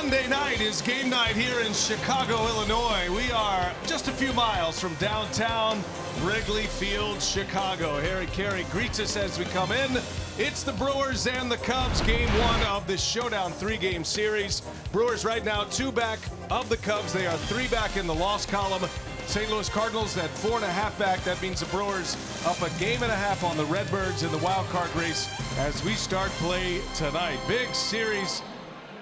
Monday night is game night here in Chicago, Illinois. We are just a few miles from downtown Wrigley Field, Chicago. Harry Carey greets us as we come in. It's the Brewers and the Cubs, game one of this showdown three-game series. Brewers right now 2 back of the Cubs. They are 3 back in the loss column. St. Louis Cardinals at 4.5 back. That means the Brewers up a game and a half on the Redbirds in the wild card race as we start play tonight. Big series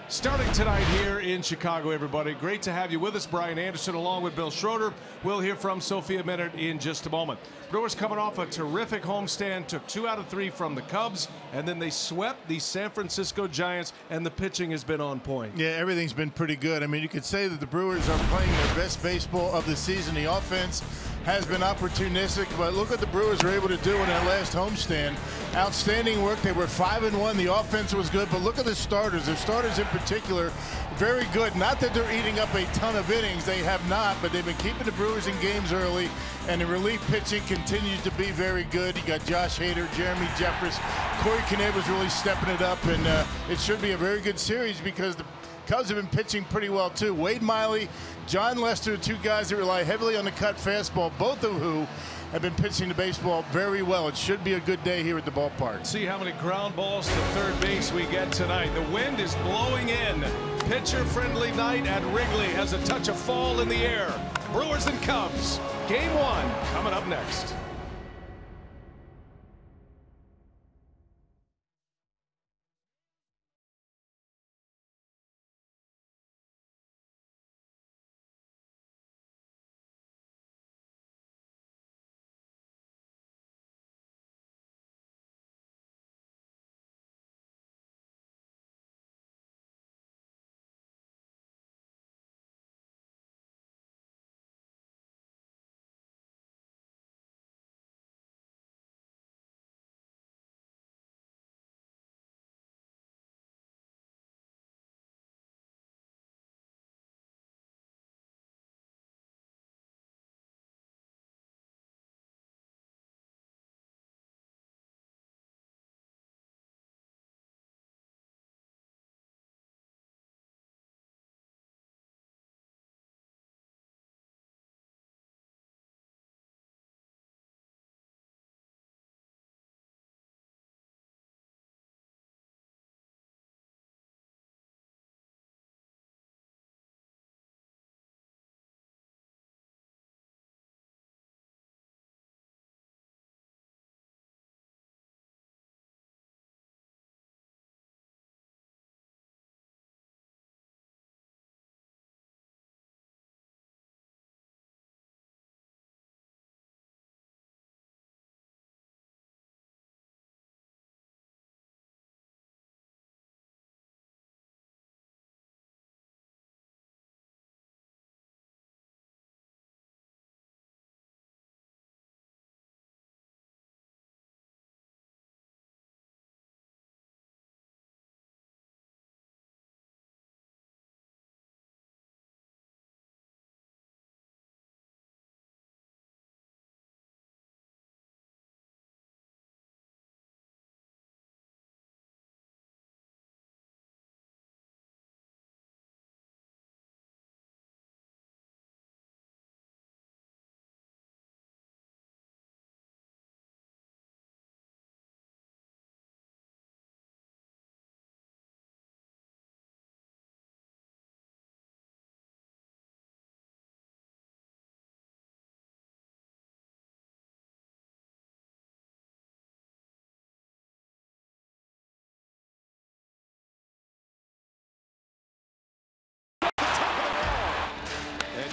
starting tonight here in Chicago, everybody. Great to have you with us. Brian Anderson along with Bill Schroeder. We'll hear from Sophia Minnaert in just a moment. Brewers coming off a terrific homestand, took 2 out of 3 from the Cubs, and then they swept the San Francisco Giants, and the pitching has been on point. Yeah, everything's been pretty good. I mean, you could say that the Brewers are playing their best baseball of the season. The offense has been opportunistic, but look what the Brewers were able to do in that last homestand. Outstanding work. They were 5-1. The offense was good, but look at the starters. Their starters in particular, very good. Not that they're eating up a ton of innings. They have not, but they've been keeping the Brewers in games early, and the relief pitching continues to be very good. You got Josh Hader, Jeremy Jeffress, Corey Kinnear was really stepping it up, and it should be a very good series because the Cubs have been pitching pretty well too. Wade Miley, John Lester, 2 guys that rely heavily on the cut fastball, both of who have been pitching the baseball very well. It should be a good day here at the ballpark. See how many ground balls to third base we get tonight. The wind is blowing in. Pitcher-friendly night at Wrigley has a touch of fall in the air. Brewers and Cubs, game one coming up next.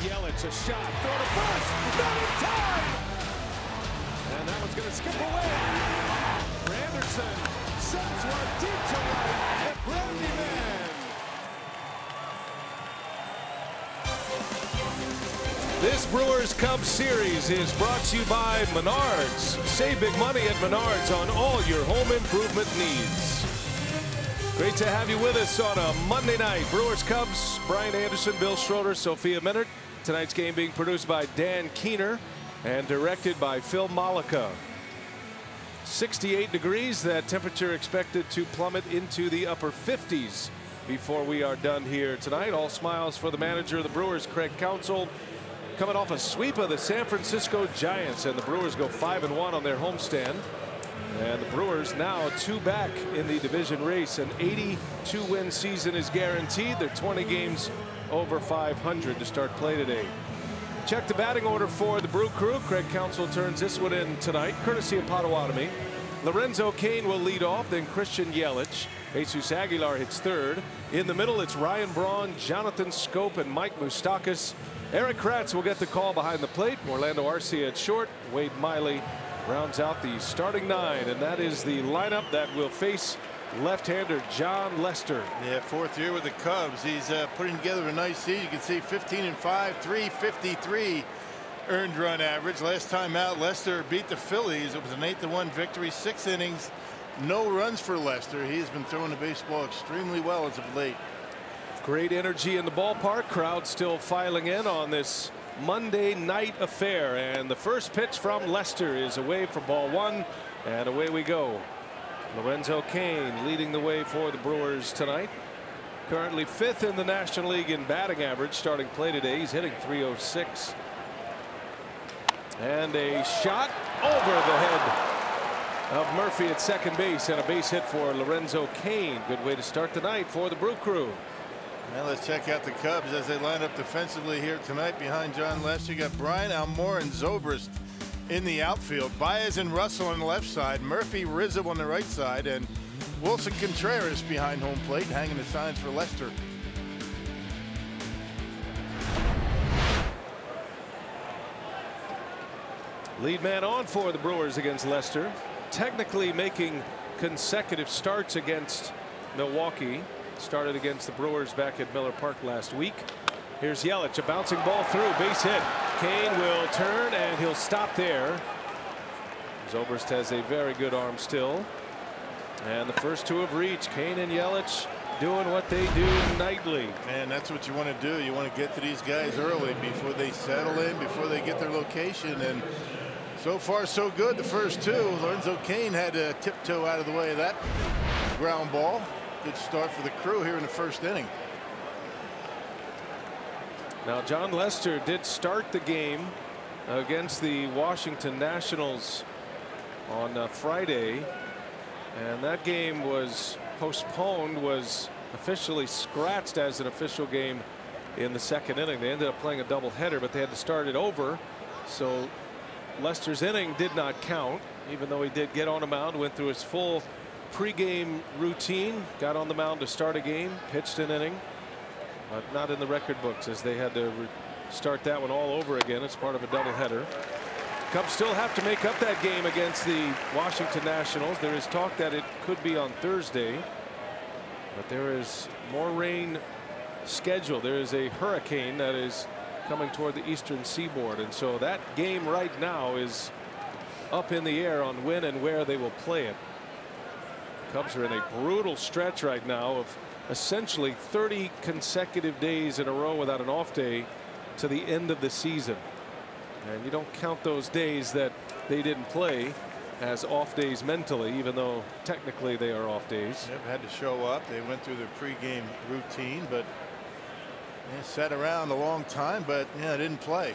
Yelich, a shot, throw to first, not in time! And that one's going to skip away. Anderson sends one deep to right, and Brandy Man. This Brewers-Cubs series is brought to you by Menards. Save big money at Menards on all your home improvement needs. Great to have you with us on a Monday night. Brewers Cubs, Brian Anderson, Bill Schroeder, Sophia Minnaert. Tonight's game being produced by Dan Keener and directed by Phil Malika. 68 degrees, that temperature expected to plummet into the upper 50s before we are done here tonight. All smiles for the manager of the Brewers, Craig Counsell, coming off a sweep of the San Francisco Giants, and the Brewers go 5-1 on their homestand. And the Brewers now 2 back in the division race. An 82-win season is guaranteed. They're 20 games over 500 to start play today. Check the batting order for the Brew Crew. Craig Counsell turns this one in tonight, courtesy of Potawatomi. Lorenzo Cain will lead off, then Christian Yelich. Jesus Aguilar hits third. In the middle, it's Ryan Braun, Jonathan Schoop, and Mike Moustakas. Eric Kratz will get the call behind the plate. Orlando Arcia at short. Wade Miley rounds out the starting 9, and that is the lineup that will face left-hander John Lester. Yeah, 4th year with the Cubs. He's putting together a nice season. You can see 15-5, 353 earned run average. Last time out, Lester beat the Phillies. It was an 8-1 victory, 6 innings, no runs for Lester. He has been throwing the baseball extremely well as of late. Great energy in the ballpark. Crowd still filing in on this Monday night affair, and the first pitch from Lester is away for ball 1, and away we go. Lorenzo Cain leading the way for the Brewers tonight. Currently 5th in the National League in batting average starting play today. He's hitting .306. And a shot over the head of Murphy at second base, and a base hit for Lorenzo Cain. Good way to start the night for the Brew Crew. Now let's check out the Cubs as they line up defensively here tonight. Behind John Lester, you got Brian Almora and Zobrist in the outfield. Baez and Russell on the left side. Murphy, Rizzo on the right side, and Wilson Contreras behind home plate, hanging the signs for Lester. Lead man on for the Brewers against Lester. Technically making consecutive starts against Milwaukee. Started against the Brewers back at Miller Park last week. Here's Yelich, a bouncing ball through, base hit. Cain will turn, and he'll stop there. Zobrist has a very good arm still. And the first 2 have reached. Cain and Yelich doing what they do nightly. Man, that's what you want to do. You want to get to these guys early before they settle in, before they get their location. And so far, so good. The first 2, Lorenzo Cain had to tiptoe out of the way of that ground ball. Good start for the Crew here in the first inning. Now, John Lester did start the game against the Washington Nationals on Friday, and that game was postponed, was officially scratched as an official game in the 2nd inning. They ended up playing a doubleheader, but they had to start it over. So Lester's inning did not count, even though he did get on the mound, went through his full pregame routine, got on the mound to start a game, pitched an inning, but not in the record books as they had to start that one all over again. It's part of a doubleheader. Cubs still have to make up that game against the Washington Nationals. There is talk that it could be on Thursday, but there is more rain scheduled. There is a hurricane that is coming toward the eastern seaboard, and so that game right now is up in the air on when and where they will play it. Cubs are in a brutal stretch right now of essentially 30 consecutive days in a row without an off day to the end of the season. And you don't count those days that they didn't play as off days mentally, even though technically they are off days. They've had to show up. They went through their pregame routine, but they sat around a long time, but yeah, didn't play.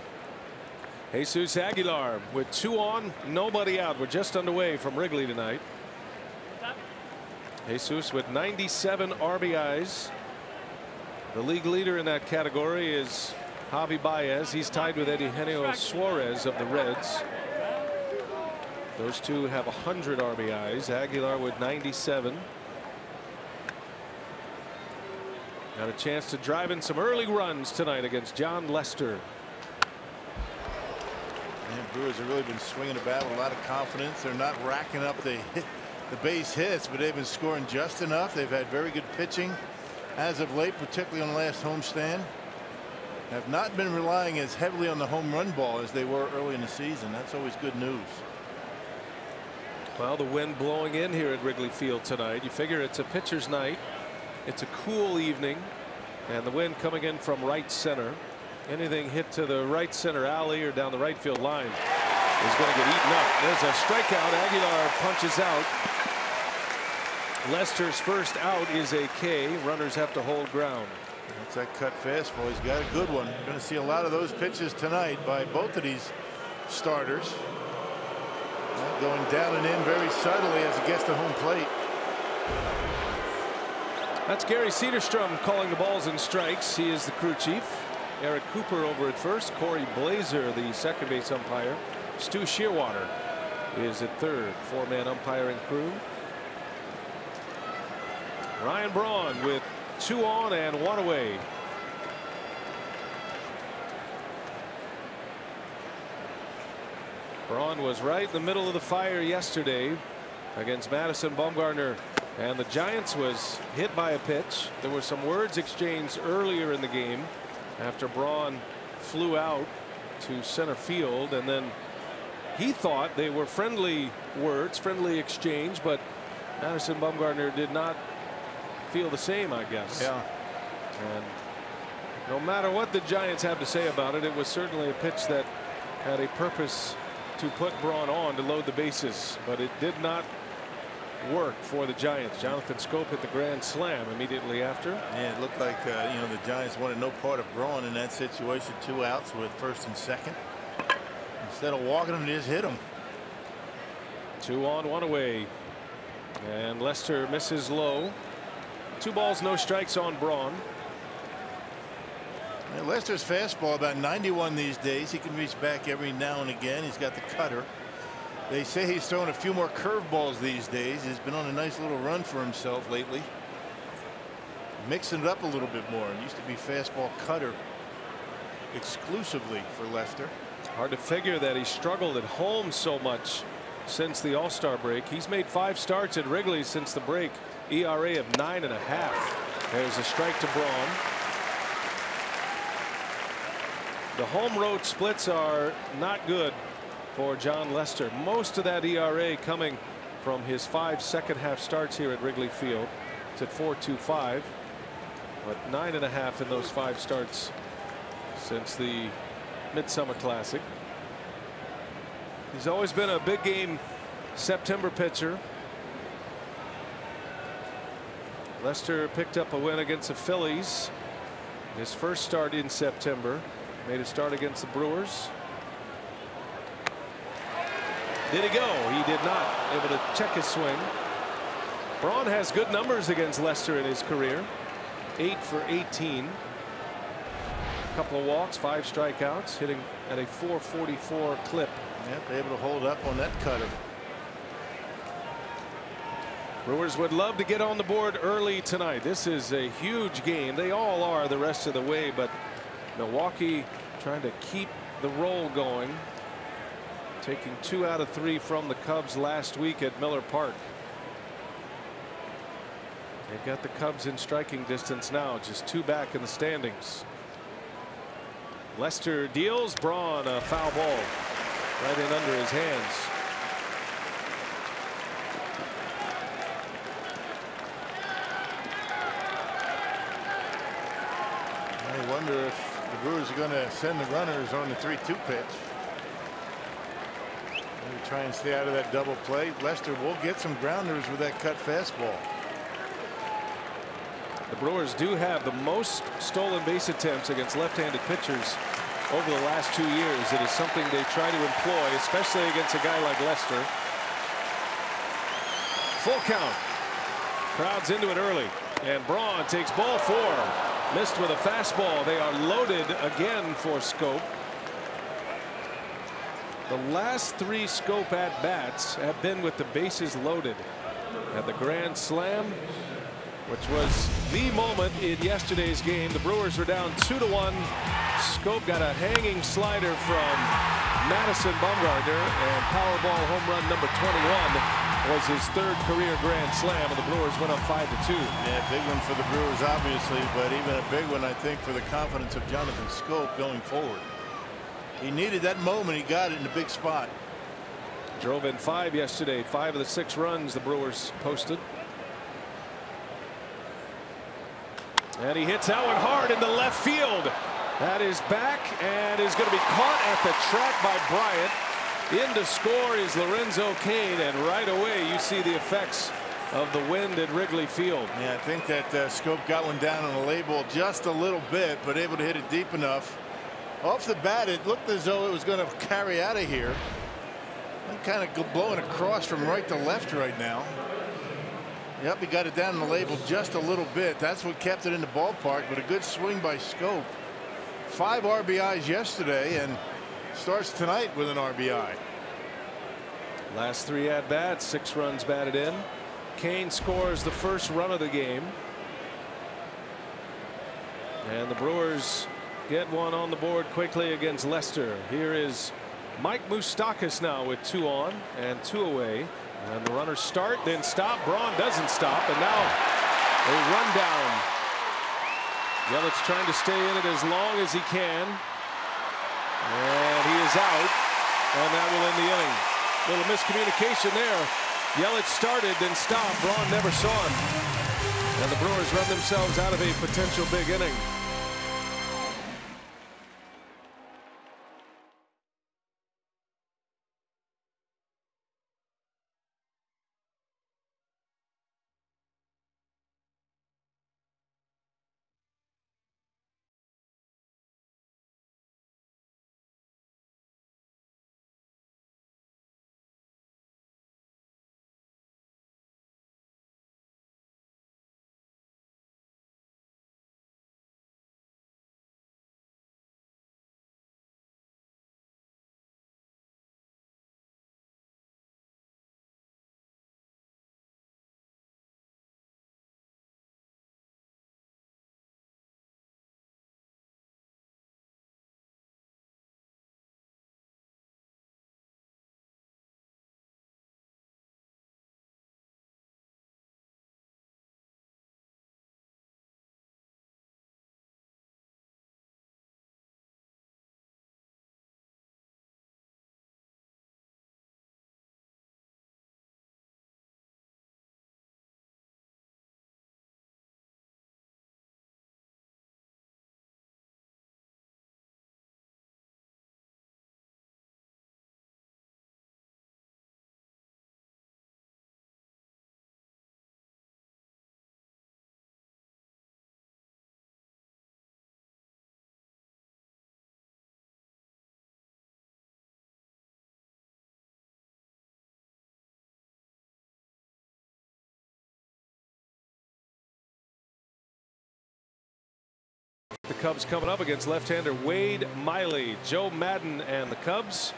Jesus Aguilar with 2 on, nobody out. We're just underway from Wrigley tonight. Jesus with 97 RBIs. The league leader in that category is Javi Baez. He's tied with Eugenio Suarez of the Reds. Those 2 have 100 RBIs. Aguilar with 97. Got a chance to drive in some early runs tonight against John Lester. And Brewers have really been swinging the bat with a lot of confidence. They're not racking up the base hits, but they've been scoring just enough. They've had very good pitching as of late, particularly on the last homestand. Have not been relying as heavily on the home run ball as they were early in the season. That's always good news. Well, the wind blowing in here at Wrigley Field tonight. You figure it's a pitcher's night. It's a cool evening, and the wind coming in from right center. Anything hit to the right center alley or down the right field line is going to get eaten up. There's a strikeout. Aguilar punches out. Lester's first out is a K. Runners have to hold ground. That's that cut fastball. He's got a good one. You're going to see a lot of those pitches tonight by both of these starters. Going down and in very subtly as he gets to home plate. That's Gary Cederstrom calling the balls and strikes. He is the crew chief. Eric Cooper over at first. Corey Blazer, the second base umpire. Stu Shearwater is at third. Four-man umpiring crew. Ryan Braun with 2 on and 1 away. Braun was right in the middle of the fire yesterday against Madison Bumgarner, and the Giants was hit by a pitch. There were some words exchanged earlier in the game after Braun flew out to center field, and then he thought they were friendly words, friendly exchange, but Madison Bumgarner did not feel the same, I guess. Yeah. And no matter what the Giants have to say about it, it was certainly a pitch that had a purpose to put Braun on to load the bases, but it did not work for the Giants. Jonathan Scope hit the grand slam immediately after. Yeah, it looked like the Giants wanted no part of Braun in that situation. 2 outs with first and second. Instead of walking him, just hit him. 2 on 1 away, and Lester misses low. 2 balls, no strikes on Braun. Lester's fastball about 91 these days. He can reach back every now and again. He's got the cutter. They say he's throwing a few more curveballs these days. He's been on a nice little run for himself lately. Mixing it up a little bit more. It used to be fastball cutter exclusively for Lester. Hard to figure that he struggled at home so much since the All-Star break. He's made 5 starts at Wrigley since the break. ERA of 9.5. There's a strike to Braun. The home road splits are not good for John Lester. Most of that ERA coming from his 5 second-half starts here at Wrigley Field. It's at 4.25, but 9.5 in those 5 starts since the Midsummer Classic. He's always been a big game September pitcher. Lester picked up a win against the Phillies. His first start in September. Made a start against the Brewers. Did he go? He did not. Able to check his swing. Braun has good numbers against Lester in his career. 8 for 18. A couple of walks, 5 strikeouts, hitting at a .444 clip. Yep, able to hold up on that cutter. Brewers would love to get on the board early tonight. This is a huge game. They all are the rest of the way, but Milwaukee trying to keep the roll going, taking 2 out of 3 from the Cubs last week at Miller Park. They've got the Cubs in striking distance now, just 2 back in the standings. Lester deals Braun a foul ball right in under his hands. I wonder if the Brewers are going to send the runners on the 3-2 pitch. Maybe try and stay out of that double play. Lester will get some grounders with that cut fastball. The Brewers do have the most stolen base attempts against left-handed pitchers over the last 2 years. It is something they try to employ, especially against a guy like Lester. Full count. Crowd's into it early, and Braun takes ball 4. Missed with a fastball. They are loaded again for Scope. The last 3 Scope at bats have been with the bases loaded. At the grand slam, which was the moment in yesterday's game. The Brewers were down 2-1. Scope got a hanging slider from Madison Bumgarner, and Powerball home run number 21 was his 3rd career grand slam, and the Brewers went up 5-2. Yeah, big one for the Brewers, obviously, but even a big one, I think, for the confidence of Jonathan Scope going forward. He needed that moment. He got it in a big spot. Drove in 5 yesterday. 5 of the 6 runs the Brewers posted. And he hits that one hard into left field. That is back and is going to be caught at the track by Bryant. In to score is Lorenzo Cain, and right away you see the effects of the wind at Wrigley Field. Yeah, I think that Scope got one down on the label just a little bit, but able to hit it deep enough. Off the bat, it looked as though it was going to carry out of here. I'm kind of blowing across from right to left right now. Yep, he got it down on the label just a little bit. That's what kept it in the ballpark, but a good swing by Scope. 5 RBIs yesterday and starts tonight with an RBI. Last 3 at bats, 6 runs batted in. Kane scores the first run of the game. And the Brewers get one on the board quickly against Leicester. Here is Mike Moustakas now with 2 on and 2 away. And the runners start, then stop. Braun doesn't stop, and now a run down. Yelich trying to stay in it as long as he can. And he is out, and that will end the inning. Little miscommunication there. Yelich started, then stopped. Braun never saw him. And the Brewers run themselves out of a potential big inning. The Cubs coming up against left-hander Wade Miley. Joe Madden and the Cubs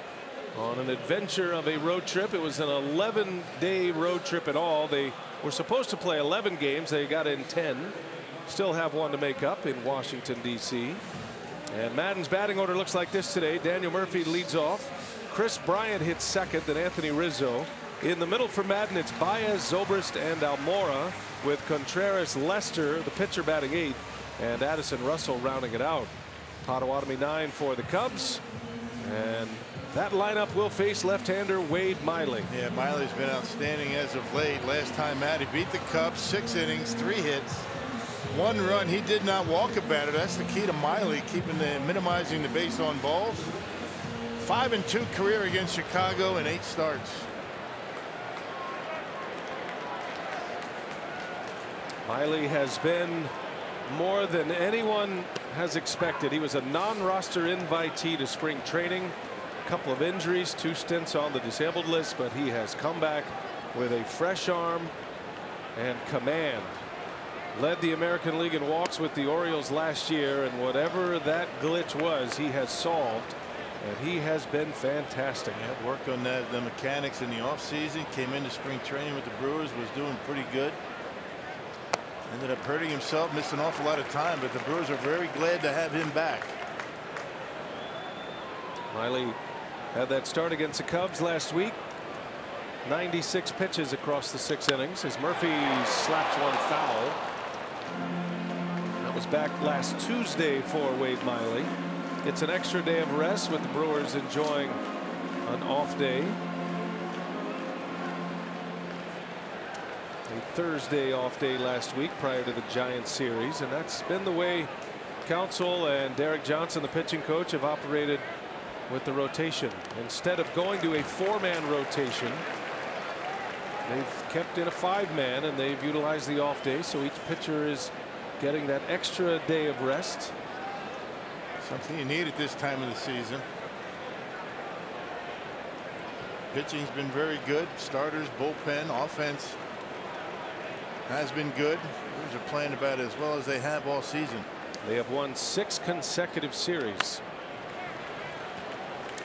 on an adventure of a road trip. It was an 11-day road trip in all. They were supposed to play 11 games. They got in 10. Still have one to make up in Washington, D.C. And Madden's batting order looks like this today. Daniel Murphy leads off. Chris Bryant hits second, then Anthony Rizzo. In the middle for Madden, it's Baez, Zobrist, and Almora, with Contreras, Lester, the pitcher, batting 8th. And Addison Russell rounding it out. Potawatomi 9 for the Cubs. And that lineup will face left-hander Wade Miley. Yeah, Miley's been outstanding as of late. Last time out, he beat the Cubs, 6 innings, 3 hits, 1 run. He did not walk a batter. That's the key to Miley, minimizing the base on balls. 5-2 career against Chicago in 8 starts. Miley has been more than anyone has expected. He was a non-roster invitee to spring training. A couple of injuries, 2 stints on the disabled list, but he has come back with a fresh arm and command. Led the American League in walks with the Orioles last year, and whatever that glitch was, he has solved, and he has been fantastic. Yeah, worked on the mechanics in the offseason, came into spring training with the Brewers, was doing pretty good. Ended up hurting himself, missed an awful lot of time, but the Brewers are very glad to have him back. Miley had that start against the Cubs last week. 96 pitches across the 6 innings as Murphy slaps one foul. That was back last Tuesday for Wade Miley. It's an extra day of rest with the Brewers enjoying an off day. A Thursday off day last week prior to the Giants series, and that's been the way Counsell and Derek Johnson, the pitching coach, have operated with the rotation. Instead of going to a 4-man rotation, They've kept in a 5-man and they've utilized the off day, so each pitcher is getting that extra day of rest. Something you need at this time of the season. Pitching's been very good. Starters, bullpen, offense has been good. Brewers are playing about as well as they have all season. They have won 6 consecutive series.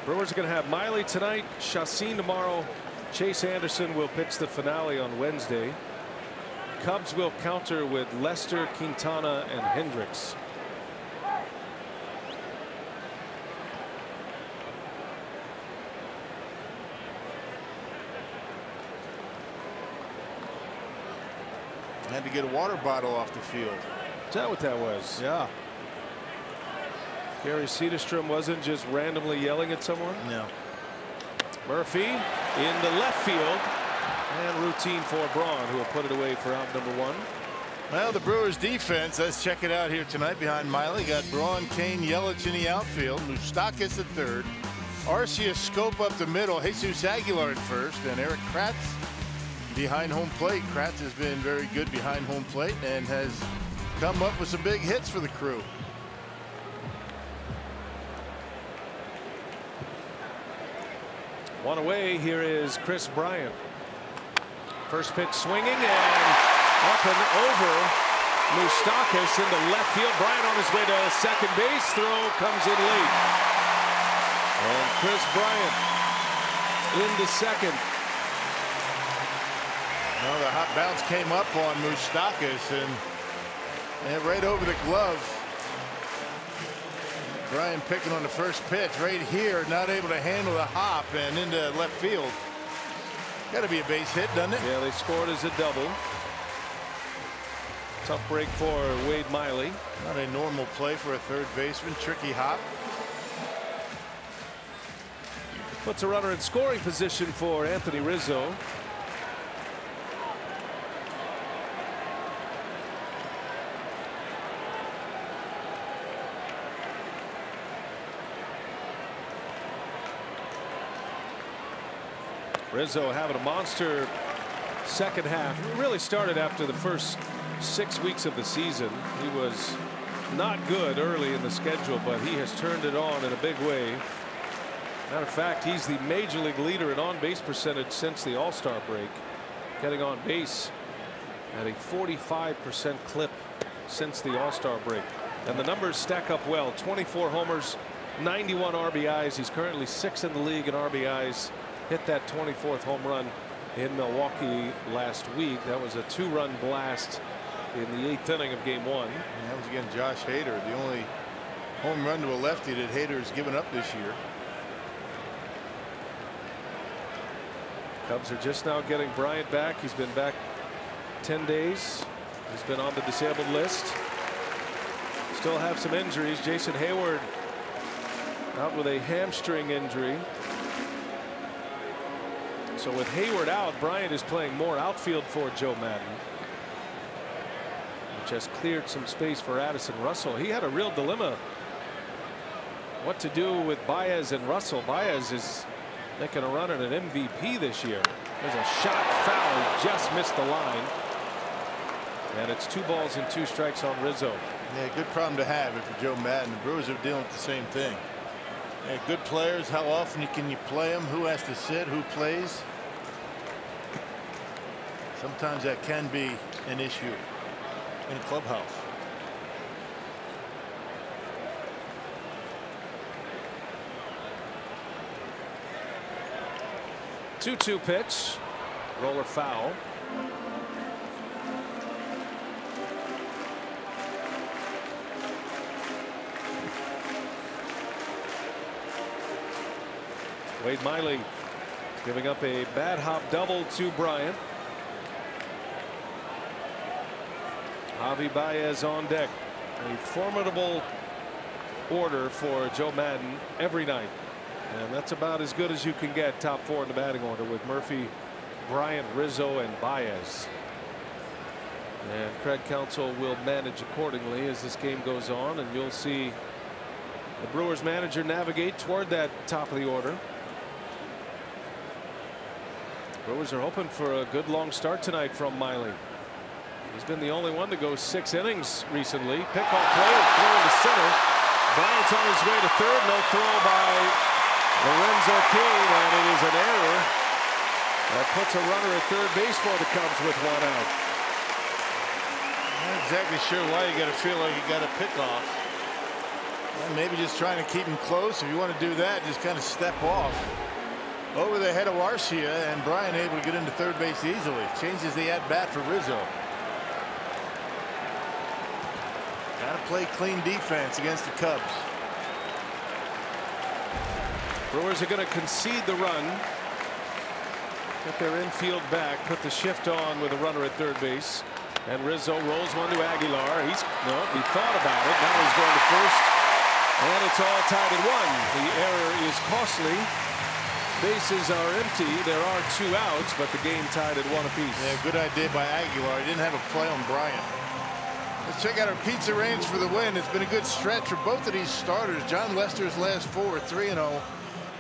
Brewers are going to have Miley tonight, Chacin tomorrow. Chase Anderson will pitch the finale on Wednesday. Cubs will counter with Lester, Quintana, and Hendricks. Had to get a water bottle off the field. Is that what that was? Yeah. Gary Cederstrom wasn't just randomly yelling at someone. No. Murphy in the left field, and routine for Braun, who will put it away for out number 1. Well, the Brewers defense, let's check it out here tonight. Behind Miley, got Braun, Kane, Yelich in the outfield, Moustakas at third, Arcia Scope up the middle, Jesus Aguilar at first, and Eric Kratz behind home plate. Kratz has been very good behind home plate and has come up with some big hits for the crew. One away. Here is Chris Bryant. First pitch swinging and up and over Moustakas into left field. Bryant on his way to second base. Throw comes in late. And Chris Bryant into second. Well, the hot bounce came up on Moustakas and right over the glove. Brian picking on the first pitch right here, not able to handle the hop and into left field. Got to be a base hit, doesn't it? Yeah, they scored as a double. Tough break for Wade Miley. Not a normal play for a third baseman. Tricky hop. Puts a runner in scoring position for Anthony Rizzo. Rizzo having a monster second half. It really started after the first 6 weeks of the season. He was not good early in the schedule, but he has turned it on in a big way. Matter of fact, he's the major league leader in on-base percentage since the All-Star break, getting on base at a 45% clip since the All-Star break. And the numbers stack up well. 24 homers, 91 RBIs. He's currently 6th in the league in RBIs. Hit that 24th home run in Milwaukee last week. That was a 2-run blast in the 8th inning of game 1. And that was against Josh Hader, the only home run to a lefty that Hader has given up this year. Cubs are just now getting Bryant back. He's been back 10 days. He's been on the disabled list. Still have some injuries. Jason Hayward out with a hamstring injury. So with Hayward out, Bryant is playing more outfield for Joe Madden, which has cleared some space for Addison Russell. He had a real dilemma what to do with Baez and Russell. Baez is making a run at an MVP this year. There's a shot foul. He just missed the line. And it's 2 balls and 2 strikes on Rizzo. Yeah, good problem to have if you're Joe Madden. The Brewers are dealing with the same thing. Yeah, good players. How often can you play them? Who has to sit? Who plays? Sometimes that can be an issue in a clubhouse. Two-two pitch. Roller foul. Wade Miley giving up a bad hop double to Bryant. Javi Baez on deck. A formidable order for Joe Madden every night. And that's about as good as you can get, top 4 in the batting order, with Murphy, Bryant, Rizzo, and Baez. And Craig Counsell will manage accordingly as this game goes on, and you'll see the Brewers manager navigate toward that top of the order. Brewers are hoping for a good long start tonight from Miley. He's been the only one to go 6 innings recently. Pickoff play, throw into center. Bryant's on his way to third. No throw by Lorenzo King, and it is an error. That puts a runner at third base for the Cubs with 1 out. Not exactly sure why you got to feel like you got a pickoff. Well, maybe just trying to keep him close. If you want to do that, just kind of step off. Over the head of Arcia, and Bryant able to get into third base easily. Changes the at-bat for Rizzo. Got to play clean defense against the Cubs. Brewers are going to concede the run. Get their infield back, put the shift on with a runner at third base. And Rizzo rolls one to Aguilar. He thought about it. Now he's going to first. And it's all tied at 1. The error is costly. Bases are empty. There are 2 outs, but the game tied at 1 apiece. Yeah, good idea by Aguilar. He didn't have a play on Bryant. Let's check out our Pizza Range for the win. It's been a good stretch for both of these starters. John Lester's last 4 are 3-0, a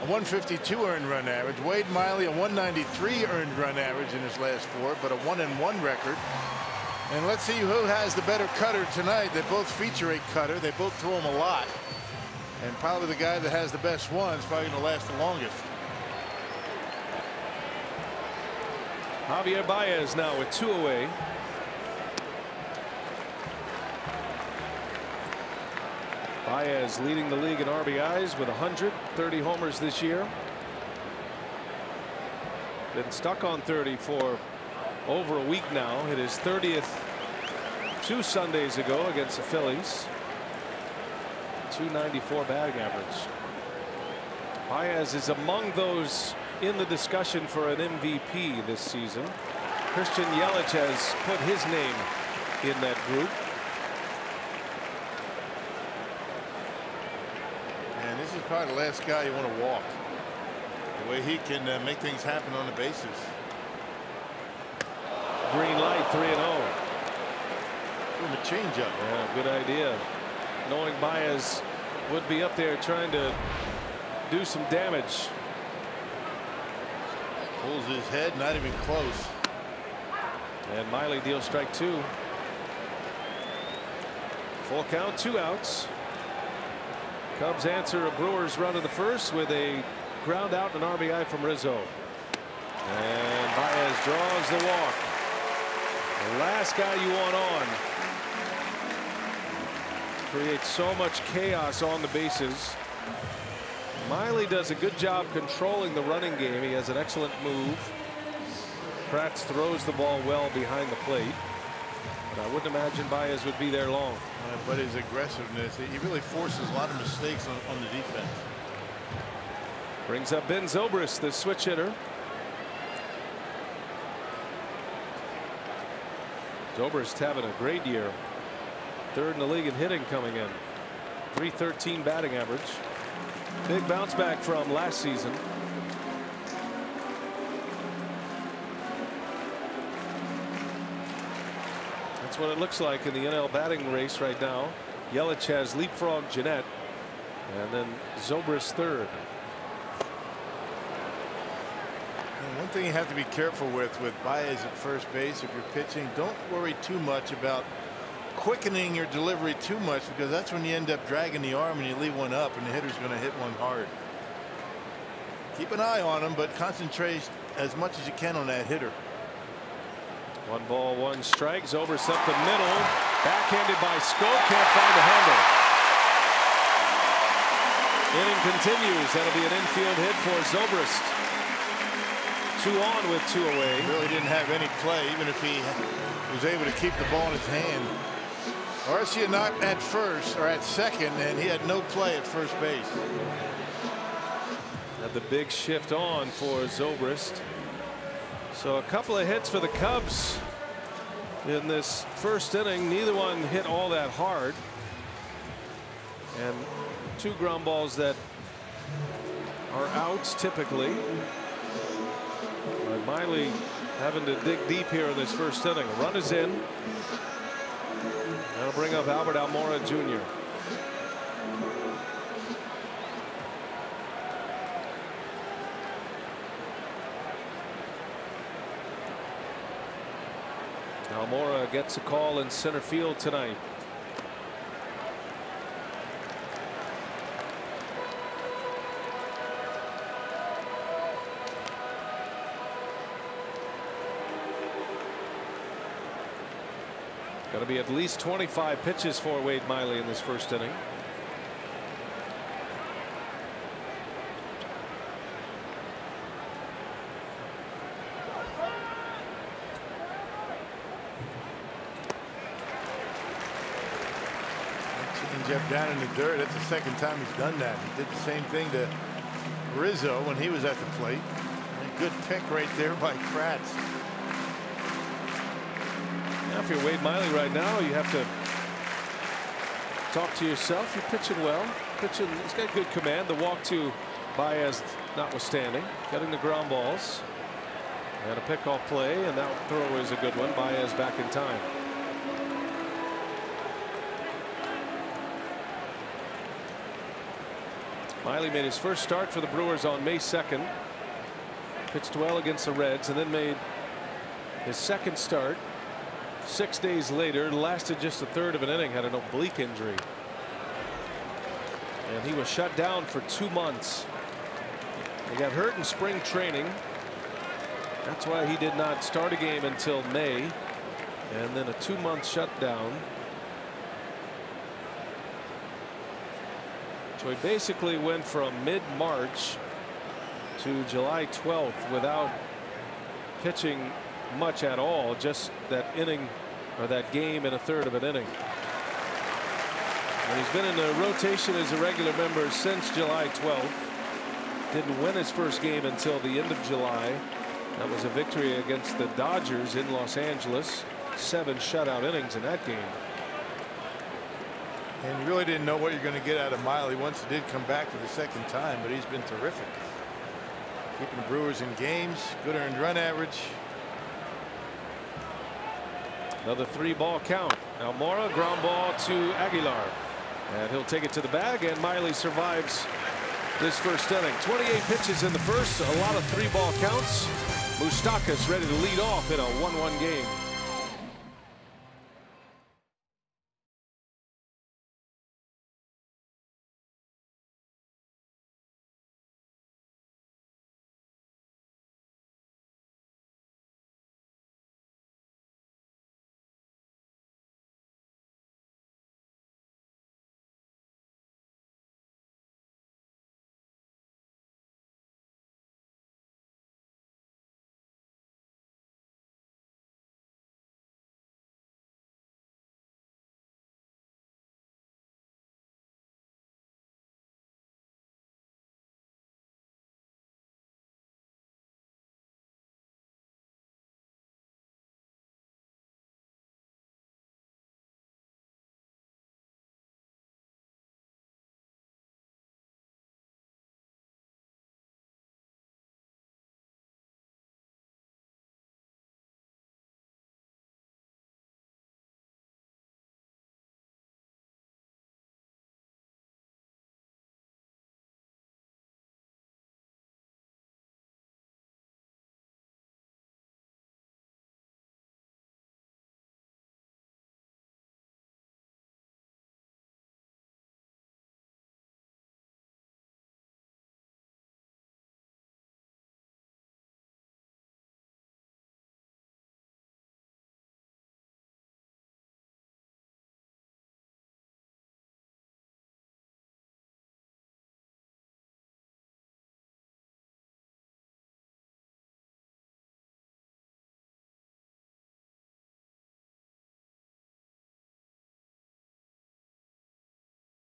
152 earned run average. Wade Miley a 193 earned run average in his last 4, but a 1-1 record. And let's see who has the better cutter tonight. They both feature a cutter. They both throw him a lot. And probably the guy that has the best one is probably going to last the longest. Javier Baez now with 2 away. Baez leading the league in RBIs with 130 homers this year. Been stuck on 30 for over a week now. Hit his 30th 2 Sundays ago against the Phillies. 294 batting average. Baez is among those in the discussion for an MVP this season. Christian Yelich has put his name in that group. And this is probably the last guy you want to walk. The way he can make things happen on the bases. Green light, 3-0. Give him a changeup. Yeah, good idea. Knowing Baez would be up there trying to do some damage. Pulls his head, not even close. And Miley deals strike 2. Full count, 2 outs. Cubs answer a Brewers run in the first with a ground out and an RBI from Rizzo. And Baez draws the walk. The last guy you want on. Creates so much chaos on the bases. Miley does a good job controlling the running game. He has an excellent move. Kratz throws the ball well behind the plate. But I wouldn't imagine Baez would be there long. But his aggressiveness, he really forces a lot of mistakes on the defense. Brings up Ben Zobrist, the switch hitter. Zobrist having a great year. 3rd in the league in hitting coming in. .313 batting average. Big bounce back from last season. That's what it looks like in the NL batting race right now. Yelich has leapfrogged Jeanette, and then Zobrist 3rd. And one thing you have to be careful with Baez at first base, if you're pitching, don't worry too much about quickening your delivery too much, because that's when you end up dragging the arm and you leave one up and the hitter's going to hit one hard. Keep an eye on him, but concentrate as much as you can on that hitter. 1 ball, 1 strike. Zobrist up the middle. Backhanded by Schoop. Can't find the handle. Inning continues. That'll be an infield hit for Zobrist. 2 on with 2 away. He really didn't have any play, even if he was able to keep the ball in his hand. Arcia not at first or at second, and he had no play at first base. Had the big shift on for Zobrist. So a couple of hits for the Cubs in this first inning. Neither one hit all that hard. And 2 ground balls that are outs typically. But Miley having to dig deep here in this first inning. A run is in. That'll bring up Albert Almora Jr. Almora gets a call in center field tonight. Got to be at least 25 pitches for Wade Miley in this first inning. Jeff down in the dirt. That's the second time he's done that. He did the same thing to Rizzo when he was at the plate. A good pick right there by Kratz. Now, if you're Wade Miley right now, you have to talk to yourself. You're pitching well. He's got good command. The walk to Baez notwithstanding. Getting the ground balls. And a pickoff play, and that throw is a good one. Baez back in time. Miley made his first start for the Brewers on May 2nd. Pitched well against the Reds, and then made his second start 6 days later. Lasted just a third of an inning. Had an oblique injury, and he was shut down for 2 months. He got hurt in spring training. That's why he did not start a game until May, and then a 2-month shutdown. So he basically went from mid-March to July 12th without pitching much at all. Just that inning, or that game in a third of an inning. And he's been in the rotation as a regular member since July 12th. Didn't win his first game until the end of July. That was a victory against the Dodgers in Los Angeles. 7 shutout innings in that game. And you really didn't know what you're going to get out of Miley once he did come back for the second time, but he's been terrific. Keeping the Brewers in games, good earned run average. Another 3-ball count. Almora, ground ball to Aguilar. And he'll take it to the bag, and Miley survives this first inning. 28 pitches in the first, a lot of 3-ball counts. Moustakas ready to lead off in a 1-1 game.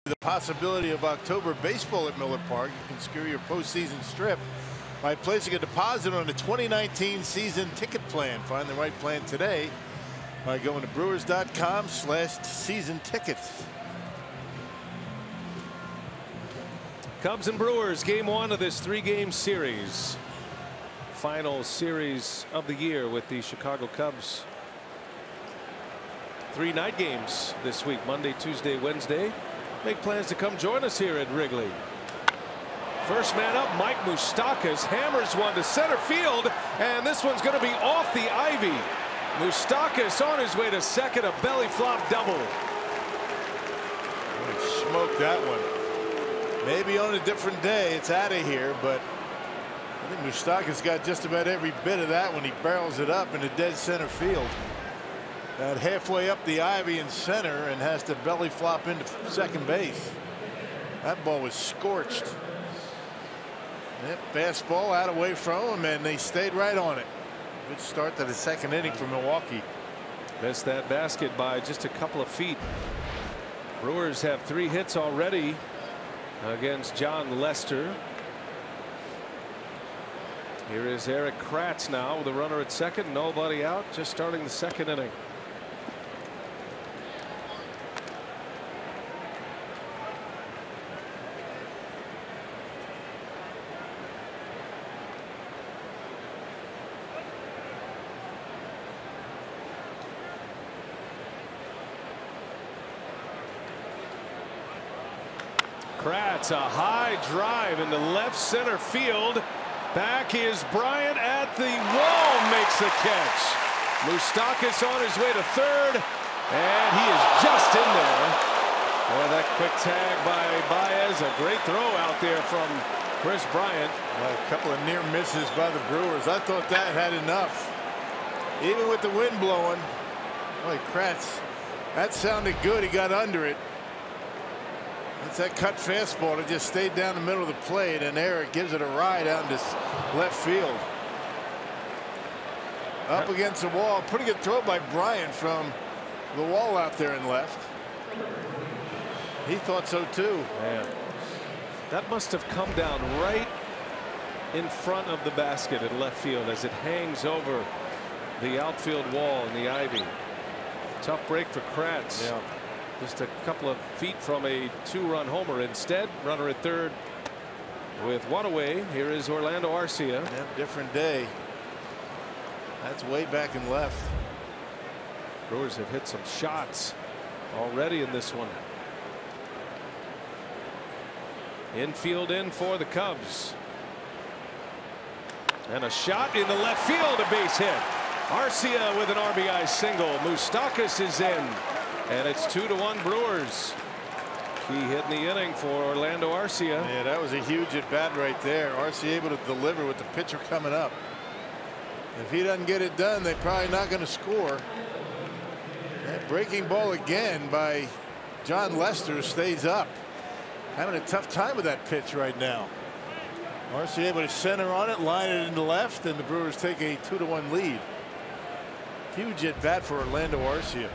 The possibility of October baseball at Miller Park. You can secure your postseason strip by placing a deposit on the 2019 season ticket plan. Find the right plan today by going to brewers.com/season tickets. Cubs and Brewers, game 1 of this 3-game series. Final series of the year with the Chicago Cubs. 3 night games this week, Monday, Tuesday, Wednesday. Make plans to come join us here at Wrigley. First man up, Mike Moustakas hammers one to center field, and this one's going to be off the ivy. Moustakas on his way to second, a belly flop double. Smoked that one. Maybe on a different day it's out of here, but I think Moustakas got just about every bit of that when he barrels it up into dead center field. About halfway up the ivy in center and has to belly flop into second base. That ball was scorched. Yep, fastball out away from him, and they stayed right on it. Good start to the second inning for Milwaukee. Missed that basket by just a couple of feet. Brewers have 3 hits already against John Lester. Here is Eric Kratz now with a runner at second, nobody out, just starting the second inning. Kratz, a high drive into left center field. Back is Bryant at the wall, makes the catch. Moustakas on his way to third, and he is just in there. Boy, that quick tag by Baez, a great throw out there from Chris Bryant. Well, a couple of near misses by the Brewers. I thought that had enough. Even with the wind blowing. Boy, Kratz, that sounded good. He got under it. It's that cut fastball that just stayed down the middle of the plate, and Eric gives it a ride out into left field. Up against the wall. Pretty good throw by Bryant from the wall out there in left. He thought so too. Man, that must have come down right in front of the basket in left field as it hangs over the outfield wall in the ivy. Tough break for Kratz. Yeah. Just a couple of feet from a 2-run homer. Instead, runner at third with one away. Here is Orlando Arcia. Yep, different day. That's way back in left. Brewers have hit some shots already in this one. Infield in for the Cubs. And a shot in the left field, a base hit. Arcia with an RBI single. Moustakas is in. And it's 2-1 Brewers. Key hit in the inning for Orlando Arcia. Yeah, that was a huge at bat right there. Arcia able to deliver with the pitcher coming up. If he doesn't get it done, they're probably not going to score. That breaking ball again by John Lester stays up. Having a tough time with that pitch right now. Arcia able to center on it, line it into left, and the Brewers take a 2-1 lead. Huge at bat for Orlando Arcia.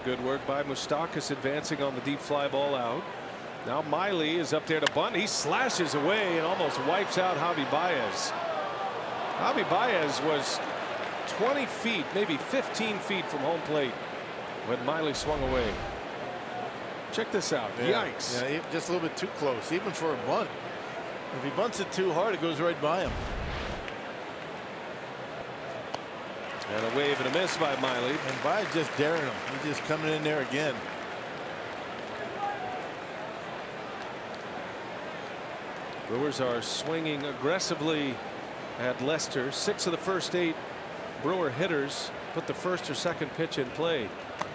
Good work by Moustakas, advancing on the deep fly ball out. Now Miley is up there to bunt. He slashes away and almost wipes out Javi Baez. Javi Baez was 20 feet, maybe 15 feet from home plate when Miley swung away. Check this out. Yeah. Yikes. Yeah, just a little bit too close, even for a bunt. If he bunts it too hard, it goes right by him. And a wave and a miss by Miley. And Baez just daring him. He's just coming in there again. Brewers are swinging aggressively at Lester. 6 of the first 8 Brewer hitters put the first or second pitch in play.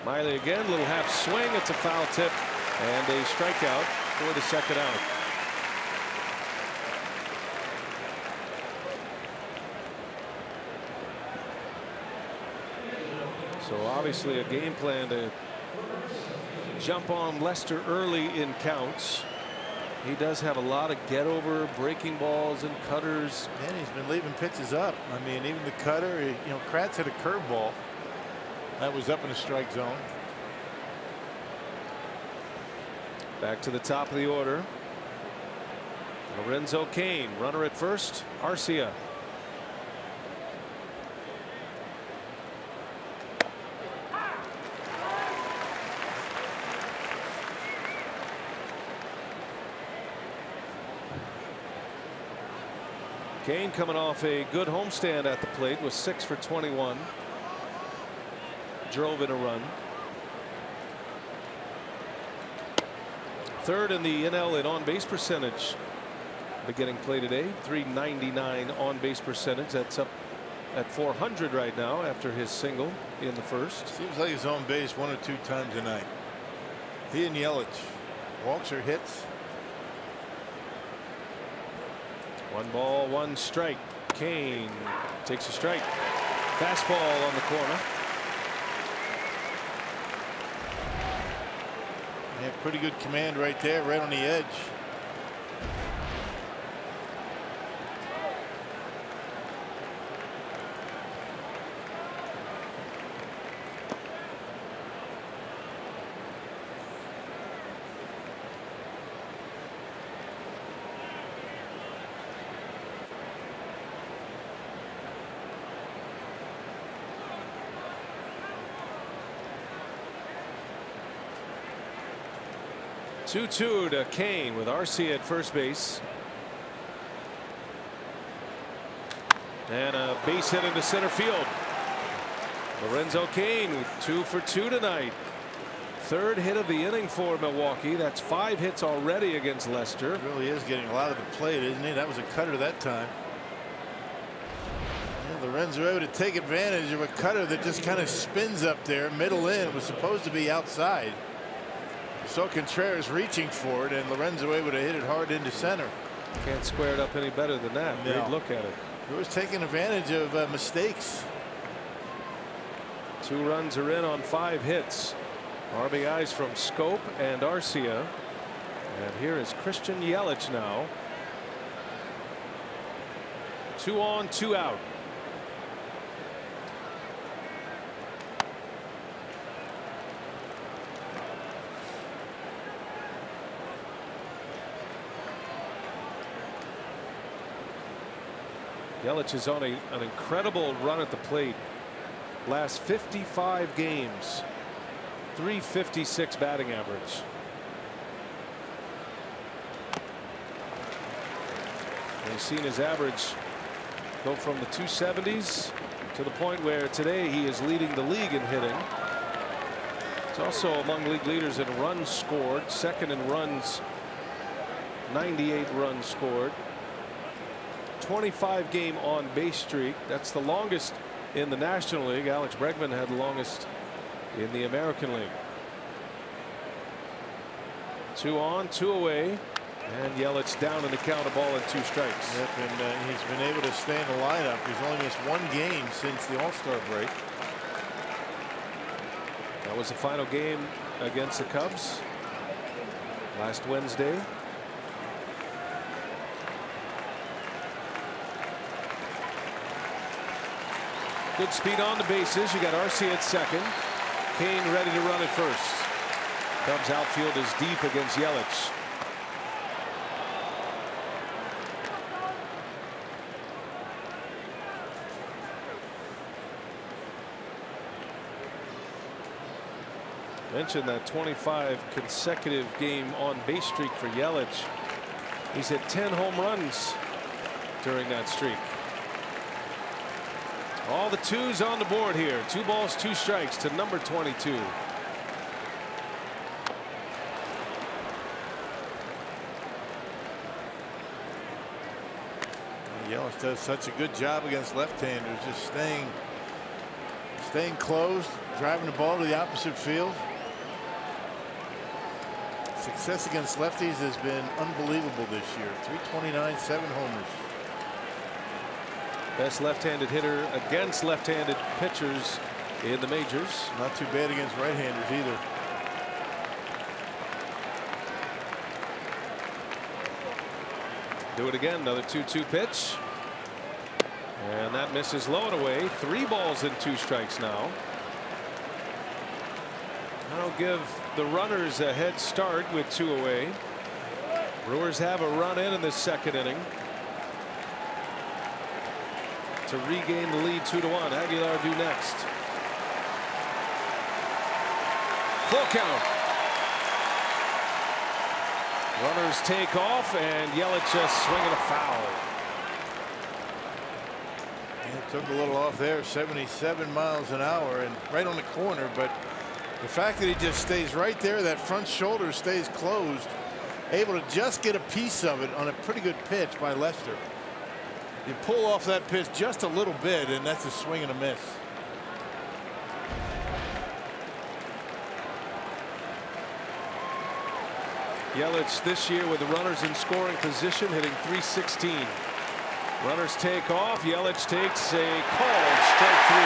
Miley again, little half swing. It's a foul tip and a strikeout for the second out. So obviously a game plan to jump on Lester early in counts. He does have a lot of get over, breaking balls and cutters. And he's been leaving pitches up. I mean, even the cutter, you know, Kratz hit a curveball that was up in the strike zone. Back to the top of the order. Lorenzo Cain, runner at first. Arcia. Cain coming off a good homestand at the plate, was 6 for 21. Drove in a run. Third in the NL in on-base percentage beginning play today. .399 on-base percentage. That's up at 400 right now after his single in the first. Seems like he's on base 1 or 2 times a night. He and Yelich, walks or hits. 1 ball, 1 strike. Kane takes a strike. Fastball on the corner. Yeah, pretty good command right there, right on the edge. Two to Kane with Arcia at first base. And a base hit into center field. Lorenzo Cain with 2 for 2 tonight. 3rd hit of the inning for Milwaukee. That's 5 hits already against Leicester. He really is getting a lot of the plate, isn't he? That was a cutter that time. Yeah, Lorenzo able to take advantage of a cutter that just kind of spins up there, middle in. It was supposed to be outside. So Contreras reaching for it, and Lorenzo able to hit it hard into center. Can't square it up any better than that. No. Great look at it. He was taking advantage of mistakes. 2 runs are in on 5 hits. RBIs from Scope and Arcia. And here is Christian Yelich now. 2 on, 2 out. Yelich is on an incredible run at the plate. Last 55 games, .356 batting average. And he's seen his average go from the 270s to the point where today he is leading the league in hitting. He's also among league leaders in runs scored, 2nd in runs, 98 runs scored. 25 game on base streak. That's the longest in the National League. Alex Bregman had the longest in the American League. 2 on, 2 away, and Yelich down in the count, a ball and 2 strikes. Yep, and he's been able to stay in the lineup. He's only missed 1 game since the All-Star break. That was the final game against the Cubs last Wednesday. Good speed on the bases. You got Arcia at 2nd. Kane ready to run at first. Cubs outfield is deep against Yelich. Mentioned that 25 consecutive game on base streak for Yelich. He's hit 10 home runs during that streak. All the 2s on the board here. 2 balls, 2 strikes to number 22. Yelich does such a good job against left-handers, just staying closed, driving the ball to the opposite field. Success against lefties has been unbelievable this year. 329, 7 homers. Best left-handed hitter against left-handed pitchers in the majors. Not too bad against right-handers either. Do it again. Another 2-2 pitch. And that misses low and away. 3 balls and 2 strikes now. That'll give the runners a head start with 2 away. Brewers have a run in the 2nd inning to regain the lead 2-1. Aguilar due next. Full count. Runners take off, and Yelich just swinging a foul. Yeah, took a little off there, 77 miles an hour, and right on the corner. But the fact that he just stays right there, that front shoulder stays closed, able to just get a piece of it on a pretty good pitch by Lester. You pull off that pitch just a little bit, and that's a swing and a miss. Yelich this year with the runners in scoring position, hitting .316. Runners take off. Yelich takes a called strike 3.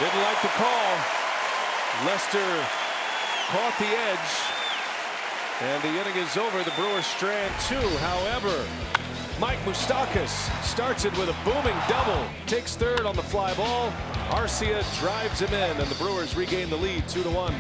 Didn't like the call. Lester caught the edge, and the inning is over. The Brewers strand 2. However, Mike Moustakas starts it with a booming double, takes third on the fly ball. Arcia drives him in, and the Brewers regain the lead 2-1.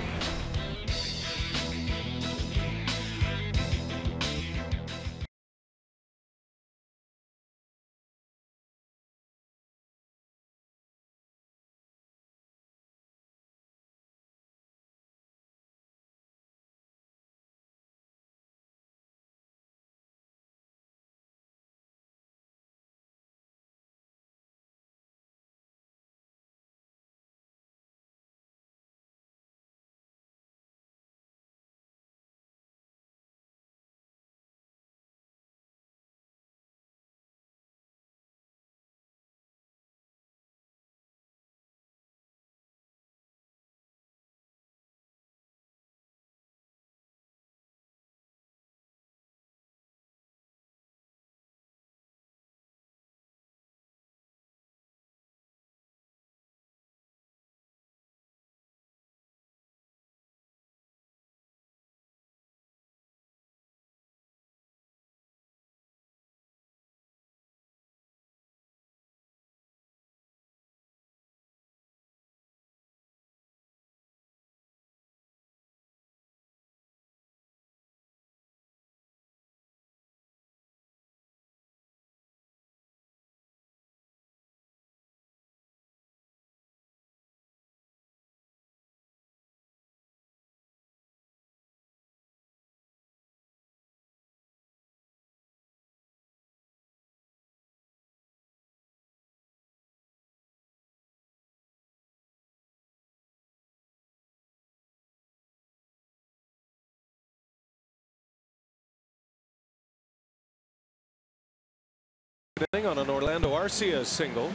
On an Orlando Arcia single,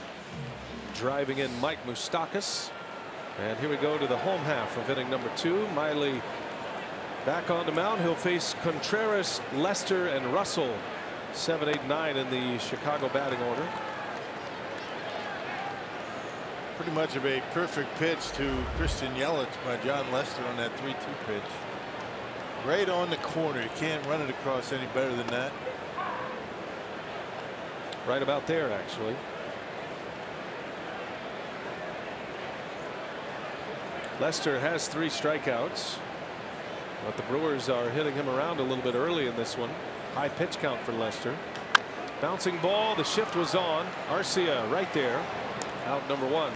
driving in Mike Moustakas. And here we go to the home half of inning number 2. Miley back on the mound. He'll face Contreras, Lester, and Russell. 7, 8, 9 in the Chicago batting order. Pretty much of a perfect pitch to Christian Yelich by John Lester on that 3-2 pitch. Right on the corner. You can't run it across any better than that. Right about there, actually. Lester has 3 strikeouts, but the Brewers are hitting him around a little bit early in this one. High pitch count for Lester. Bouncing ball. The shift was on. Arcia right there. Out number 1.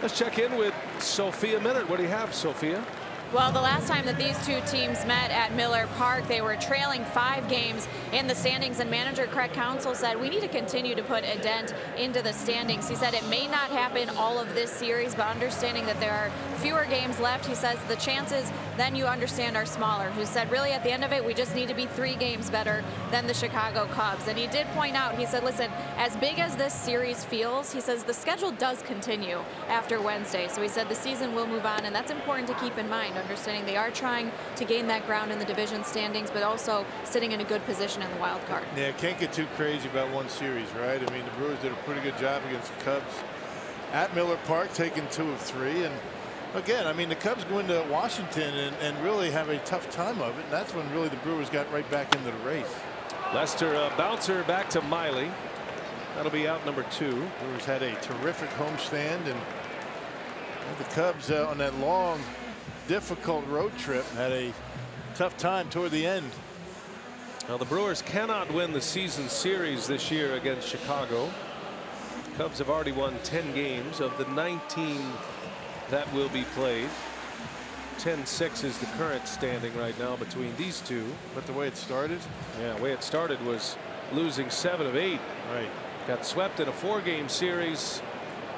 Let's check in with Sophia Minnaert. What do you have, Sophia? Well, the last time that these two teams met at Miller Park, they were trailing 5 games in the standings, and manager Craig Counsell said we need to continue to put a dent into the standings. He said it may not happen all of this series, but understanding that there are fewer games left, he says the chances then you understand are smaller. Who said really at the end of it we just need to be 3 games better than the Chicago Cubs. And he did point out, he said, listen, as big as this series feels, he says the schedule does continue after Wednesday. So he said the season will move on, and that's important to keep in mind, understanding they are trying to gain that ground in the division standings, but also sitting in a good position in the wild card. Yeah, can't get too crazy about one series, right? I mean, the Brewers did a pretty good job against the Cubs at Miller Park, taking 2 of 3. And again, I mean, the Cubs go into Washington and really have a tough time of it, and that's when really the Brewers got right back into the race. Lester, bouncer back to Miley. That'll be out number 2. Brewers had a terrific homestand, and the Cubs on that long, difficult road trip had a tough time toward the end. Now the Brewers cannot win the season series this year against Chicago. Cubs have already won 10 games of the 19 that will be played. 10-6 is the current standing right now between these two. But the way it started? Yeah, the way it started was losing 7 of 8. Right. Got swept in a 4-game series,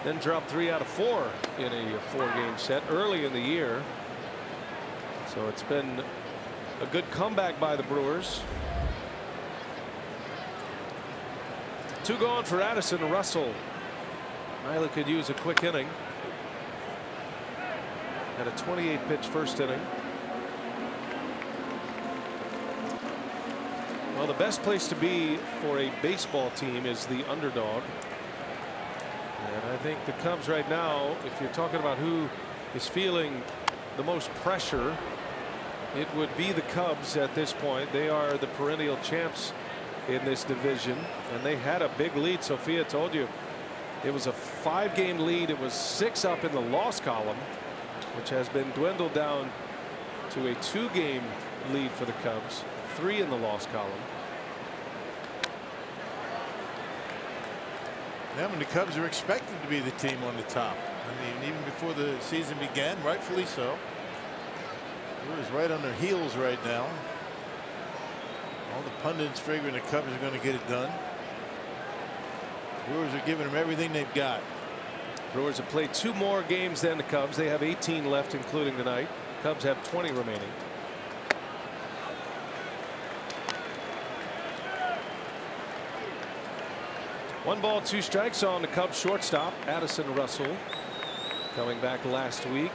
then dropped 3 out of 4 in a 4-game set early in the year. So it's been a good comeback by the Brewers. Two gone for Addison Russell. Miley could use a quick inning. Had a 28-pitch first inning. Well, the best place to be for a baseball team is the underdog. And I think the Cubs right now, if you're talking about who is feeling the most pressure, it would be the Cubs at this point. They are the perennial champs in this division, and they had a big lead. Sophia told you it was a 5-game lead. It was 6 up in the loss column, which has been dwindled down to a 2-game lead for the Cubs, 3 in the loss column. Yeah, when the Cubs are expected to be the team on the top. I mean, even before the season began, rightfully so. Brewers right on their heels right now. All the pundits figuring the Cubs are going to get it done. Brewers are giving them everything they've got. Brewers have played 2 more games than the Cubs. They have 18 left, including tonight. Cubs have 20 remaining. One ball, 2 strikes on the Cubs shortstop, Addison Russell, coming back last week.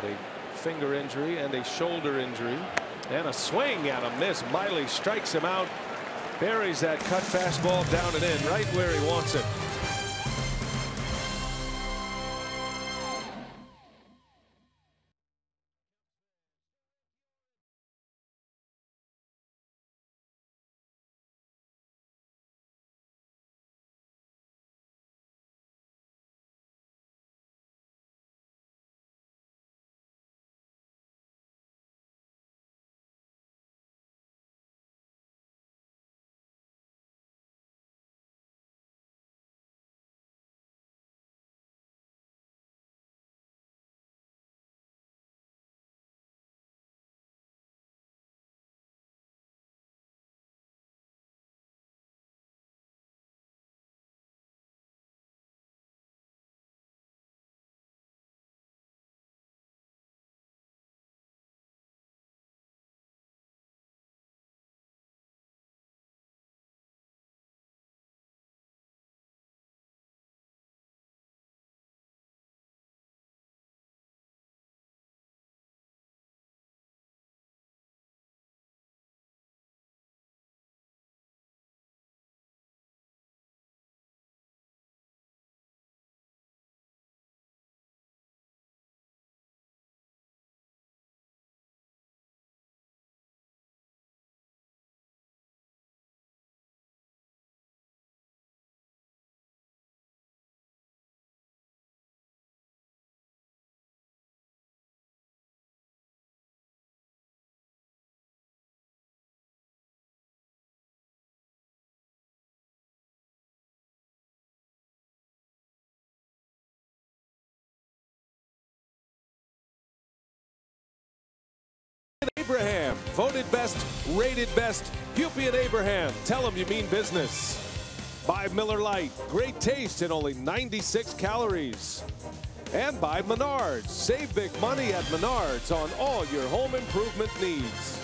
Had a finger injury and a shoulder injury. And a swing and a miss. Miley strikes him out. Buries that cut fastball down and in, right where he wants it. Abraham, voted best, rated best. Hupy and Abraham, tell them you mean business. By Miller Lite, great taste and only 96 calories. And by Menards, save big money at Menards on all your home improvement needs.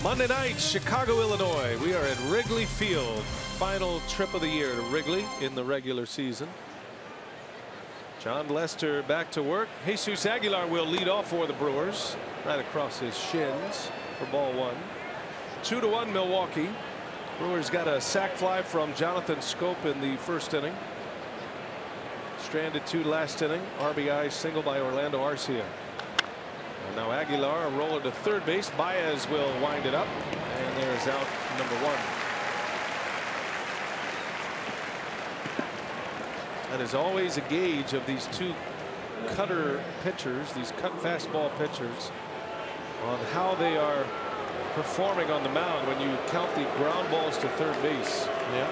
Monday night, Chicago, Illinois. We are at Wrigley Field. Final trip of the year to Wrigley in the regular season. John Lester back to work. Jesus Aguilar will lead off for the Brewers, right across his shins for ball 1. 2-1 Milwaukee. Brewers got a sac fly from Jonathan Scope in the first inning. Stranded 2 last inning. RBI single by Orlando Arcia. And now Aguilar, a roller to third base. Baez will wind it up, and there's out number 1. That is always a gauge of these 2 cutter pitchers, these cut fastball pitchers, on how they are performing on the mound when you count the ground balls to third base. Yeah.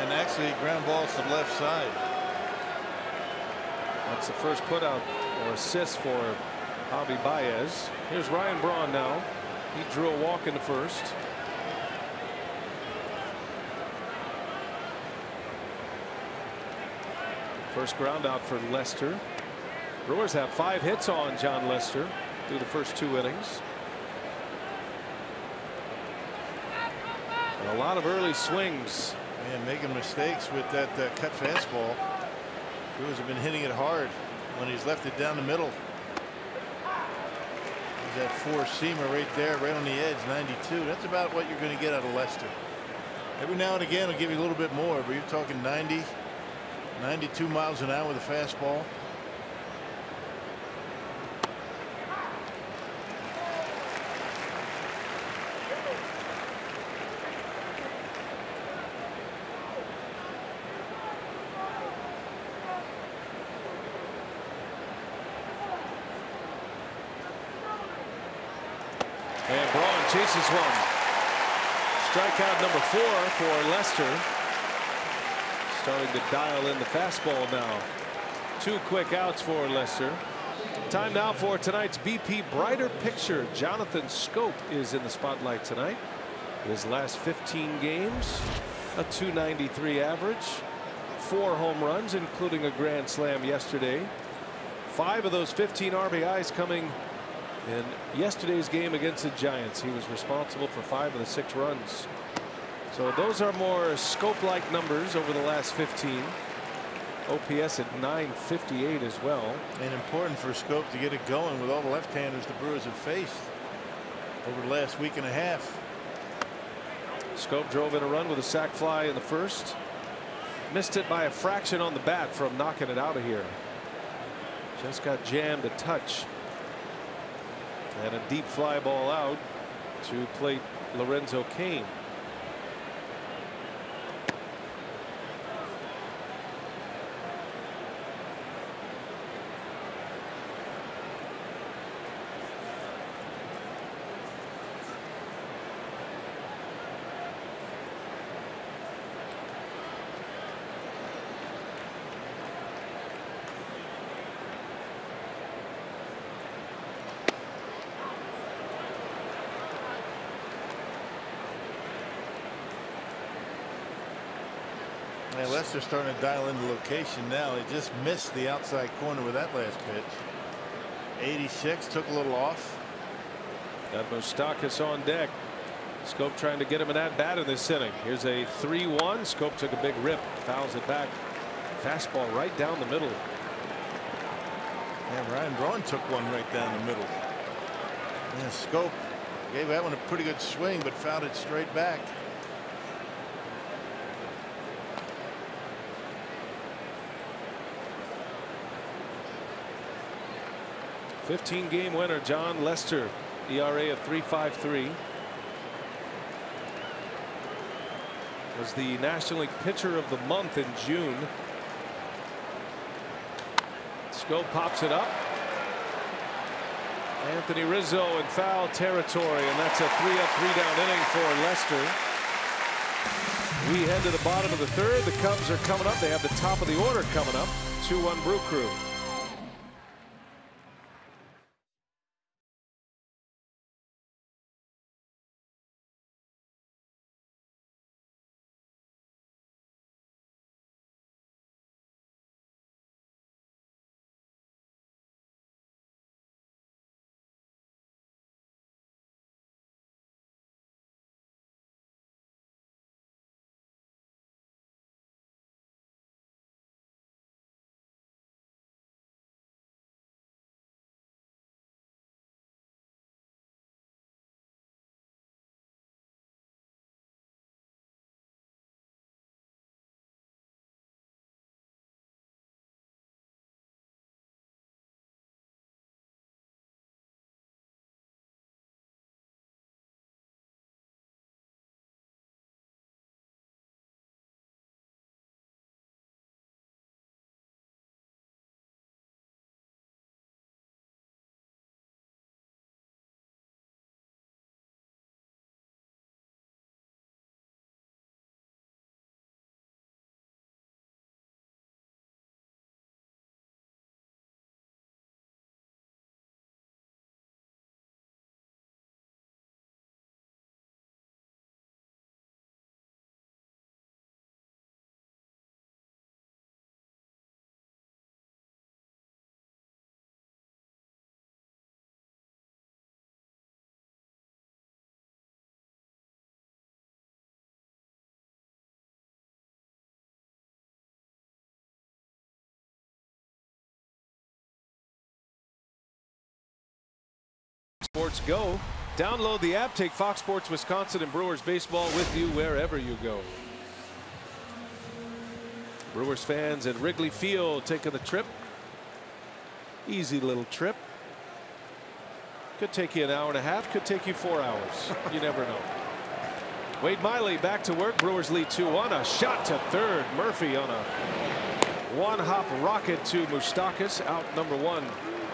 And actually ground balls to the left side. That's the first putout or assist for Javi Baez. Here's Ryan Braun now. He drew a walk in the first. First ground out for Lester. Brewers have 5 hits on John Lester through the first 2 innings. A lot of early swings. And making mistakes with that cut fastball. Brewers have been hitting it hard when he's left it down the middle. There's that four-seamer right there, right on the edge, 92. That's about what you're going to get out of Lester. Every now and again, it'll give you a little bit more, but you're talking 90, 92 miles an hour with a fastball. And Braun chases one. Strikeout number 4 for Lester. Starting to dial in the fastball now. 2 quick outs for Lester. Time now for tonight's BP Brighter Picture. Jonathan Scope is in the spotlight tonight. His last 15 games, a .293 average, 4 home runs, including a grand slam yesterday. 5 of those 15 RBIs coming in yesterday's game against the Giants. He was responsible for 5 of the 6 runs. So those are more Scope-like numbers over the last 15. OPS at .958 as well. And important for Scope to get it going with all the left-handers the Brewers have faced over the last week and a half. Scope drove in a run with a sac fly in the first. Missed it by a fraction on the bat from knocking it out of here. Just got jammed a touch. And a deep fly ball out to plate Lorenzo Cain. And Lester's starting to dial into location now. He just missed the outside corner with that last pitch. 86, took a little off. Got Moustakas on deck. Scope trying to get him an at bat in this inning. Here's a 3-1. Scope took a big rip, fouls it back. Fastball right down the middle. And Ryan Braun took one right down the middle. And Scope gave that one a pretty good swing, but fouled it straight back. 15-game winner John Lester, ERA of 3.53. Was the National League Pitcher of the Month in June. Scope pops it up. Anthony Rizzo in foul territory, and that's a 3-up, 3-down inning for Lester. We head to the bottom of the third. The Cubs are coming up. They have the top of the order coming up. 2-1 Brew Crew. Sports Go. Download the app. Take Fox Sports Wisconsin and Brewers baseball with you wherever you go. Brewers fans at Wrigley Field taking the trip. Easy little trip. Could take you an hour and a half. Could take you 4 hours. You never know. Wade Miley back to work. Brewers lead 2-1. A shot to third. Murphy on a one-hop rocket to Moustakas. Out number 1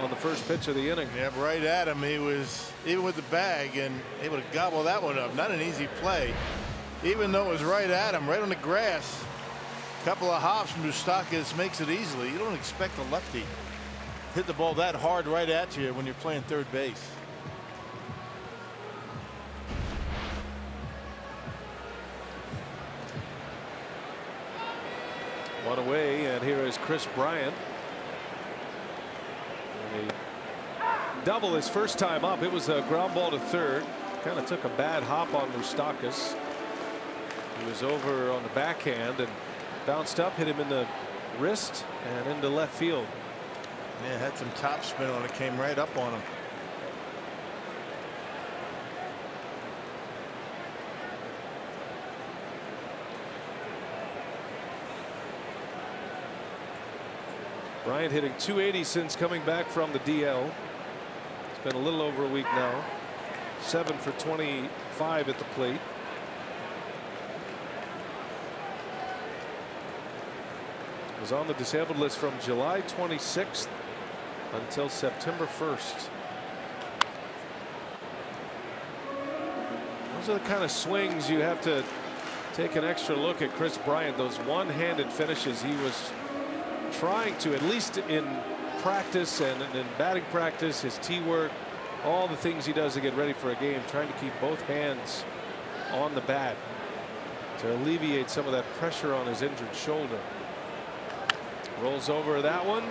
on the first pitch of the inning. Yeah, right at him. He was even with the bag and able to gobble that one up. Not an easy play, even though it was right at him, right on the grass. Couple of hops from Moustakas makes it easily. You don't expect a lefty hit the ball that hard right at you when you're playing third base. One away, and here is Chris Bryant. A double his first time up. It was a ground ball to third. Kind of took a bad hop on Moustakas. He was over on the backhand and bounced up, hit him in the wrist and into left field. Yeah, had some top spin on it, came right up on him. Bryant hitting .280 since coming back from the DL. It's been a little over a week now. 7 for 25 at the plate. Was on the disabled list from July 26th until September 1st. Those are the kind of swings you have to take an extra look at Chris Bryant. Those one-handed finishes. He was trying to, at least in practice and in batting practice, his tee work, all the things he does to get ready for a game, trying to keep both hands on the bat to alleviate some of that pressure on his injured shoulder. Rolls over that one.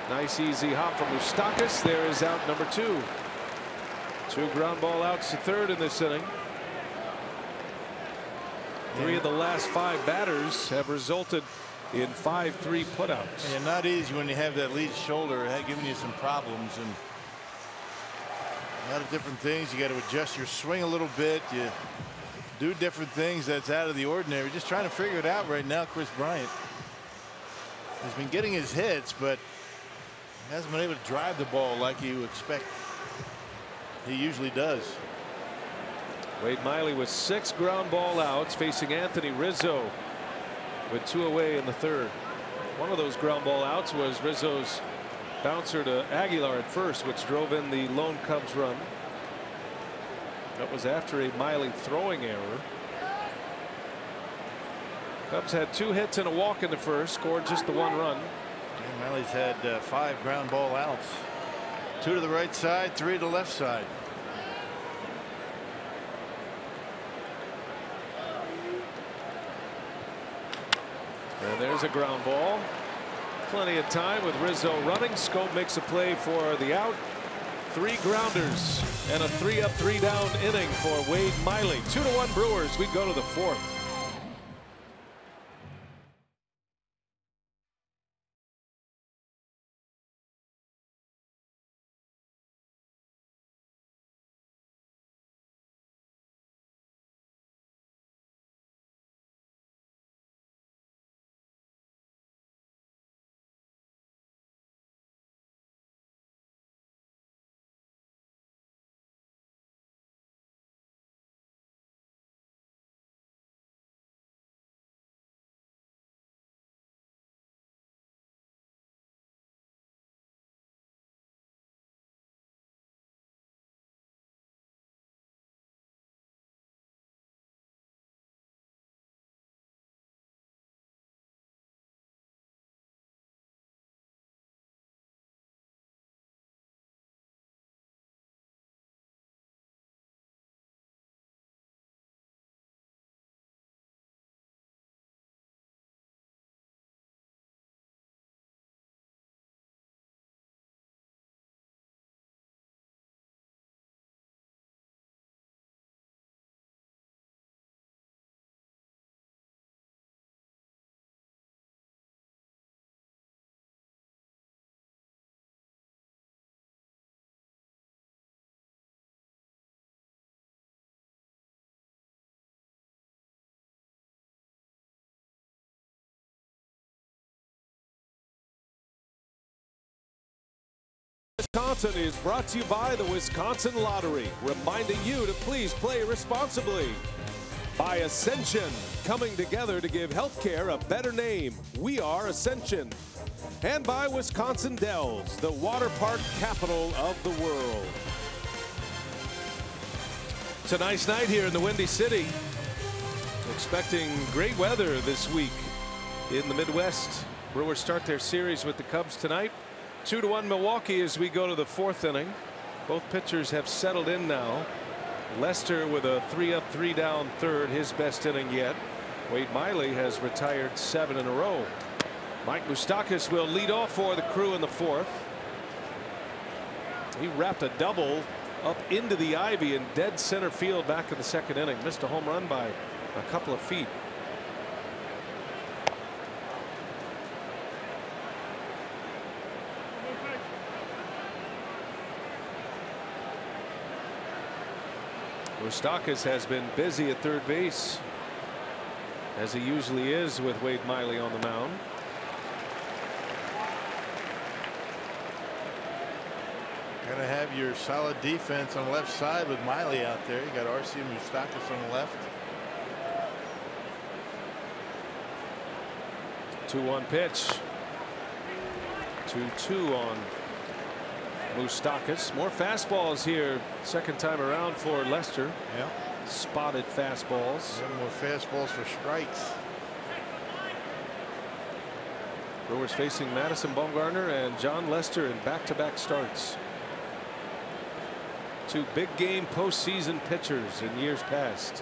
Nice easy hop from Moustakas. There is out number 2. 2 ground ball outs to third in this inning. 3 of the last 5 batters have resulted in 5-3 putouts. And not easy when you have that lead shoulder. It had given you some problems and a lot of different things. You got to adjust your swing a little bit. You do different things that's out of the ordinary. Just trying to figure it out right now. Chris Bryant has been getting his hits, but hasn't been able to drive the ball like you expect he usually does. Wade Miley with 6 ground ball outs, facing Anthony Rizzo with 2 away in the third. One of those ground ball outs was Rizzo's bouncer to Aguilar at first, which drove in the lone Cubs run. That was after a Miley throwing error. Cubs had 2 hits and a walk in the first, scored just the 1 run. And Miley's had 5 ground ball outs. 2 to the right side, 3 to the left side. And there's a ground ball. Plenty of time with Rizzo running. Scope makes a play for the out. 3 grounders and a 3-up 3-down inning for Wade Miley. 2-1 Brewers. We go to the 4th. Wisconsin is brought to you by the Wisconsin Lottery, reminding you to please play responsibly. By Ascension, coming together to give healthcare a better name. We are Ascension. And by Wisconsin Dells, the water park capital of the world. It's a nice night here in the Windy City. Expecting great weather this week in the Midwest. Brewers start their series with the Cubs tonight. 2-1 Milwaukee as we go to the fourth inning. Both pitchers have settled in now. Lester with a 3-up, 3-down third, his best inning yet. Wade Miley has retired 7 in a row. Mike Moustakas will lead off for the Crew in the fourth. He wrapped a double up into the ivy in dead center field back in the second inning. Missed a home run by a couple of feet. Moustakas has been busy at third base, as he usually is with Wade Miley on the mound. Gonna have your solid defense on the left side with Miley out there. You got RC Moustakas on the left. 2-1 pitch. 2-2 on Moustakas. More fastballs here second time around for Lester. Yeah. Spotted fastballs. And more fastballs for strikes. Brewers facing Madison Bumgarner and John Lester in back-to-back starts. Two big game postseason pitchers in years past.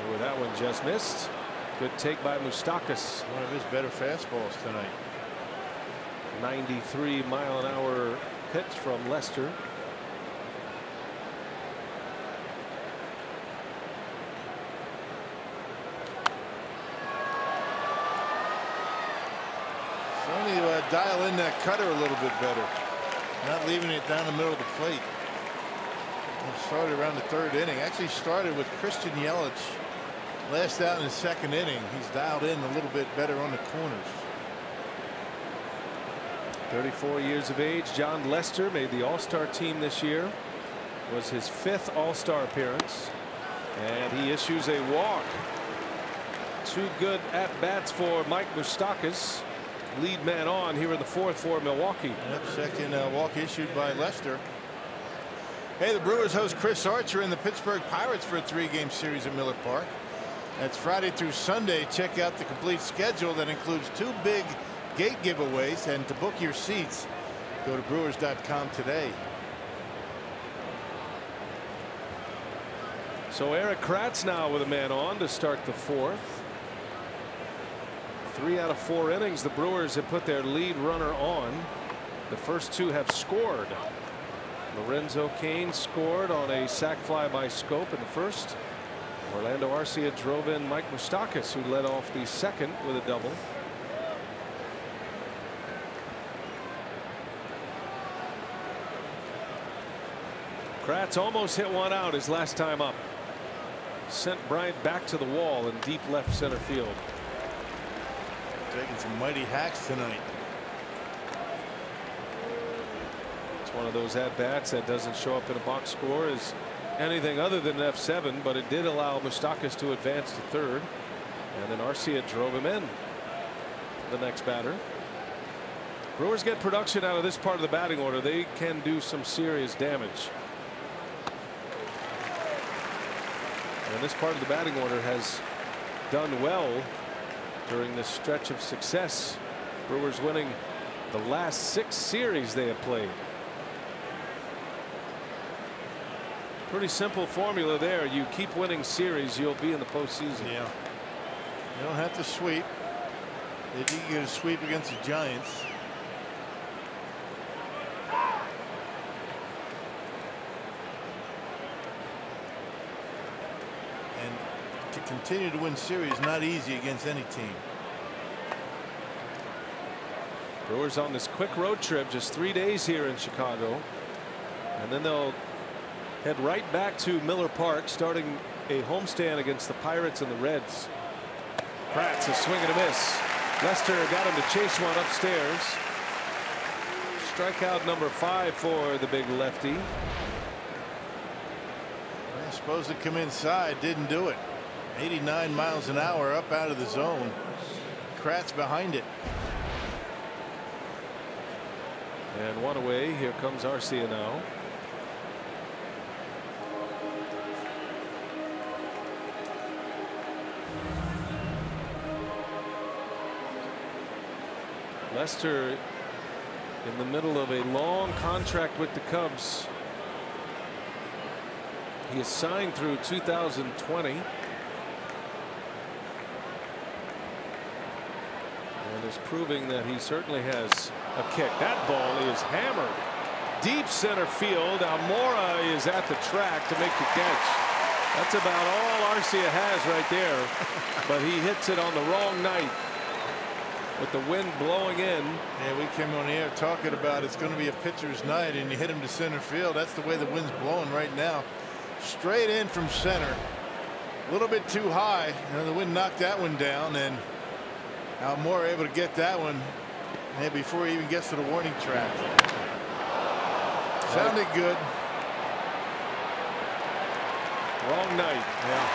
Oh, that one just missed. Good take by Moustakas. One of his better fastballs tonight. 93-mile-an-hour pitch from Lester. So only dial in that cutter a little bit better. Not leaving it down the middle of the plate. It started around the third inning. Actually started with Christian Yelich. Last out in the second inning. He's dialed in a little bit better on the corners. 34 years of age. John Lester made the All-Star team this year. Was his 5th All-Star appearance. And he issues a walk. 2 good at-bats for Mike Moustakas. Lead man on here in the fourth for Milwaukee. Yep, second walk issued by Lester. Hey, the Brewers host Chris Archer and the Pittsburgh Pirates for a 3-game series at Miller Park. That's Friday through Sunday. Check out the complete schedule that includes 2 big gate giveaways, and to book your seats, go to brewers.com today. So Eric Kratz now with a man on to start the fourth. 3 out of 4 innings the Brewers have put their lead runner on. The first 2 have scored. Lorenzo Cain scored on a sac fly by Scope in the first. Orlando Arcia drove in Mike Moustakas, who led off the second with a double. Kratz almost hit one out his last time up. Sent Bryant back to the wall in deep left center field. Taking some mighty hacks tonight. It's one of those at-bats that doesn't show up in a box score as anything other than an F7, but it did allow Moustakas to advance to third. And then Arcia drove him in. The next batter. Brewers get production out of this part of the batting order. They can do some serious damage. And this part of the batting order has done well during this stretch of success. Brewers winning the last 6 series they have played. Pretty simple formula there. You keep winning series, you'll be in the postseason. Yeah. You don't have to sweep. If you can get a sweep against the Giants. And to continue to win series, not easy against any team. Brewers on this quick road trip, just 3 days here in Chicago. And then they'll head right back to Miller Park, starting a homestand against the Pirates and the Reds. Kratz, a swing and a miss. Lester got him to chase one upstairs. Strikeout number 5 for the big lefty. Well, supposed to come inside, didn't do it. 89 miles an hour up out of the zone. Kratz behind it. And one away. Here comes Arcia now. Lester in the middle of a long contract with the Cubs. He is signed through 2020. And is proving that he certainly has a kick. That ball is hammered deep center field. Almora is at the track to make the catch. That's about all Arcia has right there. But he hits it on the wrong night with the wind blowing in. Yeah, we came on the air talking about it's going to be a pitcher's night, and you hit him to center field. That's the way the wind's blowing right now. Straight in from center. A little bit too high. You know, the wind knocked that one down, and Almora able to get that one before he even gets to the warning track. Sounded good. Wrong night. Yeah.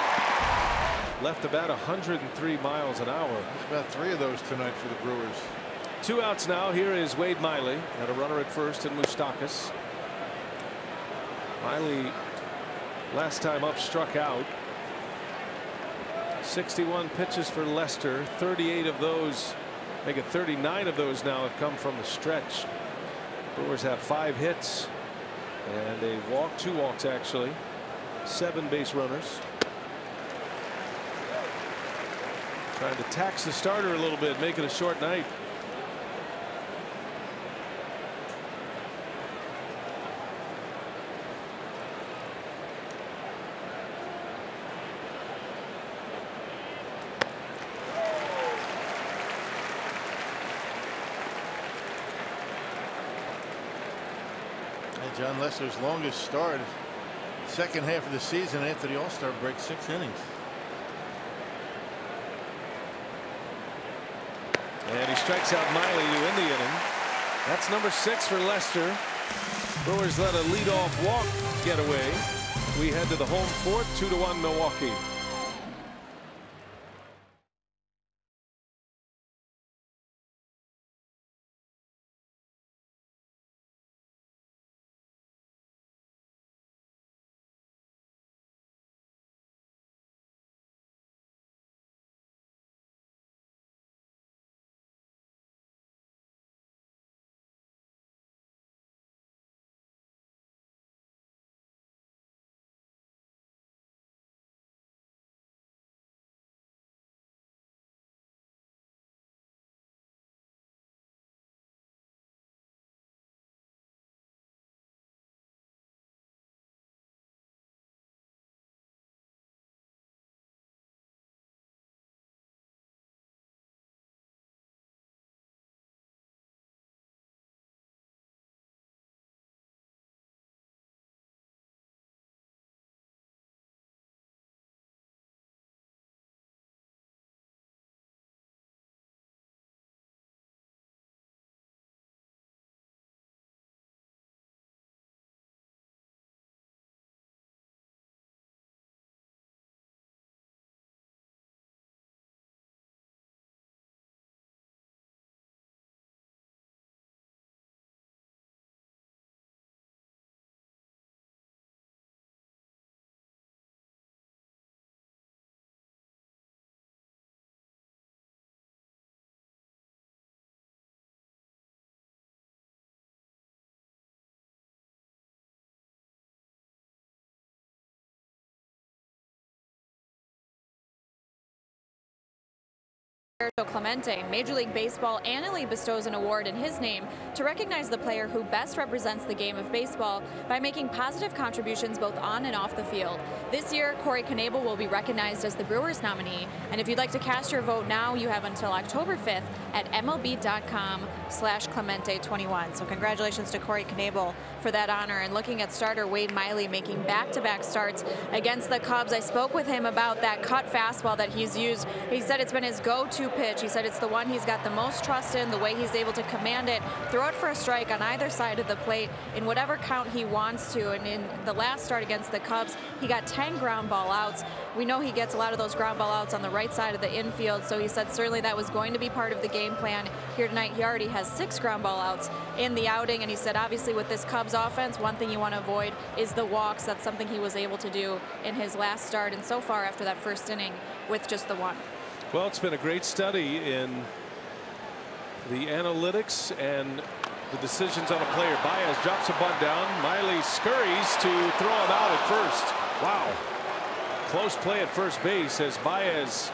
Left about 103 miles an hour. There's about 3 of those tonight for the Brewers. 2 outs now. Here is Wade Miley. Had a runner at first and Moustakas. Miley last time up struck out. 61 pitches for Lester. 38 of those, make it 39 of those now have come from the stretch. Brewers have 5 hits and they walked, 2 walks actually, 7 base runners. Trying to tax the starter a little bit, make it a short night. John Lester's longest start, second half of the season after the All-Star break, 6 innings. And he strikes out Miley to end the inning. That's number 6 for Lester. Brewers let a leadoff walk get away. We head to the home 4th, 2-1 Milwaukee. Clemente. Major League Baseball annually bestows an award in his name to recognize the player who best represents the game of baseball by making positive contributions both on and off the field. This year, Corey Knebel will be recognized as the Brewers nominee, and if you'd like to cast your vote now, you have until October 5th at MLB.com/Clemente21. So congratulations to Corey Knebel for that honor. And looking at starter Wade Miley making back-to-back starts against the Cubs, I spoke with him about that cut fastball that he's used. He said it's been his go-to pitch. He said it's the one he's got the most trust in, the way he's able to command it, throw it for a strike on either side of the plate in whatever count he wants to. And in the last start against the Cubs, he got 10 ground ball outs. We know he gets a lot of those ground ball outs on the right side of the infield, so he said certainly that was going to be part of the game plan. Here tonight, he already has 6 ground ball outs in the outing, and he said obviously with this Cubs offense, one thing you want to avoid is the walks. That's something he was able to do in his last start, and so far after that first inning with just the 1. Well, it's been a great study in the analytics and the decisions on a player. Baez drops a bunt down. Miley scurries to throw him out at first. Wow. Close play at first base as Baez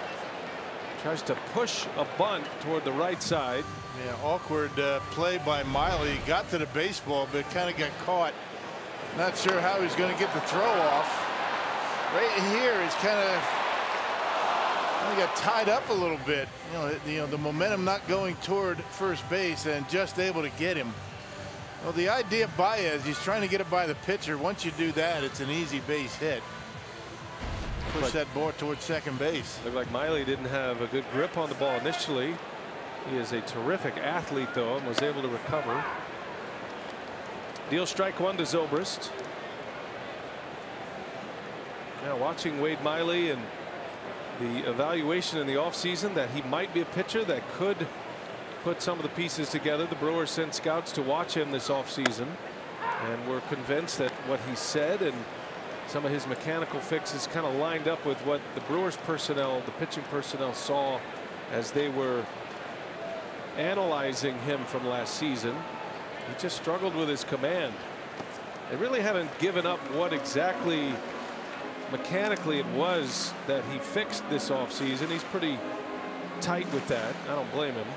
tries to push a bunt toward the right side. Yeah, awkward play by Miley. Got to the baseball, but kind of got caught. Not sure how he's going to get the throw off. Right here, he's kind of got tied up a little bit. You know, the momentum not going toward first base and just able to get him. Well, the idea of Baez, he's trying to get it by the pitcher. Once you do that, it's an easy base hit. Push that ball towards second base. Looked like Miley didn't have a good grip on the ball initially. He is a terrific athlete, though, and was able to recover. Deal strike 1 to Zobrist. Now watching Wade Miley and the evaluation in the offseason that he might be a pitcher that could put some of the pieces together. The Brewers sent scouts to watch him this offseason, and were convinced that what he said and some of his mechanical fixes kind of lined up with what the Brewers personnel, the pitching personnel, saw as they were analyzing him from last season. He just struggled with his command. They really haven't given up what exactly mechanically it was that he fixed this offseason. He's pretty tight with that. I don't blame him.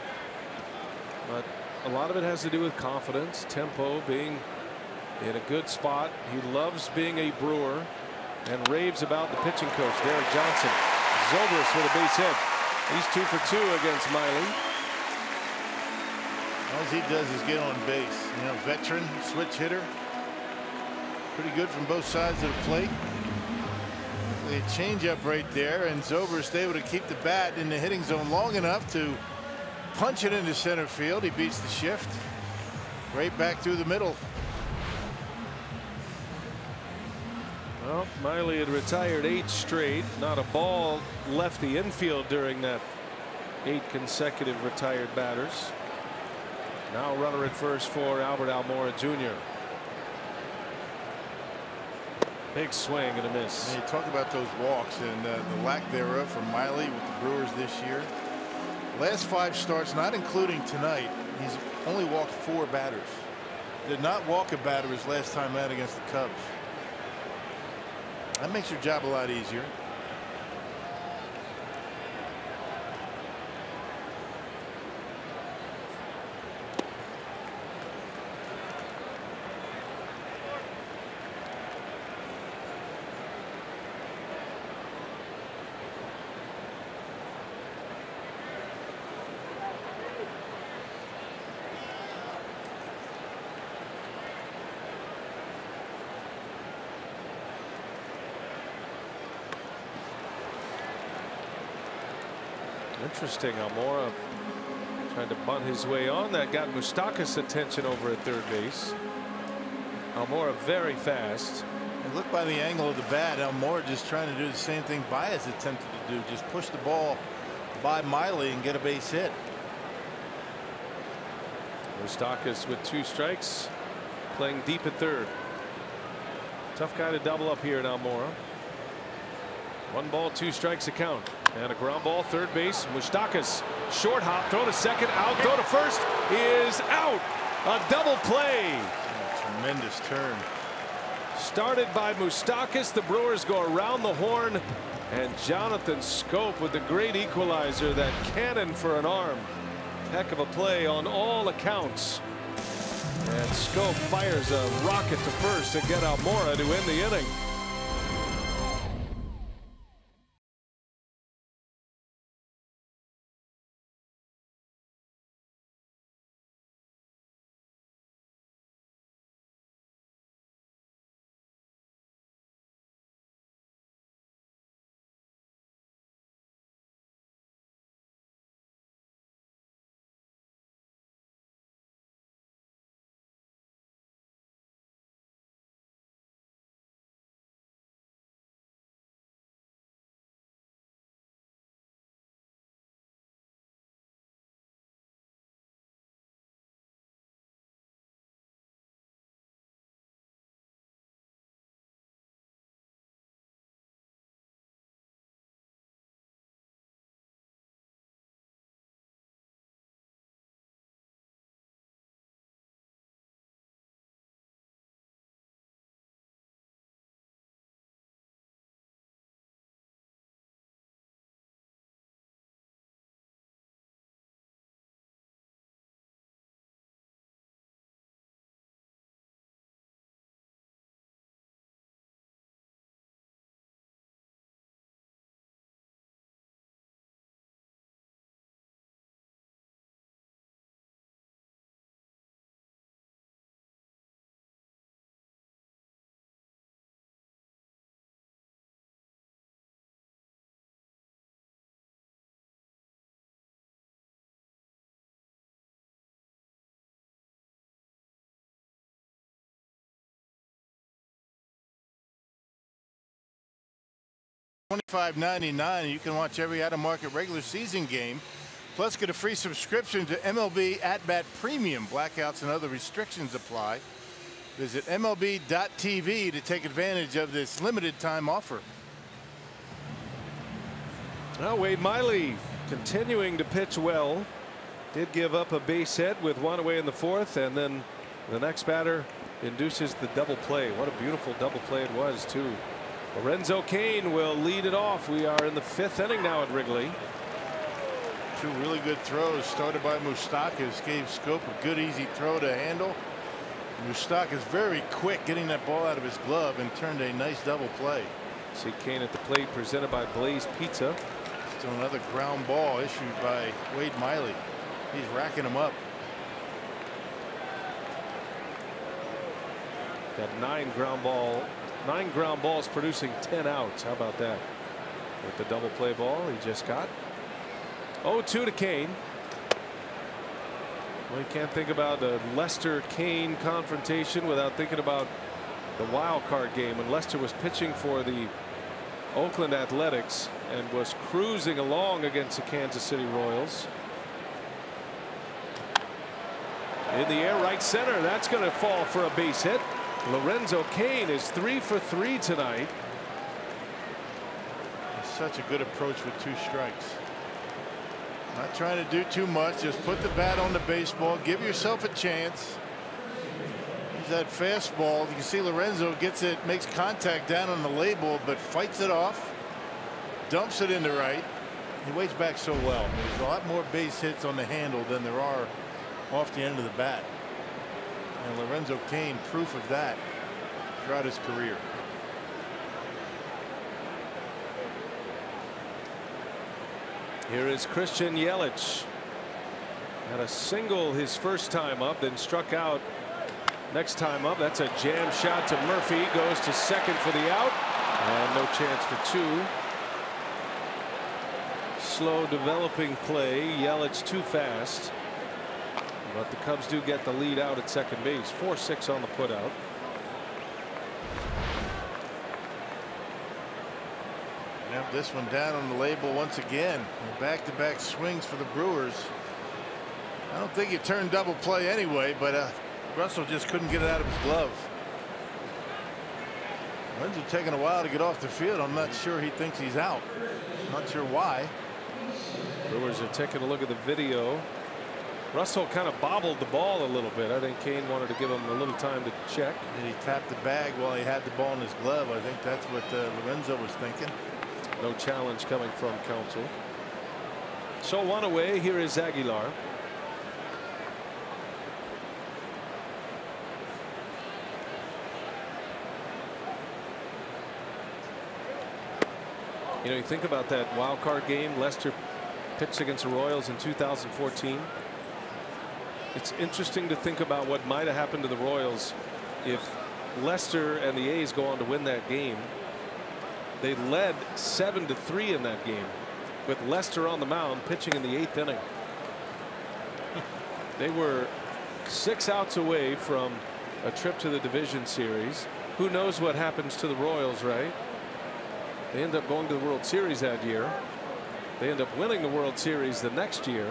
But a lot of it has to do with confidence, tempo, being in a good spot. He loves being a Brewer and raves about the pitching coach, Derek Johnson. Zobrist with a base hit. He's 2 for 2 against Miley. All he does is get on base. You know, veteran switch hitter. Pretty good from both sides of the plate. The changeup right there, and Zobrist able to keep the bat in the hitting zone long enough to punch it into center field. He beats the shift right back through the middle. Well, Miley had retired 8 straight. Not a ball left the infield during that 8 consecutive retired batters. Now runner at first for Albert Almora Jr. Big swing and a miss. And you talk about those walks and the lack thereof from Miley with the Brewers this year. Last 5 starts, not including tonight, he's only walked 4 batters. Did not walk a batter his last time out against the Cubs. That makes your job a lot easier. Interesting. Almora trying to bunt his way on. That got Moustakas' attention over at third base. Almora very fast. And look by the angle of the bat, Almora just trying to do the same thing Baez attempted to do. Just push the ball by Miley and get a base hit. Moustakas with 2 strikes, playing deep at third. Tough guy to double up here at Almora. 1 ball, 2 strikes a count. And a ground ball, third base. Moustakas, short hop, throw to second, out, throw to first, is out. A double play. Tremendous turn. Started by Moustakas. The Brewers go around the horn, and Jonathan Schoop with the great equalizer. That cannon for an arm. Heck of a play on all accounts. And Schoop fires a rocket to first to get Almora to end the inning. $25.99. You can watch every out-of-market regular season game. Plus, get a free subscription to MLB At-Bat Premium. Blackouts and other restrictions apply. Visit MLB.tv to take advantage of this limited time offer. Now Wade Miley continuing to pitch well. Did give up a base hit with one away in the fourth, and then the next batter induces the double play. What a beautiful double play it was, too. Lorenzo Cain will lead it off. We are in the fifth inning now at Wrigley. Two really good throws started by Moustakas. Gave Scope a good easy throw to handle. Moustakas very quick getting that ball out of his glove and turned a nice double play. See Cain at the plate, presented by Blaze Pizza. Still another ground ball issued by Wade Miley. He's racking them up. Got 9 ground balls producing 10 outs. How about that? With the double play ball he just got. 0-2 to Cain. Well, you can't think about a Lester-Cain confrontation without thinking about the wild card game when Lester was pitching for the Oakland Athletics and was cruising along against the Kansas City Royals. In the air, right center. That's going to fall for a base hit. Lorenzo Cain is 3 for 3 tonight. Such a good approach with 2 strikes. Not trying to do too much. Just put the bat on the baseball. Give yourself a chance. Use that fastball. You can see Lorenzo gets it, makes contact down on the label, but fights it off. Dumps it into right. He waits back so well. There's a lot more base hits on the handle than there are off the end of the bat. And Lorenzo Cain, proof of that throughout his career. Here is Christian Yelich. Had a single his first time up, then struck out next time up. That's a jam shot to Murphy. Goes to second for the out. And no chance for 2. Slow developing play. Yelich too fast. But the Cubs do get the lead out at second base. 4-6 on the putout. Yep, this one down on the label once again. Back-to-back swings for the Brewers. I don't think he turned double play anyway, but Russell just couldn't get it out of his glove. Lorenzo taking a while to get off the field. I'm not sure he thinks he's out. Not sure why. Brewers are taking a look at the video. Russell kind of bobbled the ball a little bit. I think Cain wanted to give him a little time to check. And he tapped the bag while he had the ball in his glove. I think that's what Lorenzo was thinking. No challenge coming from counsel. So 1 away. Here is Aguilar. You know, you think about that wild card game. Lester pitched against the Royals in 2014. It's interesting to think about what might have happened to the Royals if Lester and the A's go on to win that game. They led 7-3 in that game with Lester on the mound pitching in the 8th inning. They were 6 outs away from a trip to the division series. Who knows what happens to the Royals, right? They end up going to the World Series that year. They end up winning the World Series the next year.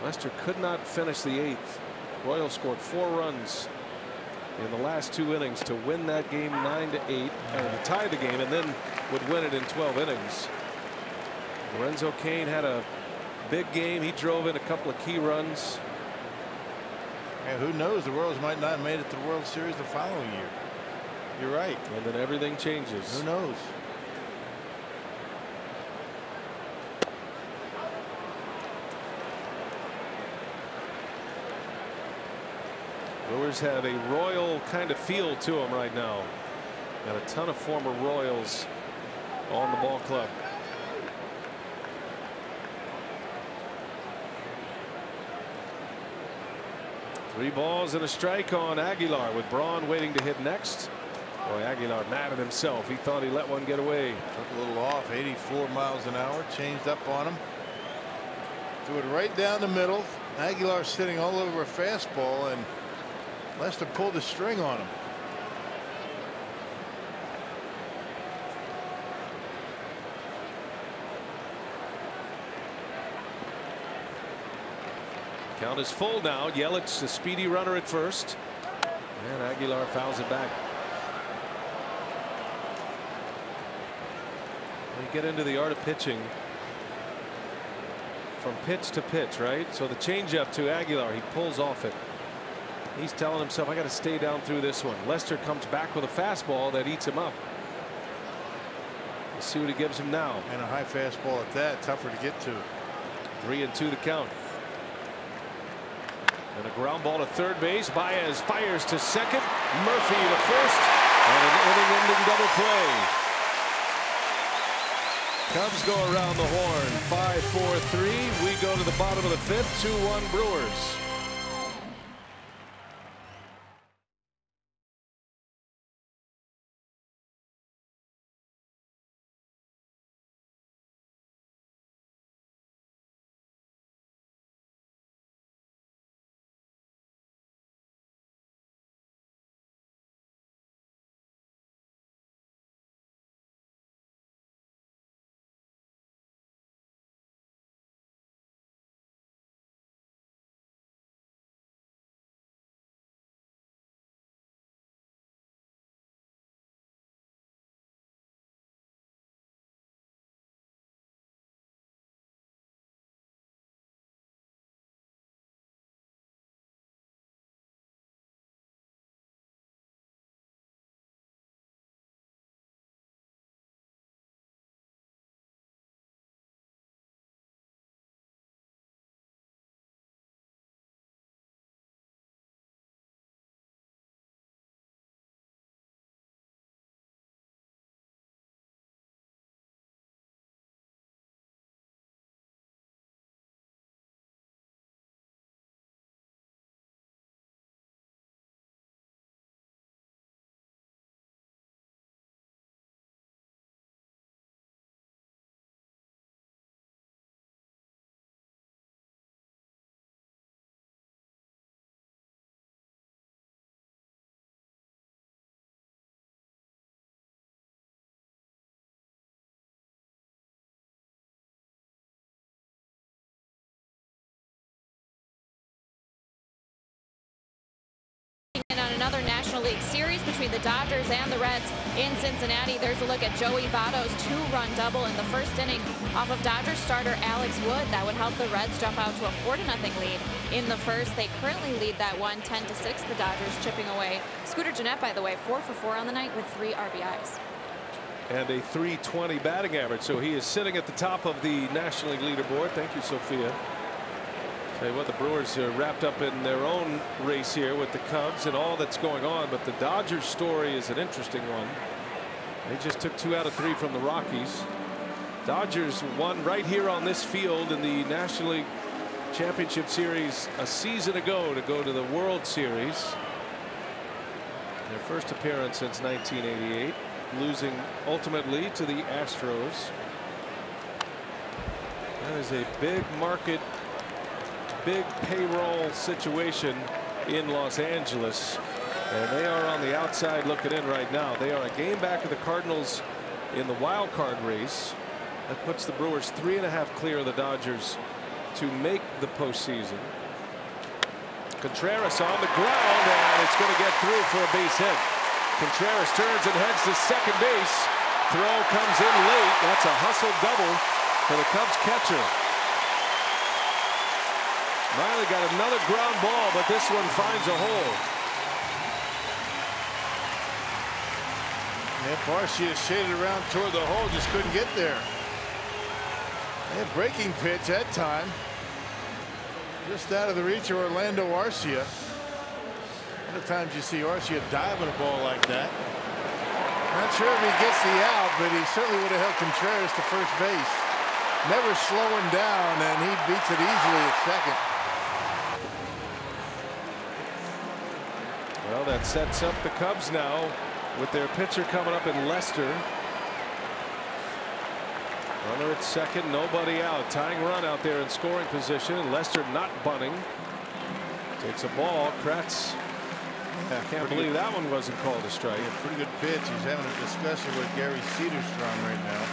Lester could not finish the 8th. Royals scored 4 runs in the last 2 innings to win that game 9-8, and to tie the game, and then would win it in 12 innings. Lorenzo Cain had a big game. He drove in a couple of key runs. And who knows, the Royals might not have made it to the World Series the following year. You're right. And then everything changes. Who knows? Brewers have a Royal kind of feel to them right now. Got a ton of former Royals on the ball club. Three balls and a strike on Aguilar, with Braun waiting to hit next. Boy, Aguilar mad at himself. He thought he let one get away. Took a little off. 84 miles an hour. Changed up on him. Threw it right down the middle. Aguilar sitting all over a fastball, and Lester pulled the string on him. Count is full now. Yelich, the speedy runner at first. And Aguilar fouls it back. We get into the art of pitching from pitch to pitch, right? So the changeup to Aguilar, he pulls off it. He's telling himself, I got to stay down through this one. Lester comes back with a fastball that eats him up. Let's see what he gives him now. And a high fastball at that, tougher to get to. 3-2 the count. And a ground ball to third base. Baez fires to second. Murphy to first. And an inning-ending double play. Cubs go around the horn. 5-4-3. We go to the bottom of the fifth. 2-1 Brewers. On another National League series between the Dodgers and the Reds in Cincinnati. There's a look at Joey Votto's two-run double in the first inning off of Dodgers starter Alex Wood. That would help the Reds jump out to a 4-0 lead in the first. They currently lead that one 10-6. The Dodgers chipping away. Scooter Gennett, by the way, 4 for 4 on the night with 3 RBIs. And a .320 batting average. So he is sitting at the top of the National League leaderboard. Thank you, Sophia. Tell you what, the Brewers are wrapped up in their own race here with the Cubs and all that's going on. But the Dodgers story is an interesting one. They just took 2 out of 3 from the Rockies. Dodgers won right here on this field in the National League Championship Series a season ago to go to the World Series. Their first appearance since 1988, losing ultimately to the Astros. That is a big market, big payroll situation in Los Angeles, and they are on the outside looking in right now. They are a game back of the Cardinals in the wild card race. That puts the Brewers 3.5 clear of the Dodgers to make the postseason. Contreras on the ground, and it's going to get through for a base hit. Contreras turns and heads to second base. Throw comes in late. That's a hustle double for the Cubs catcher. Riley got another ground ball, but this one finds a hole. Yeah, Barcia shaded around toward the hole, just couldn't get there. Yeah, breaking pitch that time. Just out of the reach of Orlando Arcia. Other times you see Arcia diving a ball like that. Not sure if he gets the out, but he certainly would have held Contreras to first base. Never slowing down, and he beats it easily at second. Well, that sets up the Cubs now with their pitcher coming up in Lester. Runner at second, nobody out. Tying run out there in scoring position. Lester not bunting. Takes a ball. Kratz. I can't believe that one wasn't called a strike. Yeah, pretty good pitch. He's having a discussion with Gary Cederstrom right now.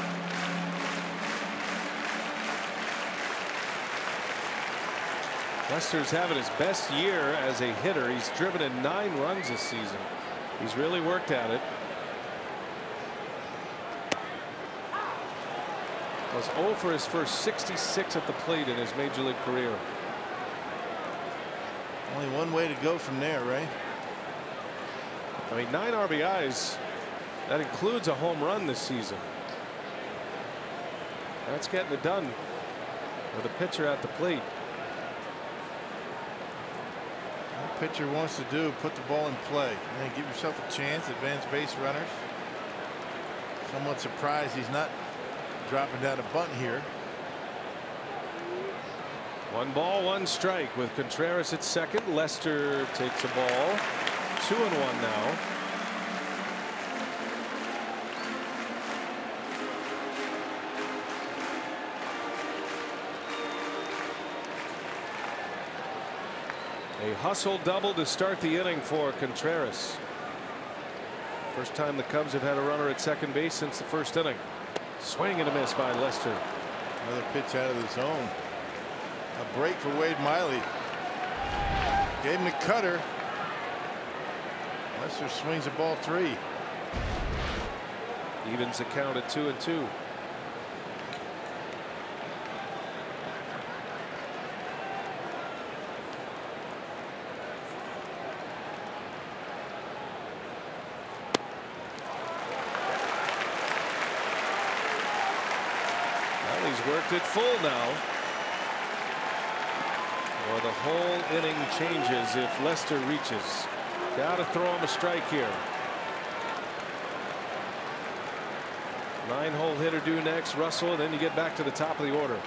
Lester's having his best year as a hitter. He's driven in 9 runs this season. He's really worked at it. Was 0 for his first 66 at the plate in his major league career. Only one way to go from there, right? I mean, 9 RBIs. That includes a home run this season. That's getting it done with a pitcher at the plate. What the pitcher wants to do, put the ball in play and then give yourself a chance. Advance base runners. Somewhat surprised he's not dropping down a bunt here. 1 ball, 1 strike with Contreras at second. Lester takes a ball. 2-1 now. A hustle double to start the inning for Contreras. First time the Cubs have had a runner at second base since the first inning. Swing and a miss by Lester. Another pitch out of the zone. A break for Wade Miley. Gave him the cutter. Lester swings the ball 3. Evens the count at 2-2. He's worked it full now. Or the whole inning changes if Lester reaches. Got to throw him a strike here. 9-hole hitter due next. Russell, and then you get back to the top of the order.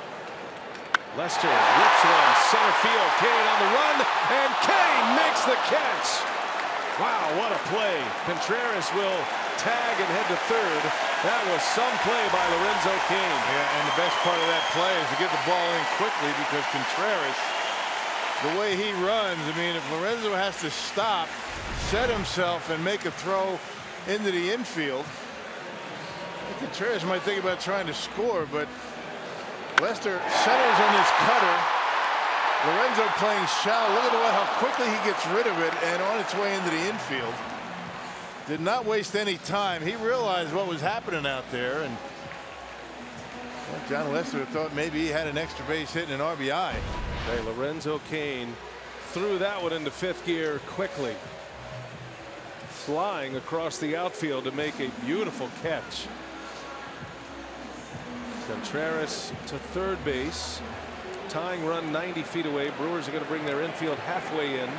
Lester rips one center field. Kane on the run, and Kane makes the catch. Wow, what a play. Contreras will tag and head to third. That was some play by Lorenzo Kane. Yeah, and the best part of that play is to get the ball in quickly, because Contreras, the way he runs, I mean, if Lorenzo has to stop, set himself, and make a throw into the infield, Contreras might think about trying to score, but Lester centers on this cutter. Lorenzo playing shallow. Look at how quickly he gets rid of it and on its way into the infield. Did not waste any time. He realized what was happening out there, and well, John Lester thought maybe he had an extra base hit and an RBI. Okay, Lorenzo Kane threw that one into 5th gear quickly, flying across the outfield to make a beautiful catch. Contreras to third base. Tying run 90 feet away. Brewers are going to bring their infield halfway in.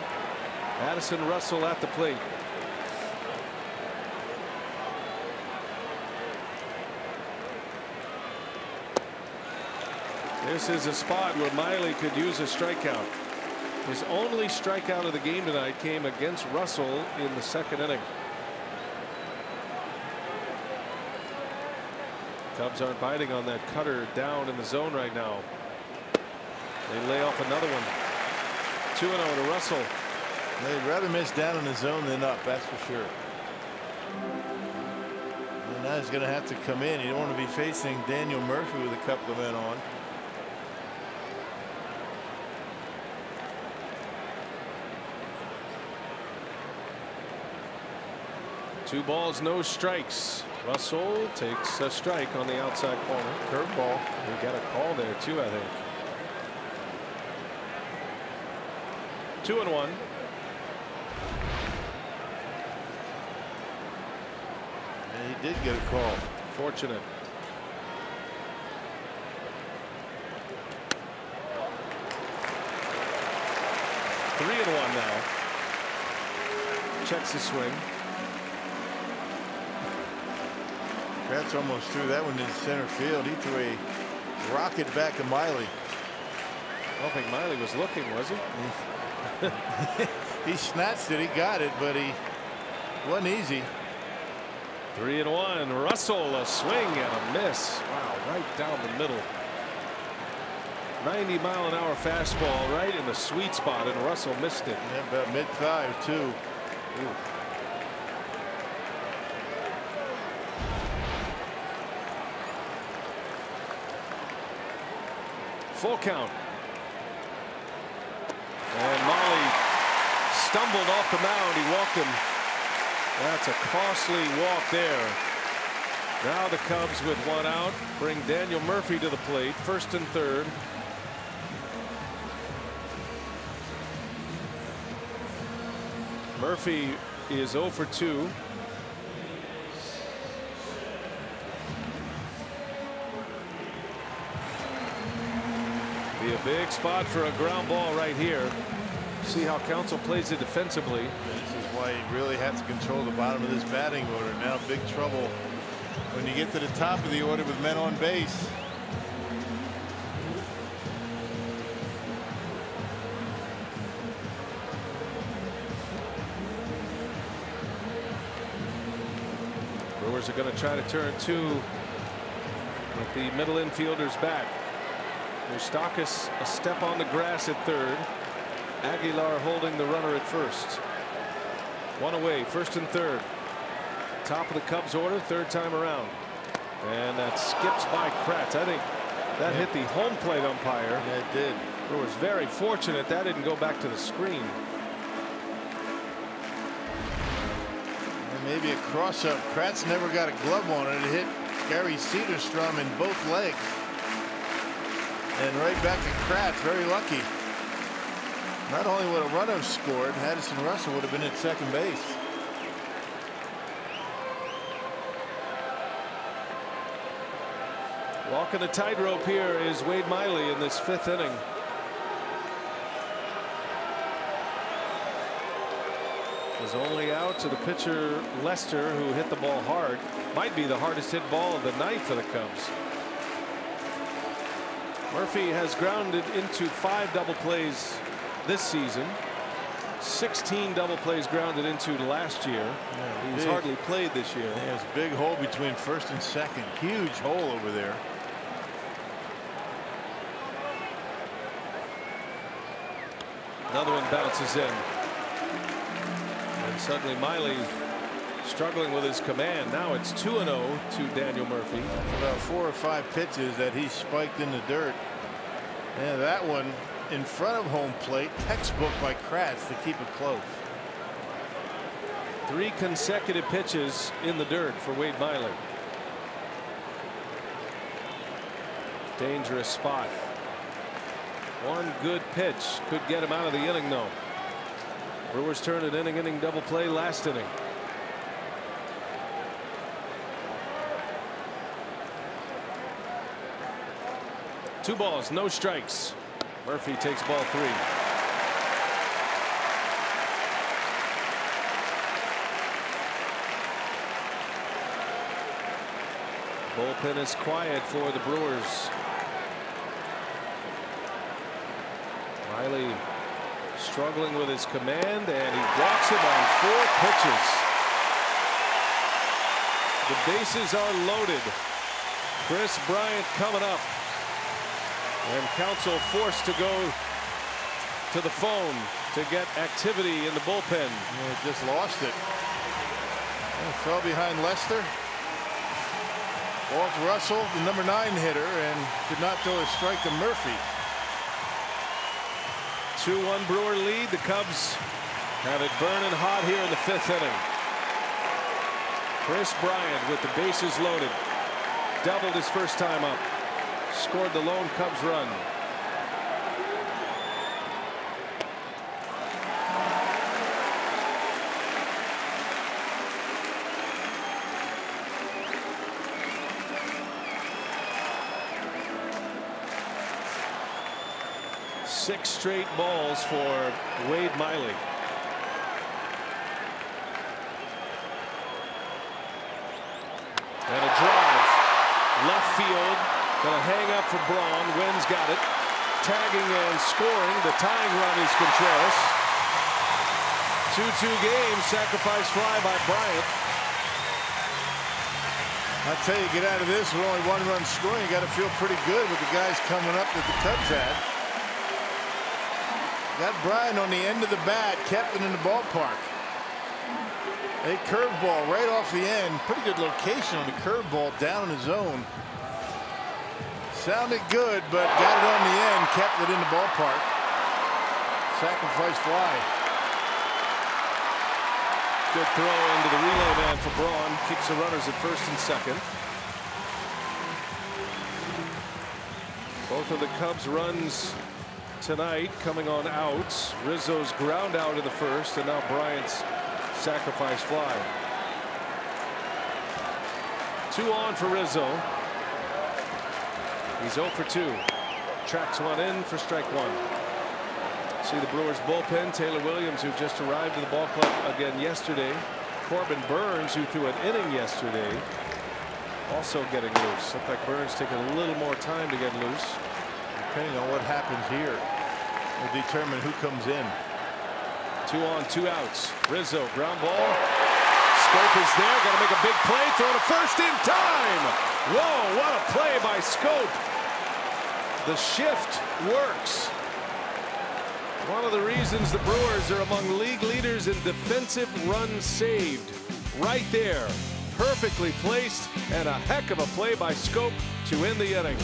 Addison Russell at the plate. This is a spot where Miley could use a strikeout. His only strikeout of the game tonight came against Russell in the 2nd inning. Cubs aren't biting on that cutter down in the zone right now. They lay off another one. 2-0 to Russell. They'd rather miss down in the zone than up, that's for sure. And now he's going to have to come in. You don't want to be facing Daniel Murphy with a couple of men on. Two balls, no strikes. Russell takes a strike on the outside corner. Curveball. We got a call there too, I think. 2-1. And he did get a call. Fortunate. Three and 1 now. Checks the swing. Kratz almost threw that one into center field. He threw a rocket back to Miley. I don't think Miley was looking, was he? He snatched it. He got it, but he wasn't easy. 3-1. Russell, a swing and a miss. Wow, right down the middle. 90-mile-an-hour fastball right in the sweet spot, and Russell missed it. Yeah, about mid-thigh too. Ooh. Full count. stumbled off the mound. He walked him. That's a costly walk there. Now the Cubs with one out bring Daniel Murphy to the plate, first and third. Murphy is 0 for 2. Be a big spot for a ground ball right here. See how Counsell plays it defensively. This is why you really have to control the bottom of this batting order. Now big trouble when you get to the top of the order with men on base. Brewers are going to try to turn two with the middle infielders back. Moustakas a step on the grass at third. Aguilar holding the runner at first. One away, first and third. Top of the Cubs order, third time around. And that skips by Kratz. I think that hit the home plate umpire. Yeah, it did. Brewers very fortunate that didn't go back to the screen. And maybe a cross-up. Kratz never got a glove on it. It hit Gary Cederstrom in both legs. And right back to Kratz. Very lucky. Not only would a runner have scored, Addison Russell would have been at second base. Walking the tightrope here is Wade Miley in this fifth inning. Is only out to the pitcher Lester, who hit the ball hard. Might be the hardest hit ball of the night for the Cubs. Murphy has grounded into 5 double plays this season. 16 double plays grounded into last year. Yeah, he's hardly played this year. There's a big hole between first and second. Huge hole over there. Another one bounces in. And suddenly Miley struggling with his command. Now it's 2-0 to Daniel Murphy. About 4 or 5 pitches that he spiked in the dirt. And that one in front of home plate, textbook by Kratz to keep it close. 3 consecutive pitches in the dirt for Wade Miley. Dangerous spot. One good pitch could get him out of the inning, though. Brewers turned an inning double play last inning. Two balls, no strikes. Murphy takes ball 3. Bullpen is quiet for the Brewers. Miley struggling with his command, and he walks him on 4 pitches. The bases are loaded. Chris Bryant coming up. And Counsell forced to go to the phone to get activity in the bullpen. Yeah, just lost it. Yeah, fell behind Lester. Walt Russell, the number 9 hitter, and did not throw a strike to Murphy. 2-1 Brewer lead. The Cubs have it burning hot here in the 5th inning. Chris Bryant with the bases loaded. Doubled his first time up. Scored the lone Cubs run. Six straight balls for Wade Miley. And a drive. Left field. Gonna hang up for Braun. Wynn's got it. Tagging and scoring. The tying run is Contreras. 2-2 game. Sacrifice fly by Bryant. I'll tell you, get out of this with only 1 run scoring. You got to feel pretty good with the guys coming up that the Cubs had. Got Bryant on the end of the bat, kept it in the ballpark. A curveball right off the end. Pretty good location on the curveball down in the zone. Sounded good, but got it on the end, kept it in the ballpark. Sacrifice fly. Good throw into the relay man for Braun. Keeps the runners at first and second. Both of the Cubs runs tonight coming on outs. Rizzo's ground out in the first, and now Bryant's sacrifice fly. 2 on for Rizzo. He's 0 for 2. Tracks one in for strike 1. See the Brewers bullpen. Taylor Williams, who just arrived to the ball club again yesterday. Corbin Burns, who threw an inning yesterday, also getting loose. Looked like Burns taking a little more time to get loose. Depending on what happens here will determine who comes in. 2 on, 2 outs. Rizzo, ground ball. Schoop is there. Got to make a big play. Throw to first in time. Whoa, what a play by Schoop. The shift works. One of the reasons the Brewers are among league leaders in defensive runs saved. Right there. Perfectly placed, and a heck of a play by Schoop to end the inning.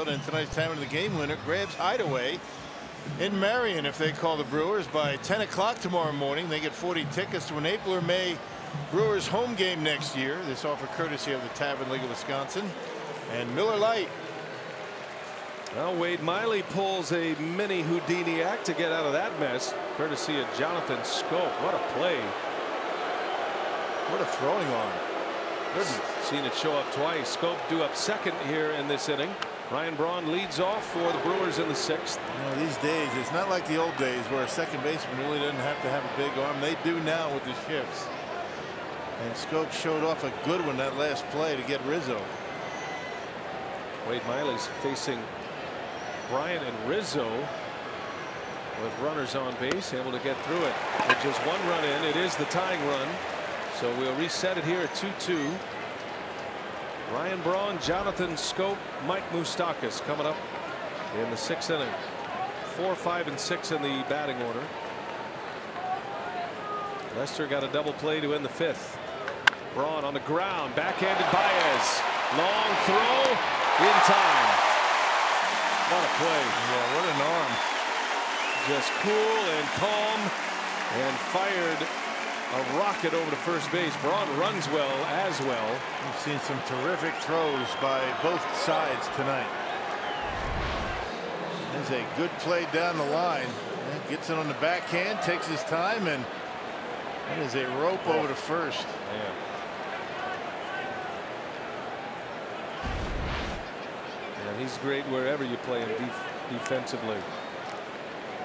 And tonight's time of the game winner grabs hideaway in Marion. If they call the Brewers by 10 o'clock tomorrow morning, they get 40 tickets to an April or May Brewers home game next year. This offer courtesy of the Tavern League of Wisconsin and Miller Lite. Well, Wade Miley pulls a mini Houdini act to get out of that mess, courtesy of Jonathan Schoop. What a play. What a throwing arm. Goodness. Seen it show up twice. Schoop due up second here in this inning. Ryan Braun leads off for the Brewers in the 6th. You know, these days, it's not like the old days where a second baseman really doesn't have to have a big arm. They do now with the shifts. And Schoop showed off a good one that last play to get Rizzo. Wade Miley's facing Bryant and Rizzo with runners on base, able to get through it with just 1 run in. It is the tying run, so we'll reset it here at 2-2. Ryan Braun, Jonathan Schoop, Mike Moustakas coming up in the 6th inning. 4, 5, and 6 in the batting order. Lester got a double play to end the 5th. Braun on the ground, backhanded Baez. Long throw in time. What a play. Yeah, what an arm. Just cool and calm and fired a rocket over to first base. Braun runs well as well. We've seen some terrific throws by both sides tonight. There's a good play down the line. Gets it on the backhand, takes his time, and that is a rope over to first. Yeah. And he's great wherever you play him defensively.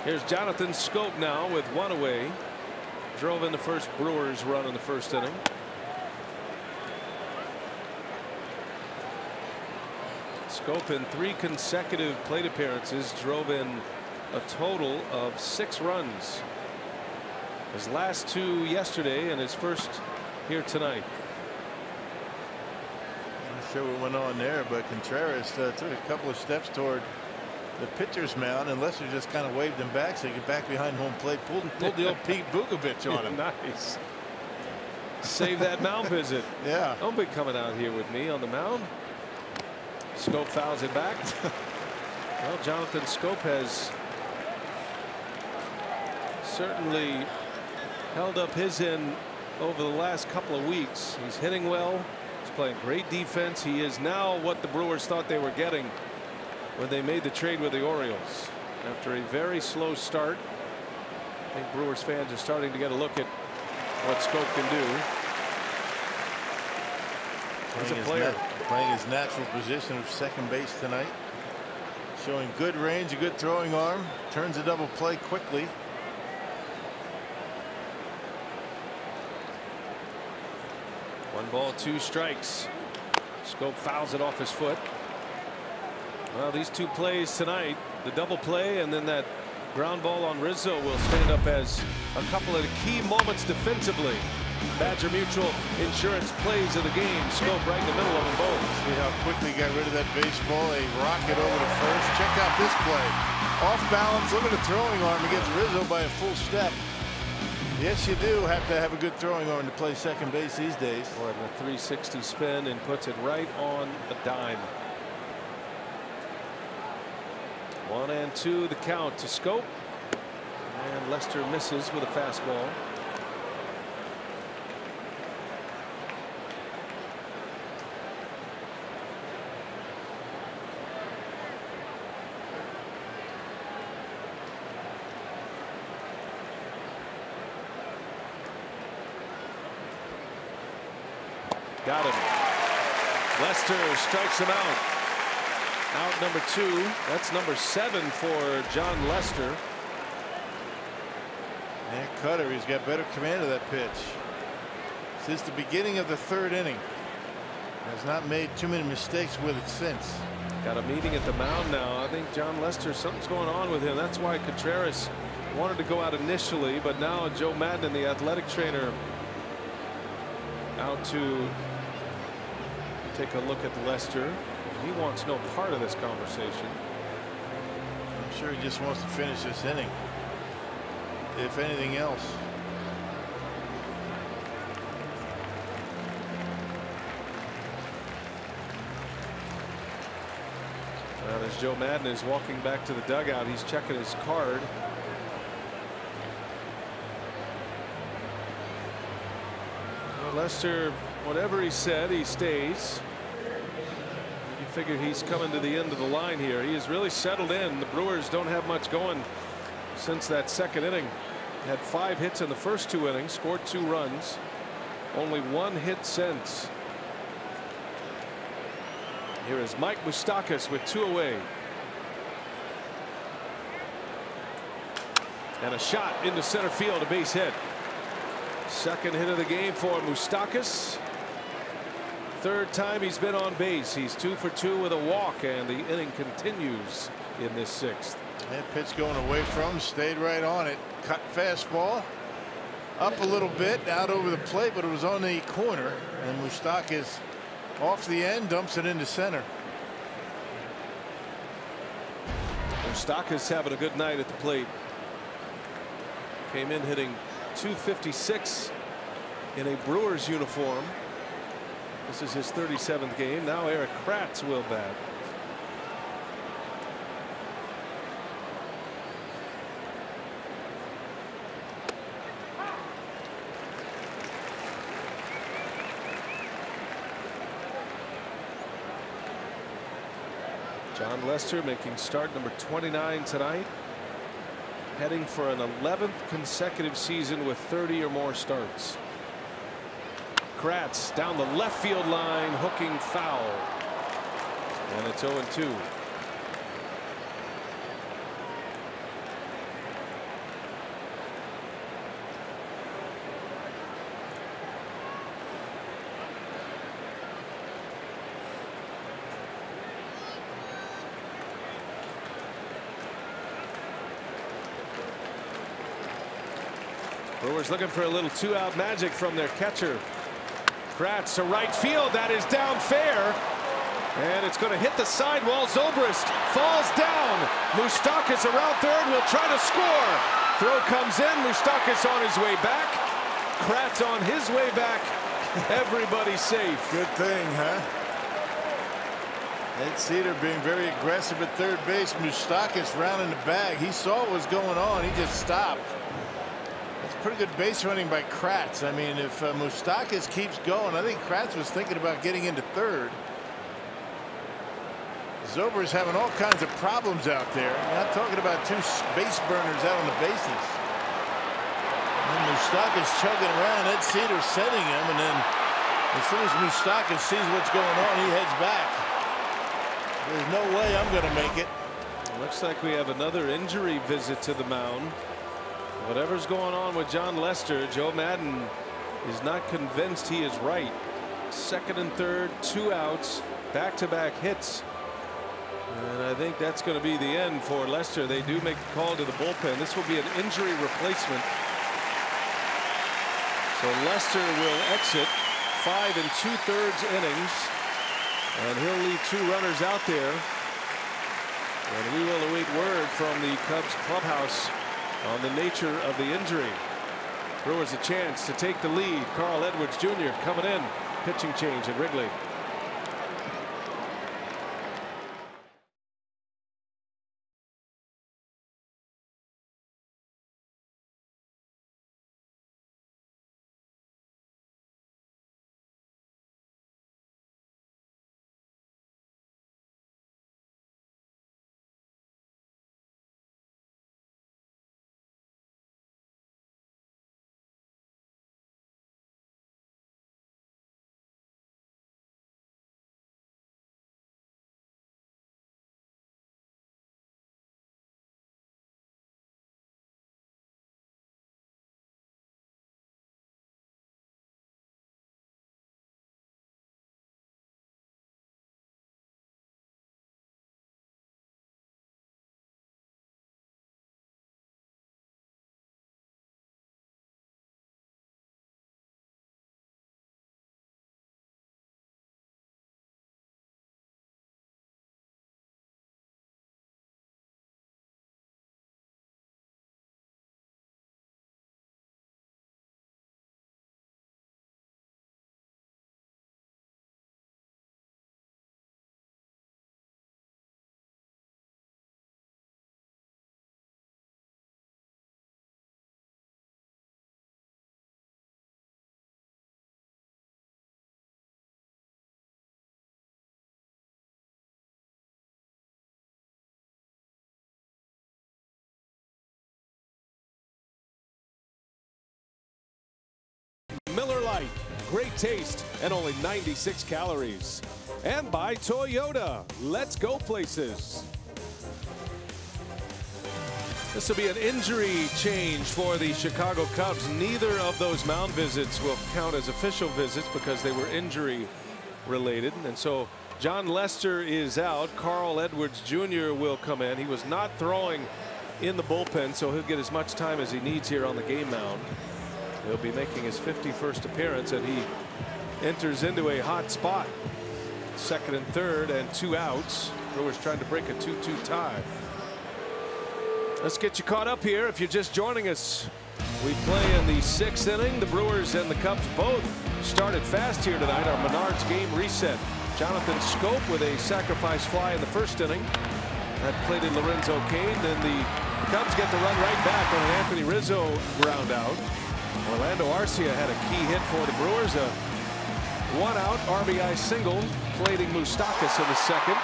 Here's Jonathan Schoop now with 1 away. Drove in the first Brewers run in the 1st inning. Schoop in 3 consecutive plate appearances drove in a total of 6 runs. His last 2 yesterday and his first here tonight. Not sure what went on there, but Contreras took a couple of steps toward the pitcher's mound, and Lester just kind of waved him back so he could back behind home plate. Pulled the old Pete Vukovich on him. Nice. Save that mound visit. Yeah. Don't be coming out here with me on the mound. Schoop fouls it back. Well, Jonathan Schoop has certainly held up his end over the last couple of weeks. He's hitting well. He's playing great defense. He is now what the Brewers thought they were getting when they made the trade with the Orioles. After a very slow start, I think Brewers fans are starting to get a look at what Schoop can do. He's a player. Playing his natural position of second base tonight. Showing good range, a good throwing arm. Turns a double play quickly. One ball, 2 strikes. Schoop fouls it off his foot. Well, these 2 plays tonight, the double play and then that ground ball on Rizzo, will stand up as a couple of the key moments defensively. Badger Mutual Insurance plays of the game. Schoop right in the middle of them both. See how quickly got rid of that baseball. A rocket over to first. Check out this play. Off balance. Look at the throwing arm against Rizzo by a full step. Yes, you do have to have a good throwing arm to play second base these days. Boy, the 360 spin and puts it right on a dime. 1-2 the count to Schoop. And Lester misses with a fastball. Got him. Lester strikes him out. Out number 2. That's number 7 for John Lester. And Cutter, he's got better command of that pitch. Since the beginning of the 3rd inning. Has not made too many mistakes with it since. Got a meeting at the mound now. I think John Lester, something's going on with him. That's why Contreras wanted to go out initially, but now Joe Madden, the athletic trainer, out to take a look at Lester. He wants no part of this conversation. I'm sure he just wants to finish this inning, if anything else. Well, as Joe Madden is walking back to the dugout, he's checking his card. Well, Lester, whatever he said, he stays. You figure he's coming to the end of the line here. He has really settled in. The Brewers don't have much going since that 2nd inning. Had 5 hits in the first 2 innings, scored 2 runs. Only 1 hit since. Here is Mike Moustakas with 2 away. And a shot into center field, a base hit. 2nd hit of the game for Moustakas. 3rd time he's been on base. He's 2 for 2 with a walk, and the inning continues in this 6th. That pitch going away from, stayed right on it. Cut fastball up a little bit, out over the plate, but it was on the corner, and Moustakas off the end, dumps it into center. Moustakas having a good night at the plate. Came in hitting .256 in a Brewers uniform. This is his 37th game. Now Eric Kratz will bat. John Lester making start number 29 tonight. Heading for an 11th consecutive season with 30 or more starts. Kratz down the left field line, hooking foul. And it's 0-2. Brewers looking for a little 2-out magic from their catcher. Kratz to right field. That is down fair. And it's going to hit the sidewall. Zobrist falls down. Moustakas around third will try to score. Throw comes in. Moustakas on his way back. Kratz on his way back. Everybody safe. Good thing, huh? Ed Cedar being very aggressive at third base. Moustakas rounding the bag. He saw what was going on. He just stopped. That's pretty good base running by Kratz. I mean, if Moustakas keeps going, I think Kratz was thinking about getting into third. Zobrist having all kinds of problems out there. We're not talking about two base burners out on the bases. And Moustakas chugging around. Ed Cedar setting him, and then as soon as Moustakas sees what's going on, he heads back. There's no way I'm going to make it. Looks like we have another injury visit to the mound. Whatever's going on with John Lester, Joe Madden is not convinced he is right. Second and third, 2 outs, back-to-back hits. And I think that's going to be the end for Lester. They do make the call to the bullpen. This will be an injury replacement. So Lester will exit 5 2/3 innings. And he'll leave 2 runners out there. And we will await word from the Cubs clubhouse on the nature of the injury. Brewers a chance to take the lead. Carl Edwards Jr. coming in. Pitching change at Wrigley. Miller Lite, great taste and only 96 calories. And by Toyota, let's go places. This will be an injury change for the Chicago Cubs. Neither of those mound visits will count as official visits because they were injury related. And so John Lester is out. Carl Edwards Jr. will come in. He was not throwing in the bullpen, so he'll get as much time as he needs here on the game mound. He'll be making his 51st appearance, and he enters into a hot spot. Second and third and 2 outs. Brewers trying to break a 2-2 tie. Let's get you caught up here if you're just joining us. We play in the 6th inning. The Brewers and the Cubs both started fast here tonight. Our Menards game reset. Jonathan Scope with a sacrifice fly in the 1st inning. That plated Lorenzo Cain. Then the Cubs get the run right back on an Anthony Rizzo ground out. Orlando Arcia had a key hit for the Brewers. A 1-out RBI single, plating Moustakas in the 2nd.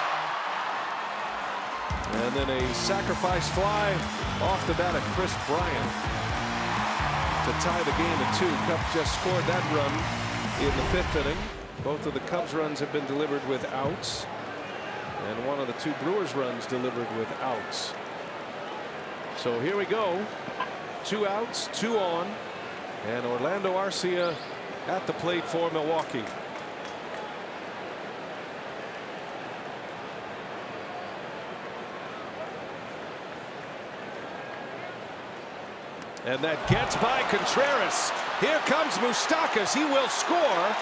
And then a sacrifice fly off the bat of Chris Bryant to tie the game at 2. Cubs just scored that run in the 5th inning. Both of the Cubs runs have been delivered with outs. And one of the 2 Brewers runs delivered with outs. So here we go. 2 outs, 2 on. And Orlando Arcia at the plate for Milwaukee. And that gets by Contreras. Here comes Moustakas. He will score.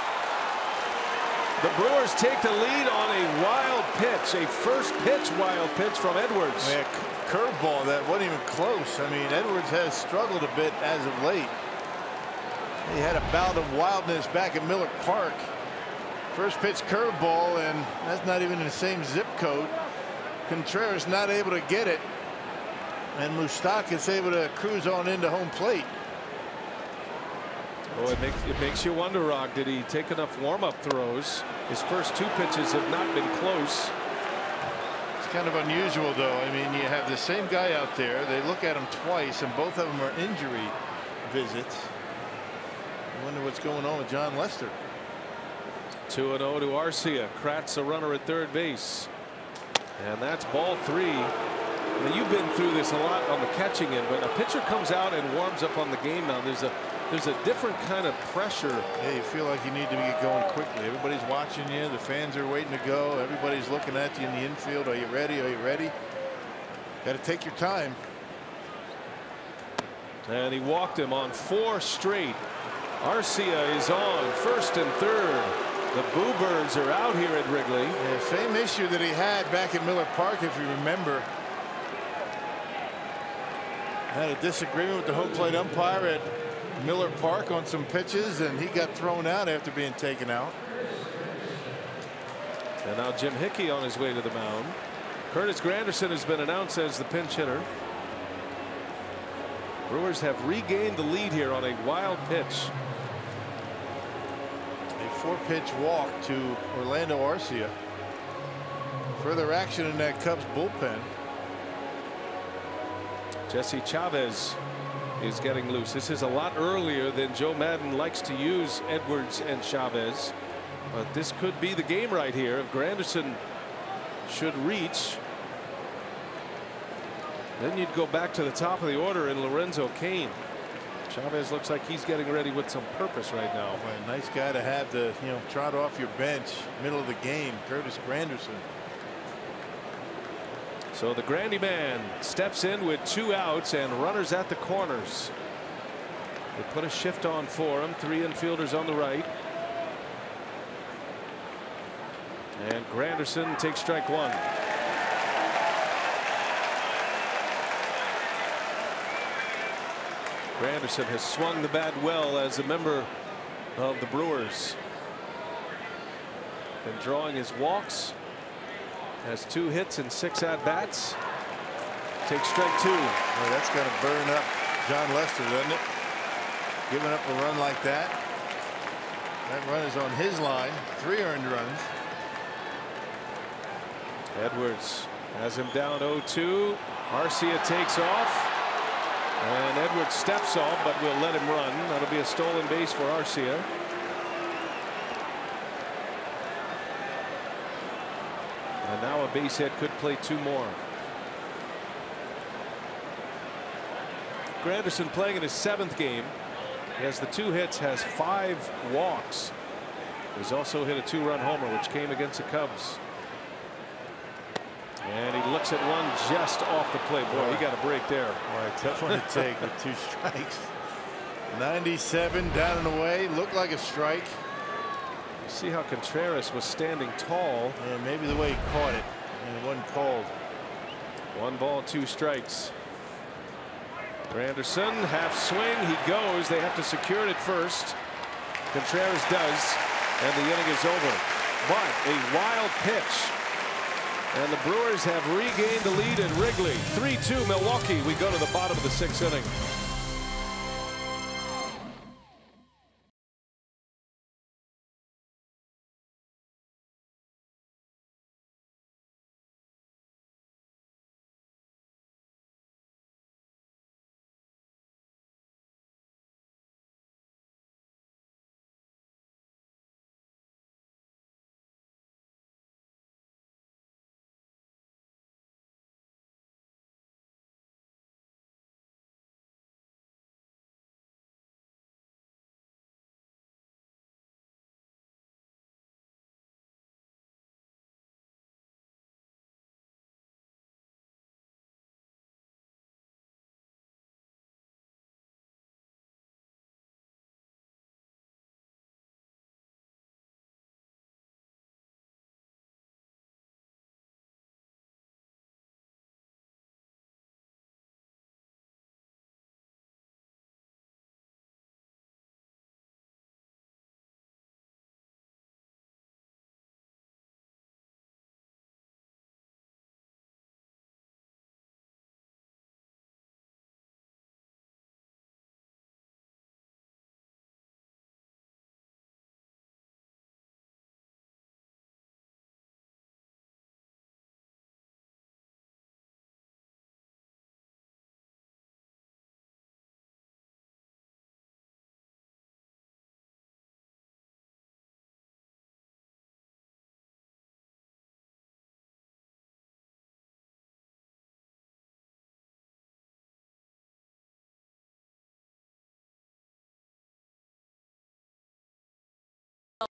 The Brewers take the lead on a wild pitch, a first pitch wild pitch from Edwards. Yeah, curveball that wasn't even close. I mean, Edwards has struggled a bit as of late. He had a bout of wildness back at Miller Park. First pitch curveball, and that's not even in the same zip code. Contreras not able to get it, and Moustakas able to cruise on into home plate. Oh, it makes you wonder, Rock, did he take enough warm-up throws? His first two pitches have not been close. It's kind of unusual, though. I mean, you have the same guy out there. They look at him twice, and both of them are injury visits. I wonder what's going on with John Lester. 2-0 to Arcia. Kratz a runner at third base. And that's ball 3. Now, you've been through this a lot on the catching end, but a pitcher comes out and warms up on the game now. There's a different kind of pressure. Yeah, you feel like you need to get going quickly. Everybody's watching you. The fans are waiting to go. Everybody's looking at you in the infield. Are you ready? Are you ready? Got to take your time. And he walked him on 4 straight. Arcia is on first and third. The Boo Birds are out here at Wrigley. Yeah, same issue that he had back at Miller Park, if you remember. Had a disagreement with the home plate umpire at Miller Park on some pitches, and he got thrown out after being taken out. And now Jim Hickey on his way to the mound. Curtis Granderson has been announced as the pinch hitter. Brewers have regained the lead here on a wild pitch. A 4-pitch walk to Orlando Arcia. Further action in that Cubs bullpen. Jesse Chavez is getting loose. This is a lot earlier than Joe Madden likes to use Edwards and Chavez. But this could be the game right here if Granderson should reach. Then you'd go back to the top of the order in Lorenzo Cain. Chavez looks like he's getting ready with some purpose right now. Well, a nice guy to have to, trot off your bench middle of the game. Curtis Granderson. So the Grandy man steps in with 2 outs and runners at the corners. They put a shift on for him. 3 infielders on the right. And Granderson takes strike 1. Granderson has swung the bat well as a member of the Brewers. Been drawing his walks. Has 2 hits and 6 at-bats. Takes strike 2. Well, that's going to burn up John Lester, doesn't it? Giving up a run like that. That run is on his line. 3 earned runs. Edwards has him down 0-2. Arcia takes off. And Edwards steps off, but will let him run. That'll be a stolen base for Arcia. And now a base hit could play 2 more. Granderson playing in his 7th game. He has the 2 hits, has 5 walks. He's also hit a 2-run homer, which came against the Cubs. And he looks at one just off the plate. Boy, he got a break there. Boy, tough one to take with 2 strikes. 97 down and away. Looked like a strike. You see how Contreras was standing tall. And maybe the way he caught it. And it wasn't called. 1 ball, 2 strikes. Granderson, half swing. He goes. They have to secure it at first. Contreras does. And the inning is over. But a wild pitch. And the Brewers have regained the lead at Wrigley. 3-2 Milwaukee. We go to the bottom of the 6th inning.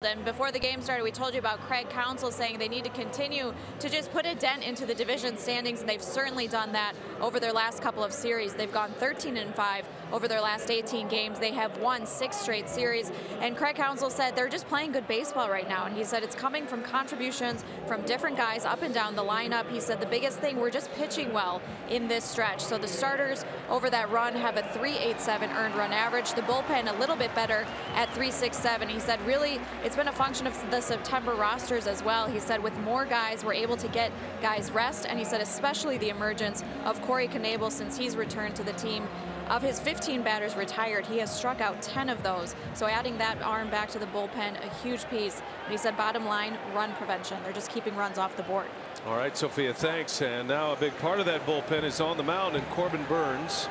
And before the game started, we told you about Craig Counsell saying they need to continue to just put a dent into the division standings, and they've certainly done that over their last couple of series. They've gone 13-5 over their last 18 games. They have won 6 straight series, and Craig Counsell said they're just playing good baseball right now, and he said it's coming from contributions from different guys up and down the lineup. He said the biggest thing, we're just pitching well in this stretch. So the starters over that run have a 3.87 earned run average. The bullpen a little bit better at 3.67. He said really it's been a function of the September rosters as well. He said with more guys, we're able to get guys rest, and he said especially the emergence of Corey Knebel since he's returned to the team. Of his 15 batters retired, he has struck out 10 of those. So adding that arm back to the bullpen, a huge piece. And he said bottom line, run prevention. They're just keeping runs off the board. All right, Sophia, thanks. And now a big part of that bullpen is on the mound, and Corbin Burnes,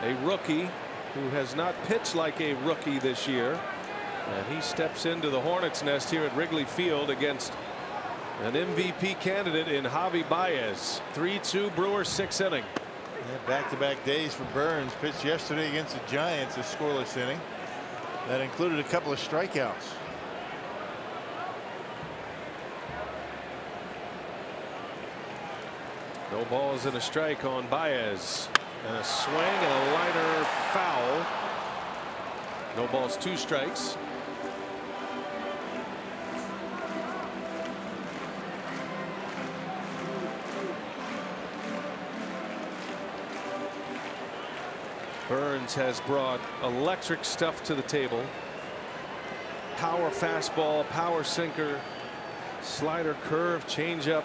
a rookie who has not pitched like a rookie this year. And he steps into the Hornets' nest here at Wrigley Field against an MVP candidate in Javi Baez. 3-2 Brewers, 6th inning. Yeah, back-to-back days for Burnes. Pitched yesterday against the Giants, a scoreless inning. That included a couple of strikeouts. No balls and a strike on Baez. And a swing and a liner foul. No balls, 2 strikes. Burnes has brought electric stuff to the table. Power fastball, power sinker, slider, curve, changeup.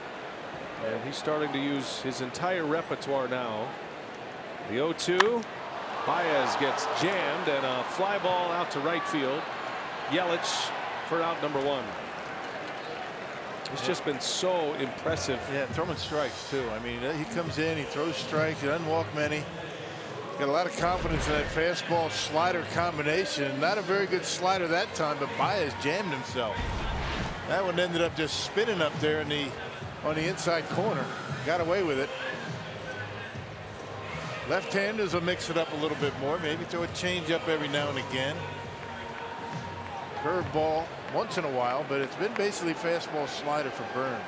And he's starting to use his entire repertoire now. The 0-2. Baez gets jammed, and a fly ball out to right field. Yelich for out number 1. It's just been so impressive. Yeah, throwing strikes too. I mean, he comes in, he throws strikes, he doesn't walk many. He's got a lot of confidence in that fastball slider combination. Not a very good slider that time, but Baez jammed himself. That one ended up just spinning up there on the inside corner. Got away with it. Left-handers will mix it up a little bit more. Maybe throw a change-up every now and again. Curveball once in a while, but it's been basically fastball slider for Burnes.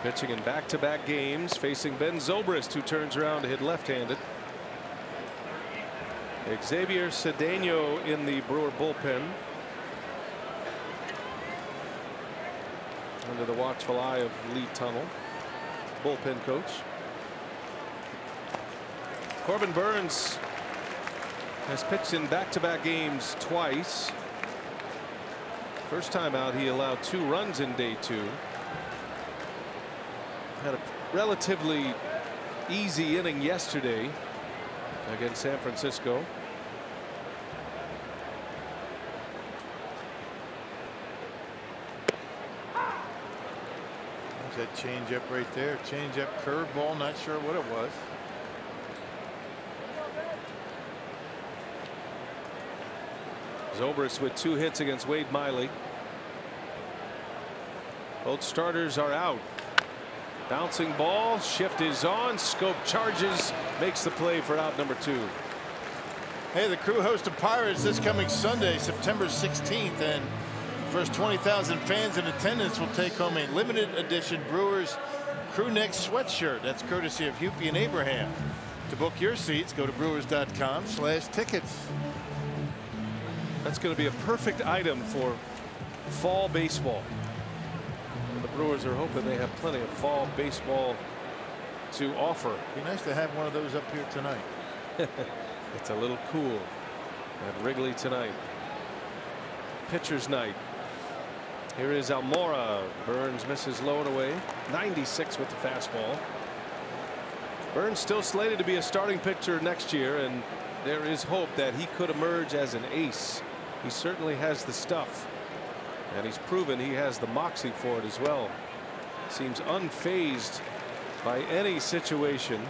Pitching in back-to-back games, facing Ben Zobrist, who turns around to hit left-handed. Xavier Cedeno in the Brewer bullpen. Under the watchful eye of Lee Tunnell, bullpen coach. Corbin Burnes has pitched in back-to-back games twice. First time out, he allowed 2 runs in day 2. Had a relatively easy inning yesterday against San Francisco. There's that change-up right there. Change-up, curveball, not sure what it was. Zobrist with 2 hits against Wade Miley. Both starters are out. Bouncing ball, shift is on, Scope charges, makes the play for out number 2. Hey, the Crew hosts the Pirates this coming Sunday, September 16th, and first 20,000 fans in attendance will take home a limited edition Brewers Crew Neck sweatshirt. That's courtesy of Hupy and Abraham. To book your seats, go to brewers.com/tickets. That's going to be a perfect item for fall baseball. The Brewers are hoping they have plenty of fall baseball to offer. Be nice to have one of those up here tonight. It's a little cool at Wrigley tonight. Pitcher's night. Here is Almora. Burnes misses low and away. 96 with the fastball. Burnes still slated to be a starting pitcher next year, and there is hope that he could emerge as an ace. He certainly has the stuff. And he's proven he has the moxie for it as well. Seems unfazed by any situation.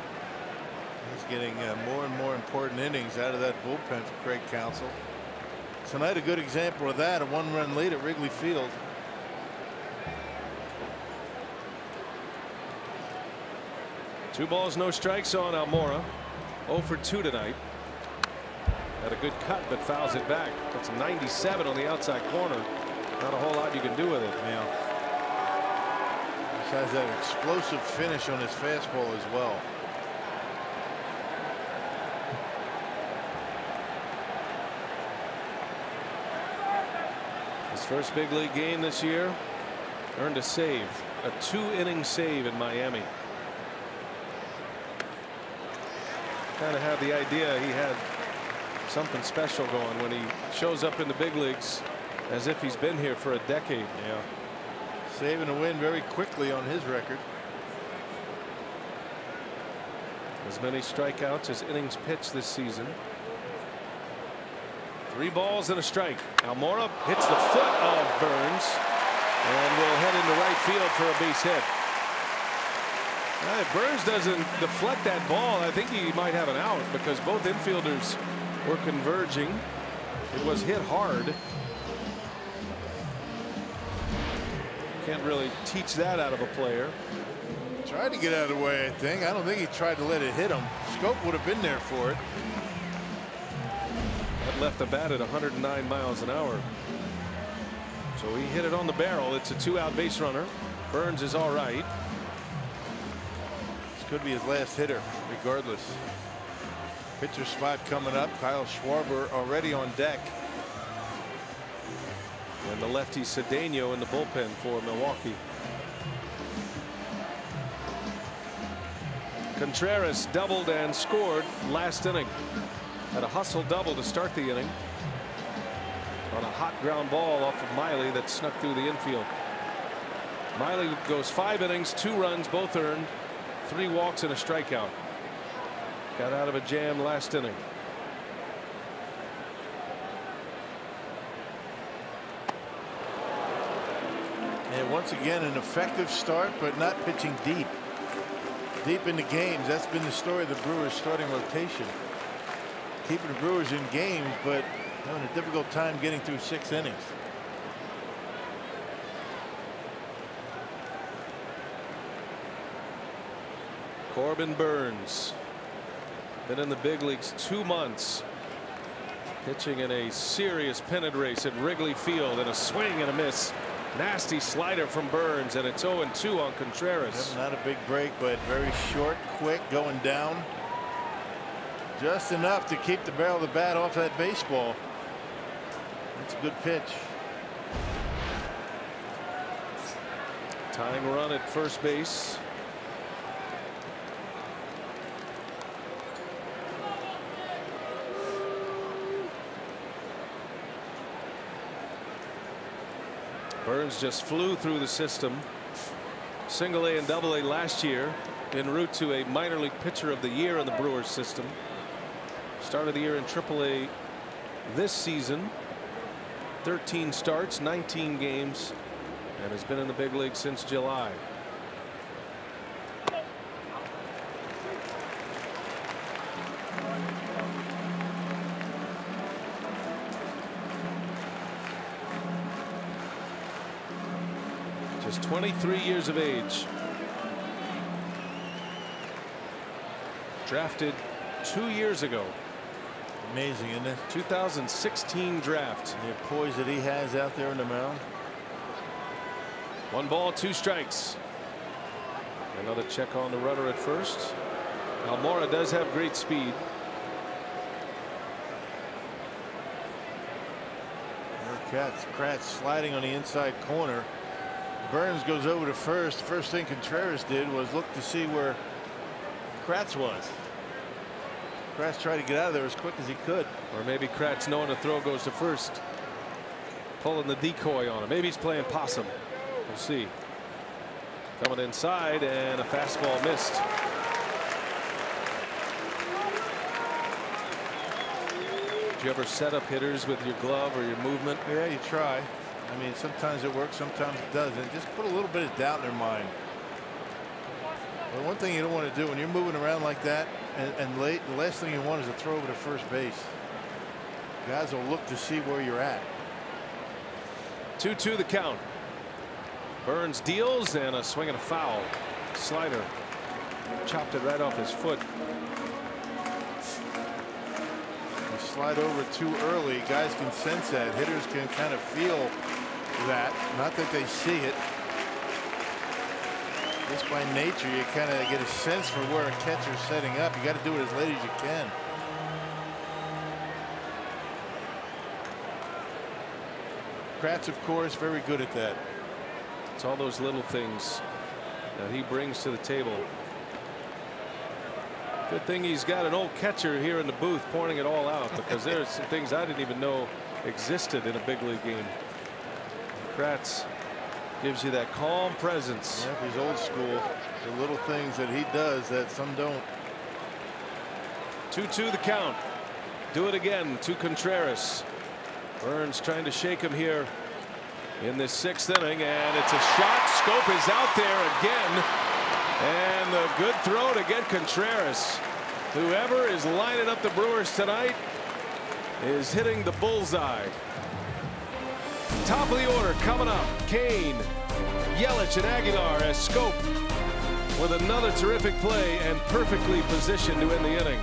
He's getting more and more important innings out of that bullpen for Craig Counsell. Tonight a good example of that, a 1-run lead at Wrigley Field. Two balls, no strikes on Almora. 0 for 2 tonight. Had a good cut, but fouls it back. That's 97 on the outside corner. Not a whole lot you can do with it. Yeah. He has that explosive finish on his fastball as well. His first big league game this year, earned a save, a 2-inning save in Miami. Kind of had the idea he had something special going when he shows up in the big leagues as if he's been here for a decade. Yeah. Saving a win very quickly on his record. As many strikeouts as innings pitched this season. 3 balls and a strike. Almora hits the foot of Burns and will head into right field for a base hit. If Burns doesn't deflect that ball, I think he might have an out because both infielders were converging. It was hit hard. Can't really teach that out of a player. Tried to get out of the way, I think. I don't think he tried to let it hit him. Scope would have been there for it. That left the bat at 109 miles an hour. So he hit it on the barrel. It's a 2-out base runner. Burns is all right. This could be his last hitter, regardless. Pitcher spot coming up. Kyle Schwarber already on deck. And the lefty Cedeno in the bullpen for Milwaukee. Contreras doubled and scored last inning. Had a hustle double to start the inning on a hot ground ball off of Miley that snuck through the infield. Miley goes 5 innings, 2 runs, both earned, 3 walks and a strikeout. Got out of a jam last inning. And once again, an effective start, but not pitching deep. Deep into games. That's been the story of the Brewers' starting rotation. Keeping the Brewers in games, but having a difficult time getting through 6 innings. Corbin Burns. Been in the big leagues 2 months. Pitching in a serious pennant race at Wrigley Field, and a swing and a miss. Nasty slider from Burns, and it's 0-2 on Contreras. Not a big break, but very short, quick, going down. Just enough to keep the barrel of the bat off that baseball. That's a good pitch. Tying run at first base. Burns just flew through the system. Single A and Double A last year, en route to a minor league pitcher of the year in the Brewers system. Started the year in Triple A this season. 13 starts, 19 games, and has been in the big league since July. Just 23 years of age. Drafted 2 years ago. Amazing, isn't it? 2016 draft. The poise that he has out there in the mound. 1 ball, 2 strikes. Another check on the runner at first. Almora does have great speed. Kratz sliding on the inside corner. Burns goes over to first. First thing Contreras did was look to see where Kratz was. Kratz tried to get out of there as quick as he could. Or maybe Kratz, knowing the throw goes to first, pulling the decoy on him. Maybe he's playing possum. We'll see. Coming inside, and a fastball missed. Do you ever set up hitters with your glove or your movement? Yeah, you try. I mean, sometimes it works, sometimes it doesn't. Just put a little bit of doubt in their mind. But one thing you don't want to do when you're moving around like that and late, the last thing you want is to throw over to first base. Guys will look to see where you're at. 2-2 the count. Burns deals, and a swing and a foul. Slider chopped it right off his foot. He slide over too early. Guys can sense that. Hitters can kind of feel that. Not that they see it. Just by nature, you kind of get a sense for where a catcher's setting up. You got to do it as late as you can. Kratz, of course, very good at that. It's all those little things that he brings to the table. Good thing he's got an old catcher here in the booth pointing it all out, because there's some things I didn't even know existed in a big league game. Kratz gives you that calm presence. Yeah, he's old school. The little things that he does that some don't. 2-2 the count. Do it again to Contreras. Burns trying to shake him here in this 6th inning, and it's a shot. Schoop is out there again, and a good throw to get Contreras. Whoever is lining up the Brewers tonight is hitting the bullseye. Top of the order coming up. Kane, Yelich, and Aguilar as Schoop with another terrific play and perfectly positioned to end the inning.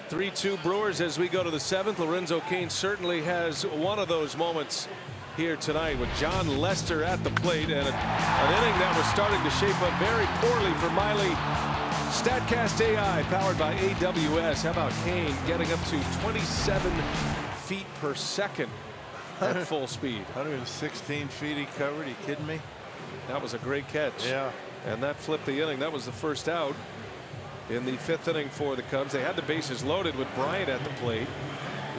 (3-2) Brewers as we go to the 7th. Lorenzo Cain certainly has one of those moments here tonight with John Lester at the plate, and an inning that was starting to shape up very poorly for Miley. Statcast AI powered by AWS. How about Cain getting up to 27 feet per second at full speed? 116 feet he covered. Are you kidding me? That was a great catch. Yeah. And that flipped the inning. That was the first out in the 5th inning for the Cubs. They had the bases loaded with Bryant at the plate.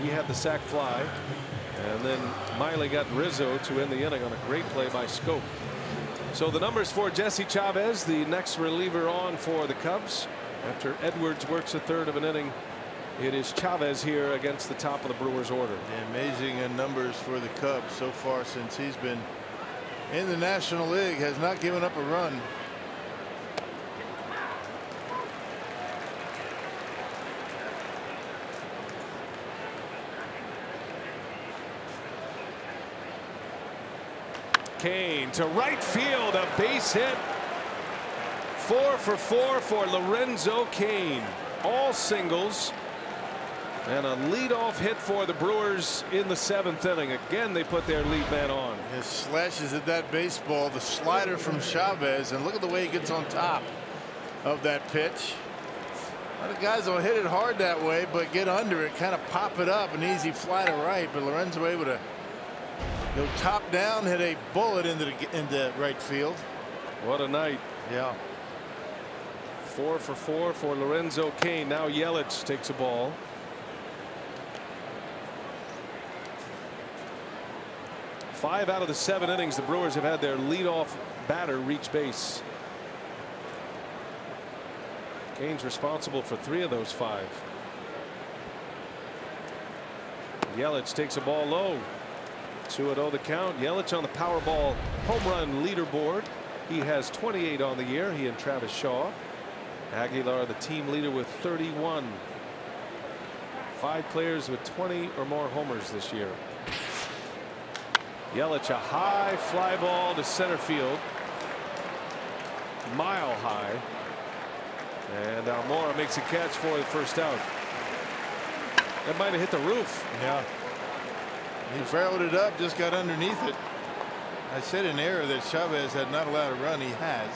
He had the sac fly, and then Miley got Rizzo to end the inning on a great play by Schoop. So the numbers for Jesse Chavez, the next reliever on for the Cubs. After Edwards works a 3rd of an inning, it is Chavez here against the top of the Brewers order. Amazing numbers for the Cubs so far since he's been in the National League. Has not given up a run. Cain to right field, a base hit. 4 for 4 for Lorenzo Cain. All singles. And a leadoff hit for the Brewers in the 7th inning. Again, they put their lead man on. His slashes at that baseball, the slider from Chavez, and look at the way he gets on top of that pitch. A lot of guys will hit it hard that way, but get under it, kind of pop it up, an easy fly to right. But Lorenzo able to go top down, hit a bullet into right field. What a night. Yeah. 4 for 4 for Lorenzo Cain. Now Yelich takes a ball. Five out of the 7 innings, the Brewers have had their leadoff batter reach base. Cain's responsible for 3 of those 5. Yelich takes a ball low. 2-0 the count. Yelich on the Powerball home run leaderboard. He has 28 on the year. He and Travis Shaw. Aguilar the team leader with 31. 5 players with 20 or more homers this year. Yelich, a high fly ball to center field. Mile high. And Almora makes a catch for the first out. That might have hit the roof. Yeah. He barreled it up, just got underneath it. I said in error that Chavez had not allowed a run. He has.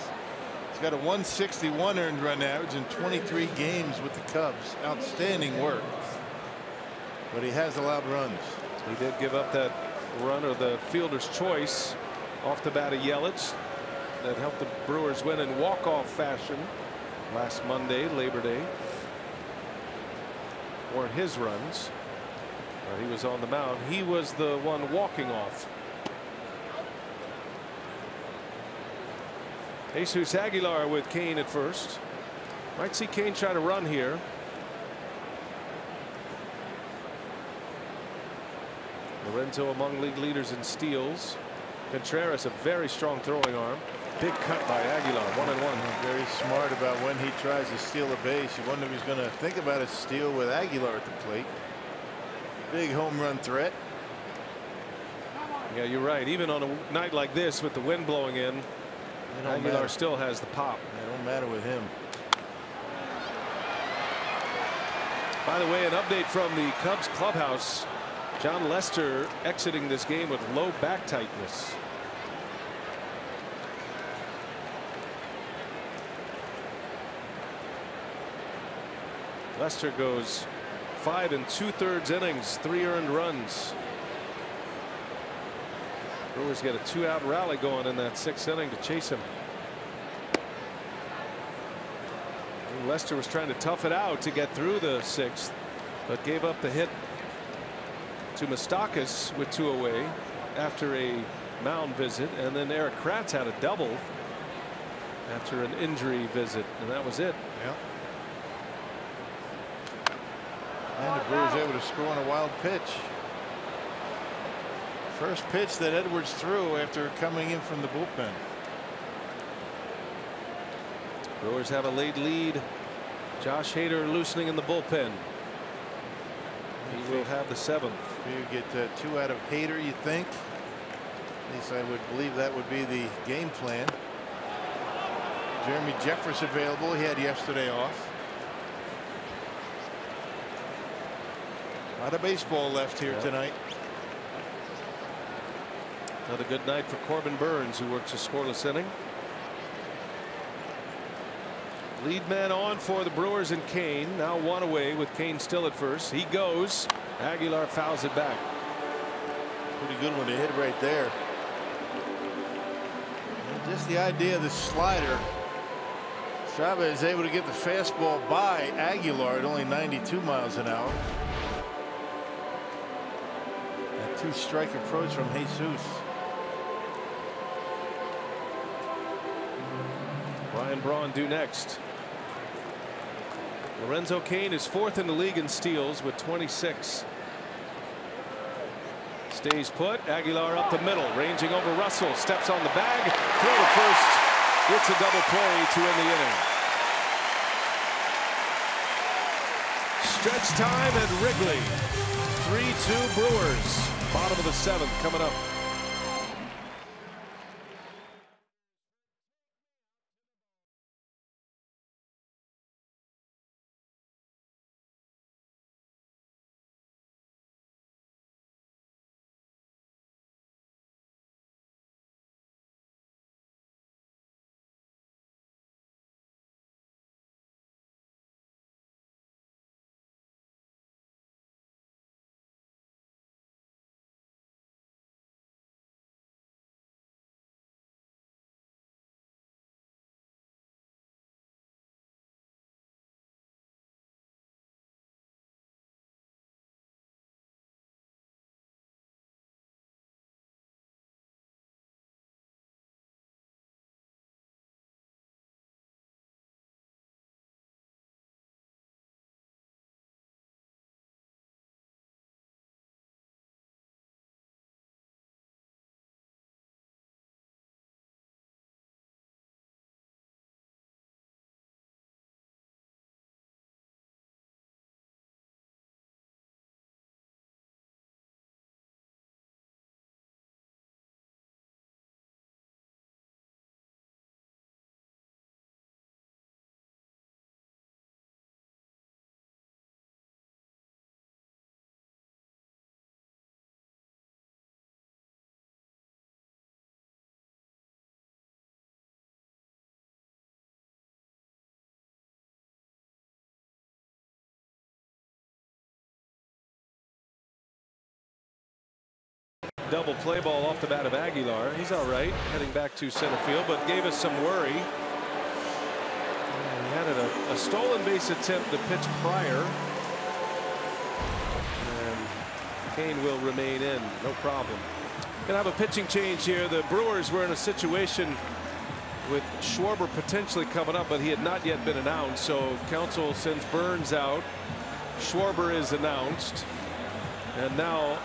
He's got a 161 earned run average in 23 games with the Cubs. Outstanding work. But he has allowed runs. He did give up that run, or the fielder's choice, off the bat of Yelich. That helped the Brewers win in walk-off fashion last Monday, Labor Day. Weren't his runs. He was on the mound. He was the one walking off. Jesus Aguilar with Kane at first. Might see Kane try to run here. Lorenzo among league leaders in steals. Contreras, a very strong throwing arm. Big cut by Aguilar, 1-1. Very smart about when he tries to steal a base. You wonder if he's going to think about a steal with Aguilar at the plate. Big home run threat. Yeah, you're right. Even on a night like this with the wind blowing in, Aguilar still has the pop. It don't matter with him. By the way, an update from the Cubs clubhouse. John Lester exiting this game with low back tightness. Lester goes 5 2/3 innings, 3 earned runs. Brewers get a 2-out rally going in that 6th inning to chase him. And Lester was trying to tough it out to get through the 6th, but gave up the hit to Moustakas with 2 away after a mound visit, and then Eric Kratz had a double after an injury visit, and that was it. Yeah. And the Brewers able to score on a wild pitch. First pitch that Edwards threw after coming in from the bullpen. Brewers have a late lead. Josh Hader loosening in the bullpen. He will have the 7th. You get 2 out of Hader, you think? At least I would believe that would be the game plan. Jeremy Jeffress available. He had yesterday off. A lot of baseball left here tonight. Another good night for Corbin Burns, who works a scoreless inning. Lead man on for the Brewers and Kane. Now 1 away with Kane still at first. He goes. Aguilar fouls it back. Pretty good one to hit right there. And just the idea of the slider. Chavez is able to get the fastball by Aguilar at only 92 miles an hour. A 2-strike approach from Jesus. Ryan Braun due next. Lorenzo Kane is 4th in the league in steals with 26. Stays put. Aguilar up the middle, ranging over Russell, steps on the bag, throw to first, gets a double play to end the inning. Stretch time at Wrigley. 3-2 Brewers. Bottom of the 7th coming up. double play ball off the bat of Aguilar. He's all right heading back to center field, but gave us some worry. He had a stolen base attempt the pitch prior. And Kane will remain in, no problem. Gonna have a pitching change here. The Brewers were in a situation with Schwarber potentially coming up, but he had not yet been announced. So Counsell sends Burns out. Schwarber is announced, and now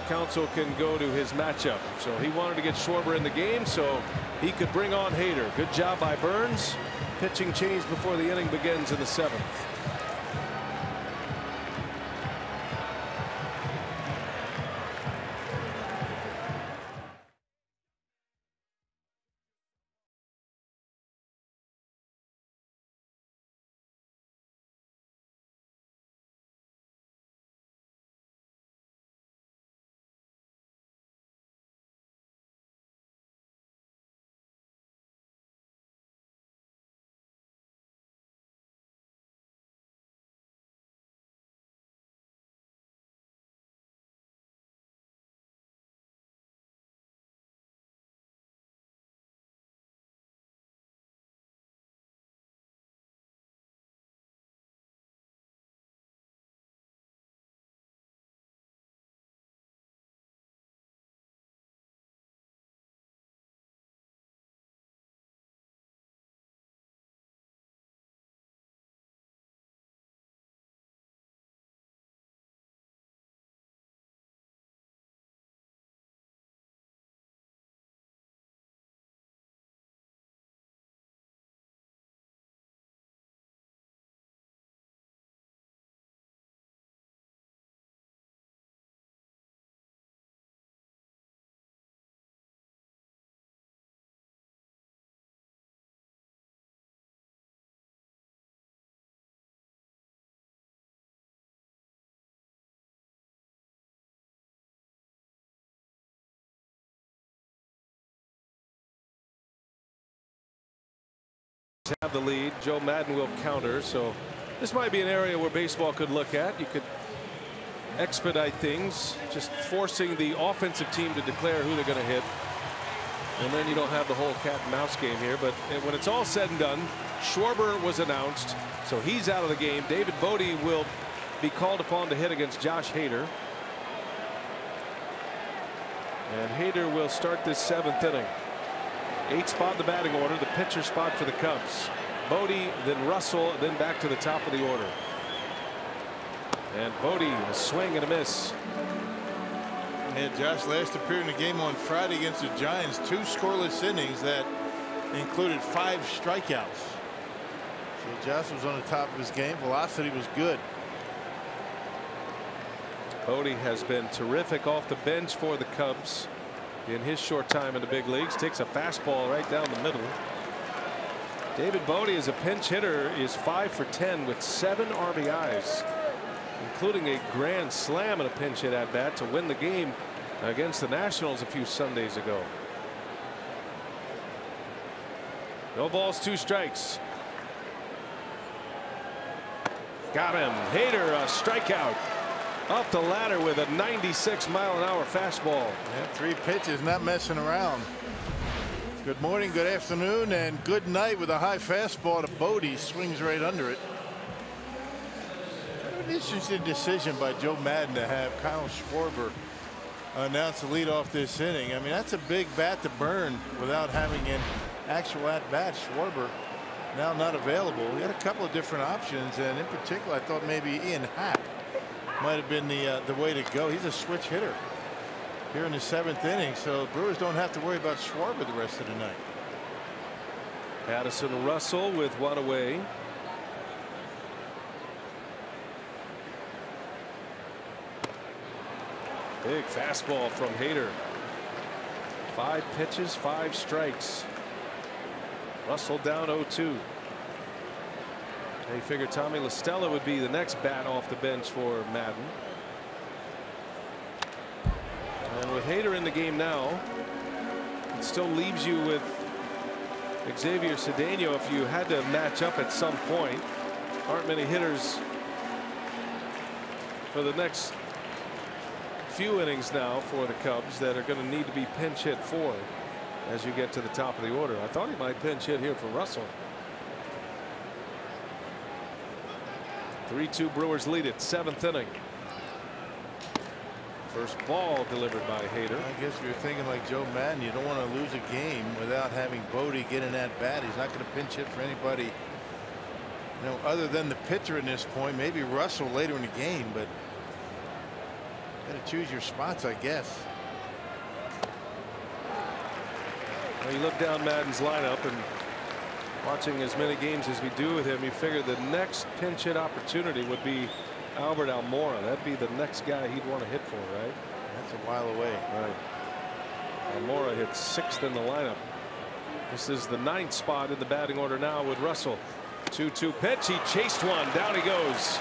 Counsell can go to his matchup. So he wanted to get Schwarber in the game so he could bring on Hader. Good job by Burns. Pitching change before the inning begins in the 7th. Have the lead. Joe Madden will counter, so this might be an area where baseball could look at. You could expedite things, just forcing the offensive team to declare who they're going to hit, and then you don't have the whole cat and mouse game here. But when it's all said and done, Schwarber was announced, so he's out of the game. David Bodie will be called upon to hit against Josh Hader, and Hader will start this 7th inning. 8th spot in the batting order, the pitcher spot for the Cubs. Bodie, then Russell, then back to the top of the order. And Bodie, a swing and a miss. And Josh last appeared in the game on Friday against the Giants. 2 scoreless innings that included 5 strikeouts. So Josh was on the top of his game. Velocity was good. Bodie has been terrific off the bench for the Cubs in his short time in the big leagues. Takes a fastball right down the middle. David Bodie, as a pinch hitter, is 5 for 10 with 7 RBIs, including a grand slam and a pinch hit at bat to win the game against the Nationals a few Sundays ago. No balls, 2 strikes. Got him. Hader, a strikeout. Up the ladder with a 96-mile-an-hour fastball. Yeah, 3 pitches, not messing around. Good morning, good afternoon, and good night with a high fastball to Bodie. Swings right under it. An interesting decision by Joe Madden to have Kyle Schwarber announce the lead off this inning. I mean, that's a big bat to burn without having an actual at-bat. Schwarber now not available. He had a couple of different options, and in particular, I thought maybe Ian Happ might have been the way to go. He's a switch hitter here in the 7th inning, so Brewers don't have to worry about Schwarber the rest of the night. Addison Russell with 1 away. Big fastball from Hader. 5 pitches, 5 strikes. Russell down 0-2. They figured Tommy La Stella would be the next bat off the bench for Madden. And with Hader in the game now, it still leaves you with Xavier Cedeno if you had to match up at some point. Aren't many hitters for the next few innings now for the Cubs that are going to need to be pinch hit for as you get to the top of the order. I thought he might pinch hit here for Russell. 3-2 Brewers lead it, 7th inning. First ball delivered by Hader. I guess if you're thinking like Joe Madden, you don't want to lose a game without having Bodie get in that bat. He's not going to pinch hit for anybody, you know, other than the pitcher in this point. Maybe Russell later in the game, but got to choose your spots, I guess. Well, you look down Madden's lineup, and watching as many games as we do with him, you figure the next pinch hit opportunity would be Albert Almora. That'd be the next guy he'd want to hit for, right? That's a while away. Right. Almora hits 6th in the lineup. This is the 9th spot in the batting order now with Russell. 2-2 pitch. He chased one. Down he goes.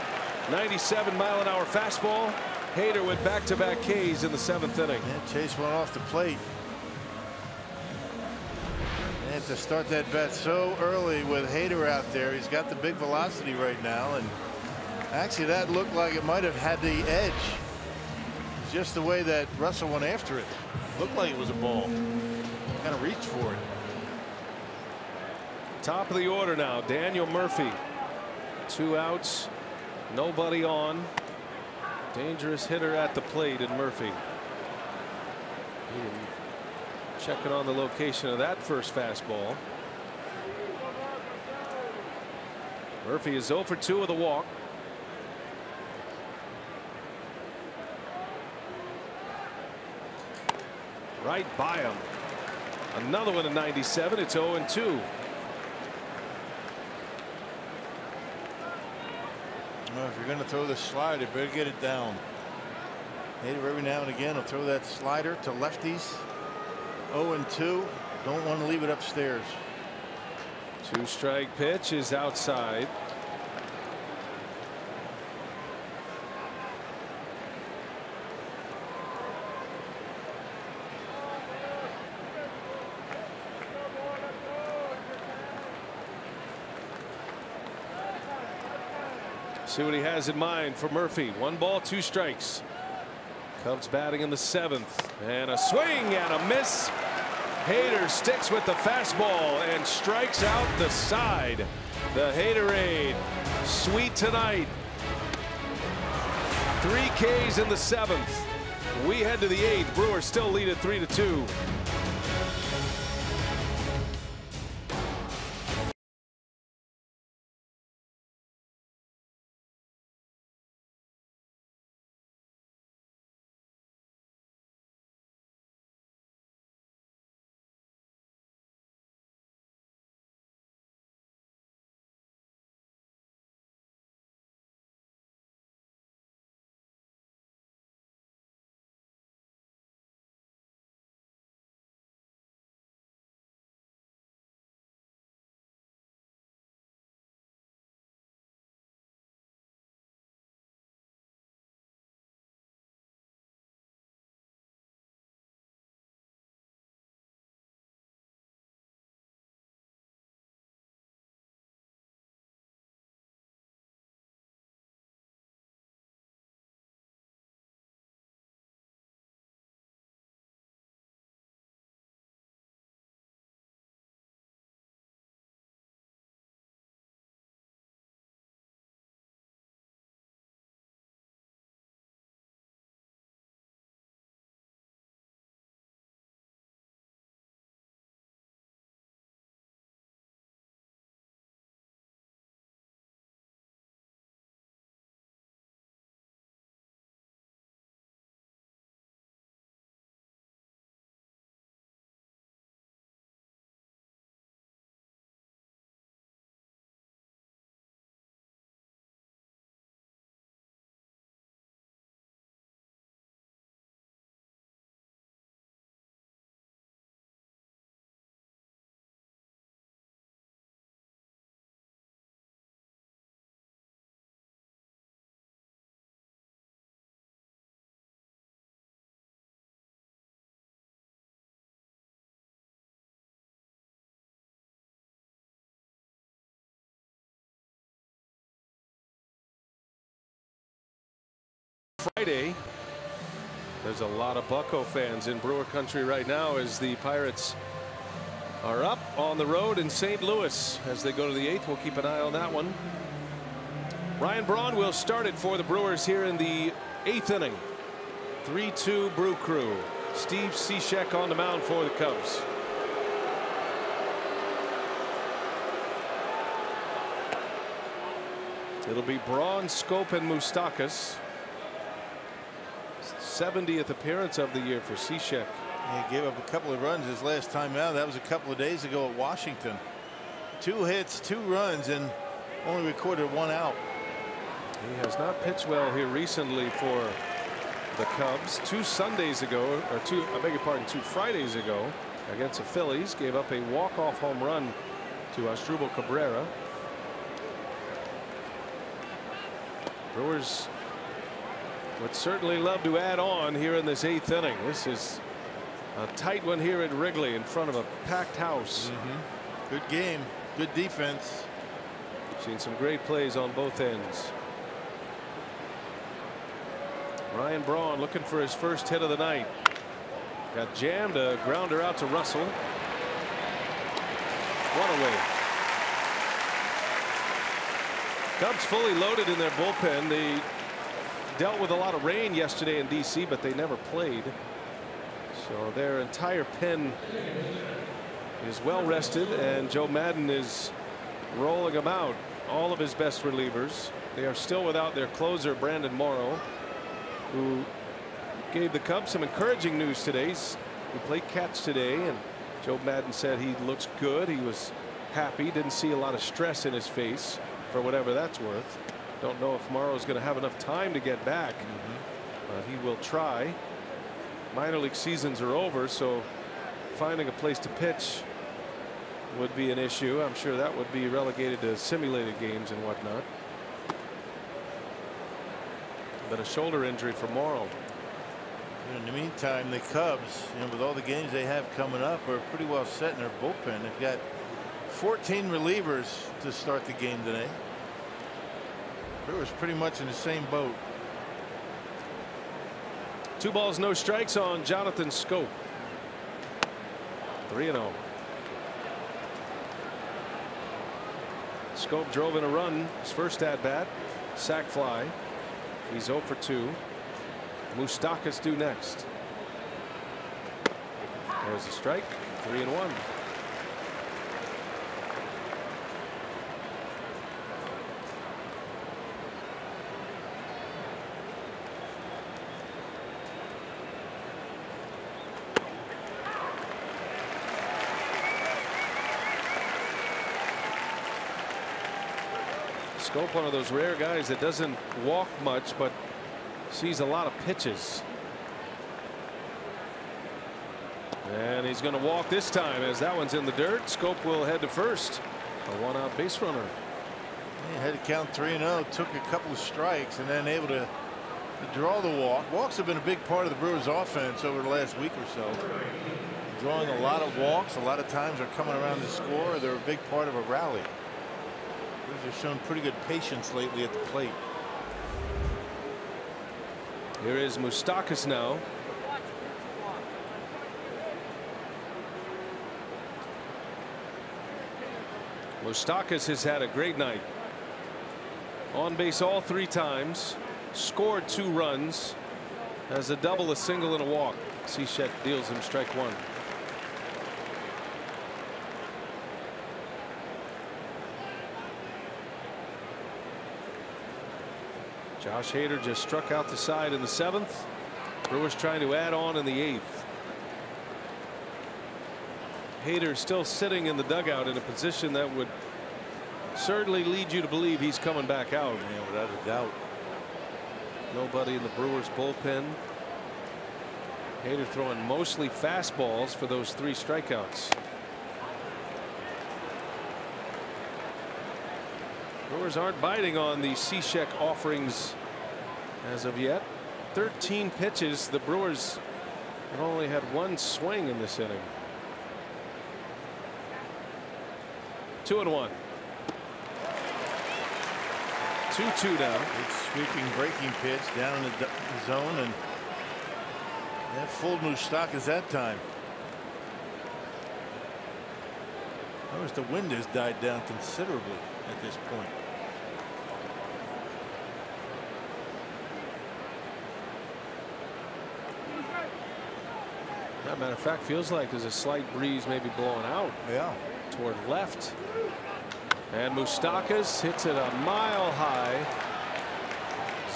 97-mile-an-hour fastball. Hader with back-to-back Ks in the 7th inning. Yeah, chased one off the plate. And to start that bat so early with Hader out there, he's got the big velocity right now, and actually that looked like it might have had the edge. Just the way that Russell went after it. Looked like it was a ball. Kind of reached for it. Top of the order now, Daniel Murphy. 2 outs, nobody on. Dangerous hitter at the plate in Murphy. Checking on the location of that first fastball. Murphy is 0 for 2 with a walk. Right by him. Another one in 97. It's 0-2. Well, if you're going to throw the slider, better get it down. Hader every now and again will throw that slider to lefties. 0-2. Don't want to leave it upstairs. 2-strike pitch is outside. See what he has in mind for Murphy. 1 ball, 2 strikes. Cubs batting in the 7th, and a swing and a miss. Hader sticks with the fastball and strikes out the side. The Haderade, sweet tonight. 3 Ks in the 7th. We head to the 8th. Brewers still lead at 3-2. Friday, There's a lot of Bucco fans in Brewer country right now as the Pirates are up on the road in St. Louis as they go to the 8th. We'll keep an eye on that one. Ryan Braun will start it for the Brewers here in the 8th inning. 3-2 Brew Crew. Steve Cishek on the mound for the Cubs. It'll be Braun, Schoop, and Moustakas. 70th appearance of the year for Cishek. He gave up a couple of runs his last time out. That was a couple of days ago at Washington. 2 hits, 2 runs, and only recorded 1 out. He has not pitched well here recently for the Cubs. 2 Sundays ago, or 2 Fridays ago against the Phillies, gave up a walk-off home run to Asdrubal Cabrera. Brewers would certainly love to add on here in this 8th inning. This is a tight one here at Wrigley in front of a packed house. Good game, good defense. Seen some great plays on both ends. Ryan Braun looking for his first hit of the night. Got jammed, a grounder out to Russell. 1 away. Cubs fully loaded in their bullpen. They dealt with a lot of rain yesterday in D.C., but they never played. So their entire pen is well rested, and Joe Madden is rolling them out. All of his best relievers. They are still without their closer, Brandon Morrow, who gave the Cubs some encouraging news today. He played catch today, and Joe Madden said he looks good. He was happy. Didn't see a lot of stress in his face, for whatever that's worth. Don't know if Morrow's going to have enough time to get back, but he will try. Minor league seasons are over, so finding a place to pitch would be an issue. I'm sure that would be relegated to simulated games and whatnot. But a shoulder injury for Morrow. In the meantime, the Cubs, with all the games they have coming up, are pretty well set in their bullpen. They've got 14 relievers to start the game today. Brewers pretty much in the same boat. 2 balls, no strikes on Jonathan Schoop. 3-0. Schoop drove in a run his first at bat. Sac fly. He's 0 for 2. Moustakas due next. There's a strike. 3-1. Schoop, one of those rare guys that doesn't walk much, but sees a lot of pitches. And he's going to walk this time as that one's in the dirt. Schoop will head to first. A 1-out base runner. He had to count 3-0. Took a couple of strikes and then able to draw the walk. Walks have been a big part of the Brewers offense over the last week or so. Drawing a lot of walks. A lot of times are coming around to score, or they're a big part of a rally. Brewers have shown pretty good patience lately at the plate. Here is Moustakas now. Moustakas has had a great night. On base all 3 times. Scored 2 runs. Has a double, a single, and a walk. Cishek deals him strike 1. Josh Hader just struck out the side in the 7th. Brewers trying to add on in the 8th. Hader still sitting in the dugout in a position that would certainly lead you to believe he's coming back out. Yeah, without a doubt. Nobody in the Brewers bullpen. Hader throwing mostly fastballs for those 3 strikeouts. Brewers aren't biting on the Cishek offerings as of yet. 13 pitches. The Brewers have only had 1 swing in this inning. 2-1. 2-2 now. Big sweeping breaking pitch down in the zone, and That fooled Moustakas that time. Notice the wind has died down considerably at this point. As a matter of fact, feels like there's a slight breeze maybe blowing out. Yeah. Toward left. And Moustakas hits it a mile high.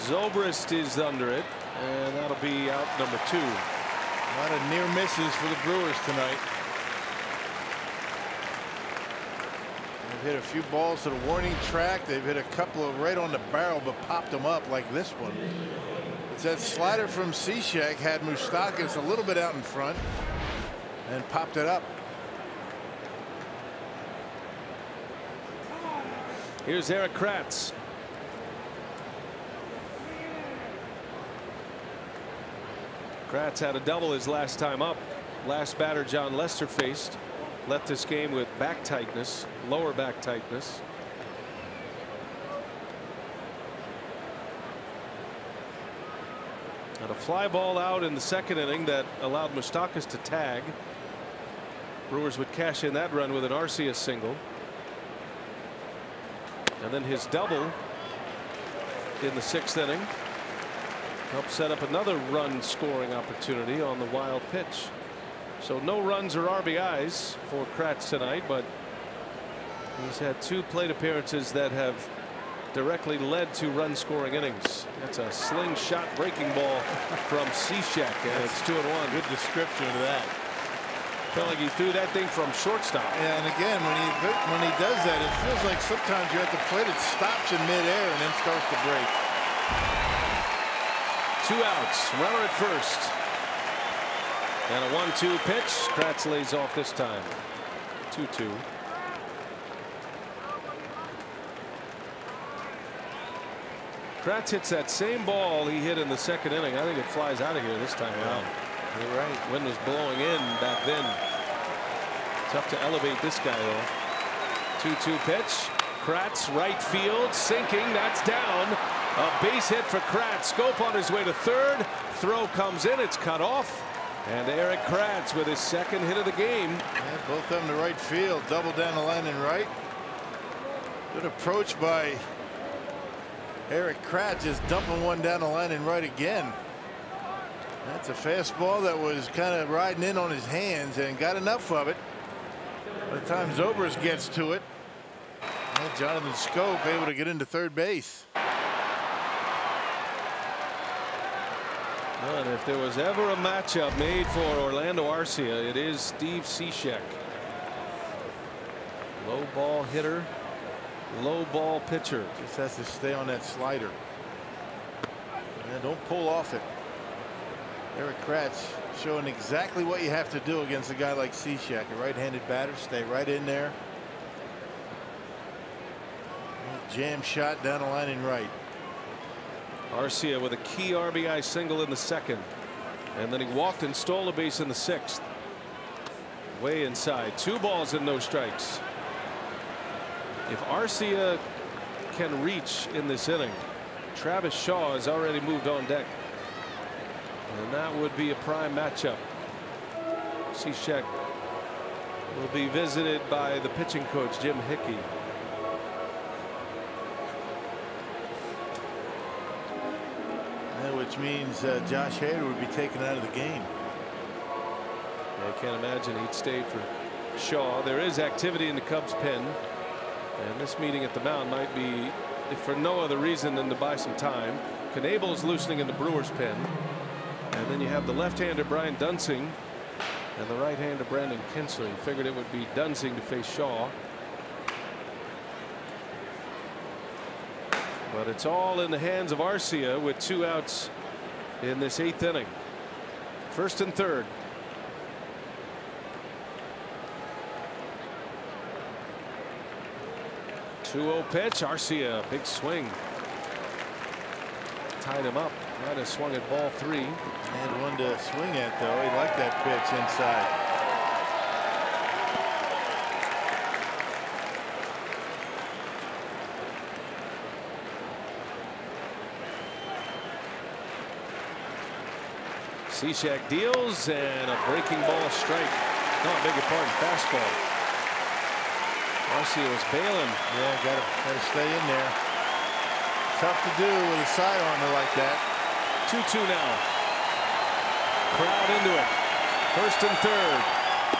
Zobrist is under it, and that'll be out number 2. A lot of near misses for the Brewers tonight. They've hit a few balls to the warning track. They've hit a couple of right on the barrel, but popped them up like this one. It's that slider from Cishek had Moustakas a little bit out in front and popped it up. Here's Eric Kratz. Kratz had a double his last time up. Last batter John Lester faced left this game with back tightness, lower back tightness. And a fly ball out in the second inning that allowed Moustakas to tag. Brewers would cash in that run with an Arcia single. And then his double in the 6th inning helped set up another run scoring opportunity on the wild pitch. So no runs or RBIs for Kratz tonight, but he's had 2 plate appearances that have directly led to run scoring innings. That's a slingshot breaking ball from Cishek, and it's 2-1. Good description of that. Felt like he threw that thing from shortstop. Yeah, and again, when he does that, it feels like sometimes you're at the plate, it stops in midair and then starts to break. 2 outs, runner at first. And a 1-2 pitch. Kratz lays off this time. 2-2. Kratz hits that same ball he hit in the 2nd inning. I think it flies out of here this time around. You're right. Wind was blowing in back then. Tough to elevate this guy though. 2-2 pitch. Kratz right field sinking. That's down. A base hit for Kratz. Scope on his way to third. Throw comes in. It's cut off. And Eric Kratz with his 2nd hit of the game. Yeah, both of them to right field. Double down the line and right. Good approach by Eric Kratz, just dumping one down the line and right again. That's a fastball that was kind of riding in on his hands and got enough of it. By the time Zobrist gets to it, Jonathan Scope able to get into third base. And if there was ever a matchup made for Orlando Arcia, it is Steve Cishek. Low ball hitter, low ball pitcher. Just has to stay on that slider. And don't pull off it. Eric Kratz showing exactly what you have to do against a guy like Cishek, a right-handed batter. Stay right in there. Jam shot down the line and right. Arcia with a key RBI single in the 2nd, and then he walked and stole a base in the 6th. Way inside. 2 balls and no strikes. If Arcia can reach in this inning, Travis Shaw has already moved on deck, and that would be a prime matchup. Cishek will be visited by the pitching coach Jim Hickey. Which means Josh Hader would be taken out of the game. I can't imagine he'd stay for Shaw. There is activity in the Cubs pen, and this meeting at the mound might be if for no other reason than to buy some time. Knable's loosening in the Brewers pen, and then you have the left-hander Brian Dunsing and the right-hander Brandon Kinsley. Figured it would be Dunsing to face Shaw, but it's all in the hands of Arcia with 2 outs in this 8th inning. 1st and 3rd. .20 pitch. Arcia, big swing. Tied him up. Might have swung at ball 3. Had one to swing at though. He liked that pitch inside. Cishek deals and a breaking ball strike. No, I beg your pardon, fastball. Marcio's bailing. Yeah, gotta stay in there. Tough to do with a sidearmer like that. 2-2 now. Crowd into it. First and third.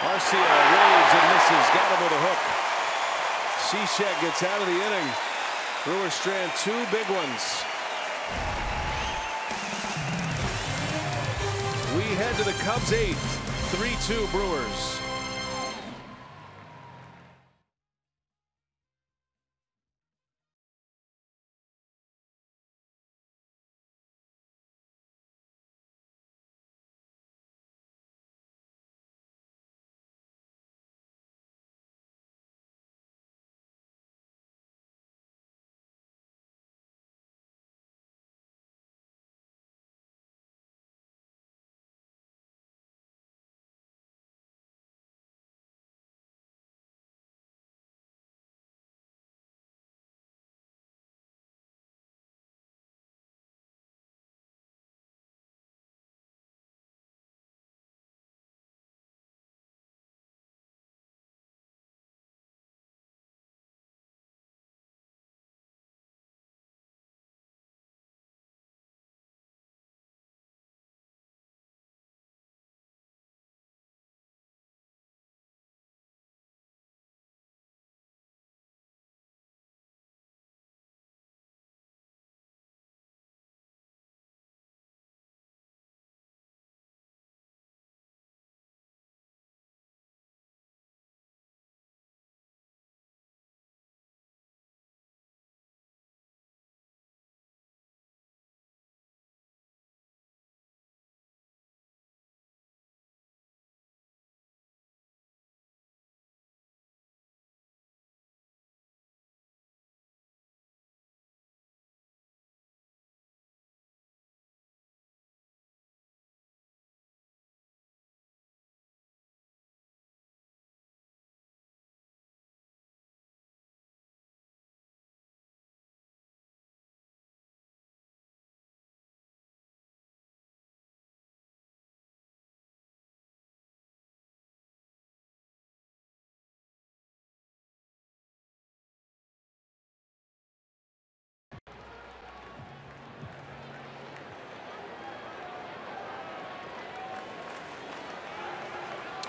Marcio waves and misses. Got him with a hook. Cishek gets out of the inning. Brewers strand 2 big ones. We head to the Cubs 8th. 3-2 Brewers.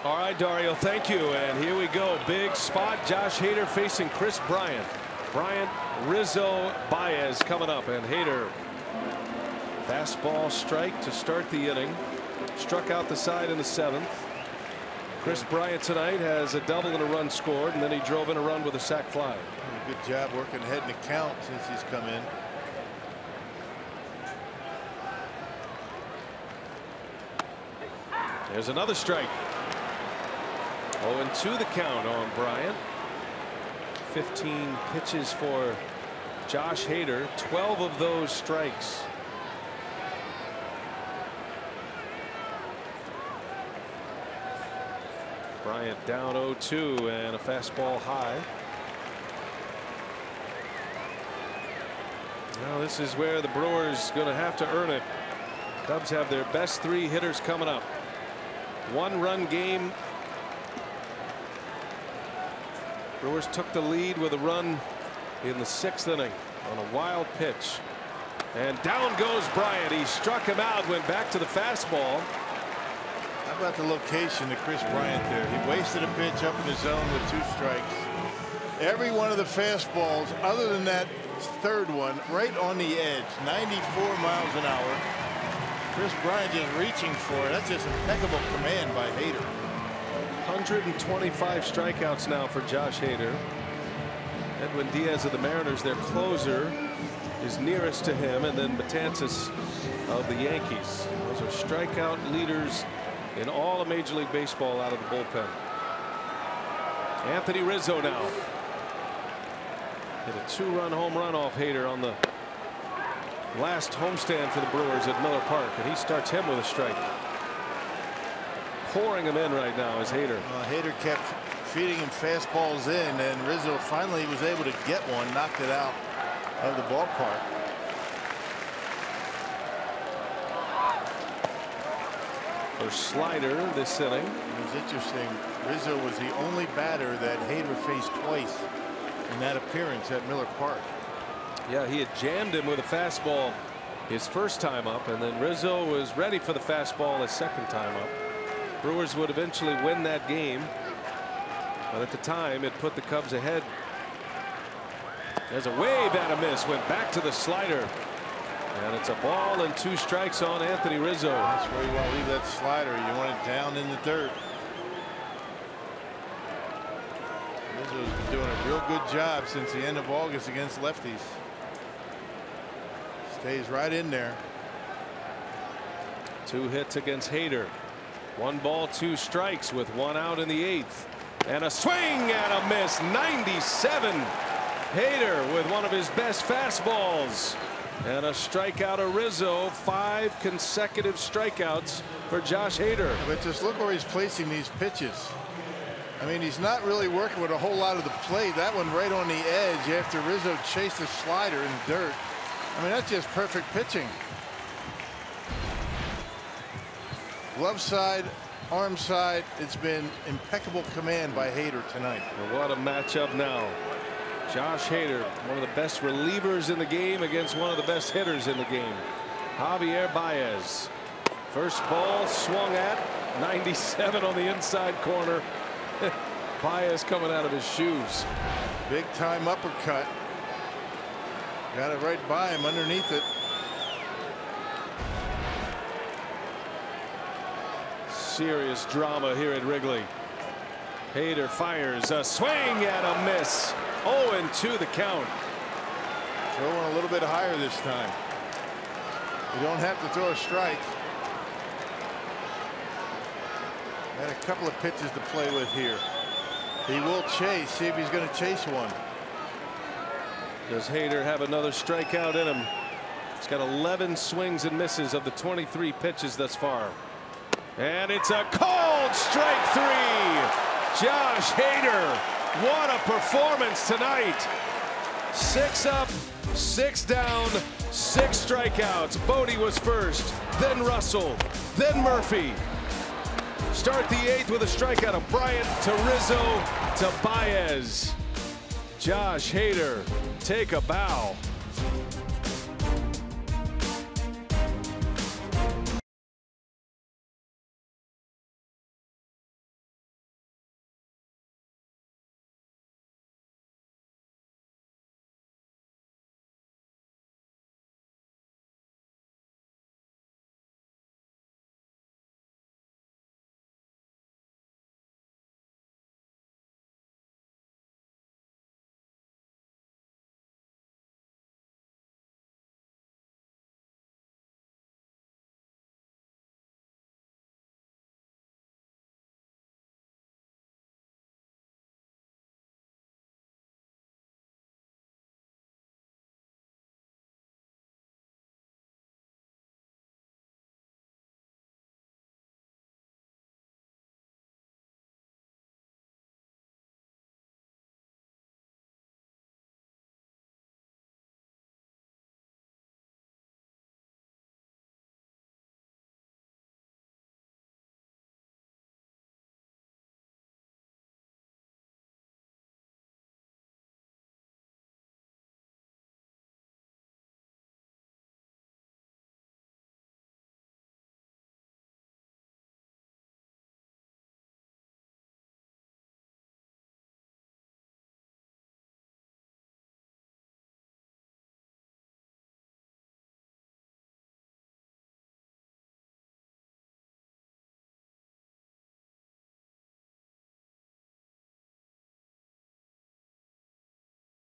All right, Dario, thank you. And here we go. Big spot. Josh Hader facing Chris Bryant. Bryant, Rizzo, Baez coming up. And Hader, fastball strike to start the inning. Struck out the side in the 7th. Chris Bryant tonight has a double and a run scored, and then he drove in a run with a sac fly. Good job working ahead in the count since he's come in. There's another strike. 0-2 the count on Bryant. 15 pitches for Josh Hader. 12 of those strikes. Bryant down 0-2 and a fastball high. Now this is where the Brewers going to have to earn it. Cubs have their best 3 hitters coming up. 1-run game. Brewers took the lead with a run in the 6th inning on a wild pitch. And down goes Bryant. He struck him out, went back to the fastball. How about the location of Chris Bryant there? He wasted a pitch up in the zone with 2 strikes. Every one of the fastballs, other than that 3rd one, right on the edge, 94 miles an hour. Chris Bryant just reaching for it. That's just impeccable command by Hader. 125 strikeouts now for Josh Hader. Edwin Diaz of the Mariners, their closer, is nearest to him, and then Betances of the Yankees. Those are strikeout leaders in all of Major League Baseball out of the bullpen. Anthony Rizzo now hit a 2-run home run off Hader on the last homestand for the Brewers at Miller Park, and he starts him with a strike. Pouring him in right now is Hader. Hader kept feeding him fastballs in, and Rizzo finally was able to get one, knocked it out of the ballpark. Or slider this inning. It was interesting. Rizzo was the only batter that Hader faced twice in that appearance at Miller Park. Yeah, he had jammed him with a fastball his first time up, and then Rizzo was ready for the fastball his second time up. Brewers would eventually win that game, but at the time it put the Cubs ahead. There's a wave and a miss, went back to the slider, and it's a ball and 2 strikes on Anthony Rizzo. That's where you want to leave that slider. You want it down in the dirt. Rizzo's been doing a real good job since the end of August against lefties. Stays right in there. 2 hits against Hader. 1 ball, 2 strikes with 1 out in the 8th. And a swing and a miss. 97. Hader with one of his best fastballs. And a strikeout of Rizzo. 5 consecutive strikeouts for Josh Hader. But just look where he's placing these pitches. I mean, he's not really working with a whole lot of the plate. That one right on the edge after Rizzo chased the slider in the dirt. I mean, that's just perfect pitching. Glove side, arm side, it's been impeccable command by Hader tonight. And what a matchup now. Josh Hader, one of the best relievers in the game against one of the best hitters in the game. Javier Baez. First ball swung at 97 on the inside corner. Baez coming out of his shoes. Big time uppercut. Got it right by him underneath it. Serious drama here at Wrigley. Hader fires a swing and a miss. 0-2 the count. Throwing a little bit higher this time. You don't have to throw a strike. Got a couple of pitches to play with here. He will chase. See if he's going to chase one. Does Hader have another strikeout in him? He's got 11 swings and misses of the 23 pitches thus far. And it's a cold strike 3. Josh Hader. What a performance tonight. 6 up, 6 down, 6 strikeouts. Bodie was first, then Russell, then Murphy. Start the 8th with a strikeout of Bryant to Rizzo to Baez. Josh Hader, take a bow.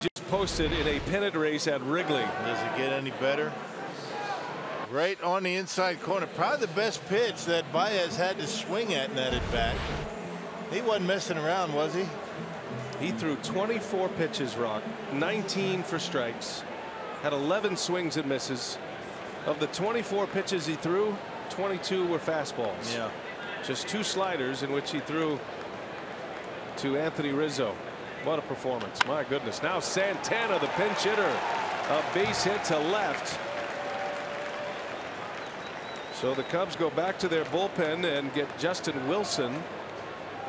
Just posted in a pennant race at Wrigley. Does it get any better? Right on the inside corner. Probably the best pitch that Baez had to swing at in that at bat. He wasn't messing around, was he? He threw 24 pitches, Rock, 19 for strikes, had 11 swings and misses. Of the 24 pitches he threw, 22 were fastballs. Yeah. Just 2 sliders in which he threw to Anthony Rizzo. What a performance. My goodness. Now Santana, the pinch hitter. A base hit to left. So the Cubs go back to their bullpen and get Justin Wilson,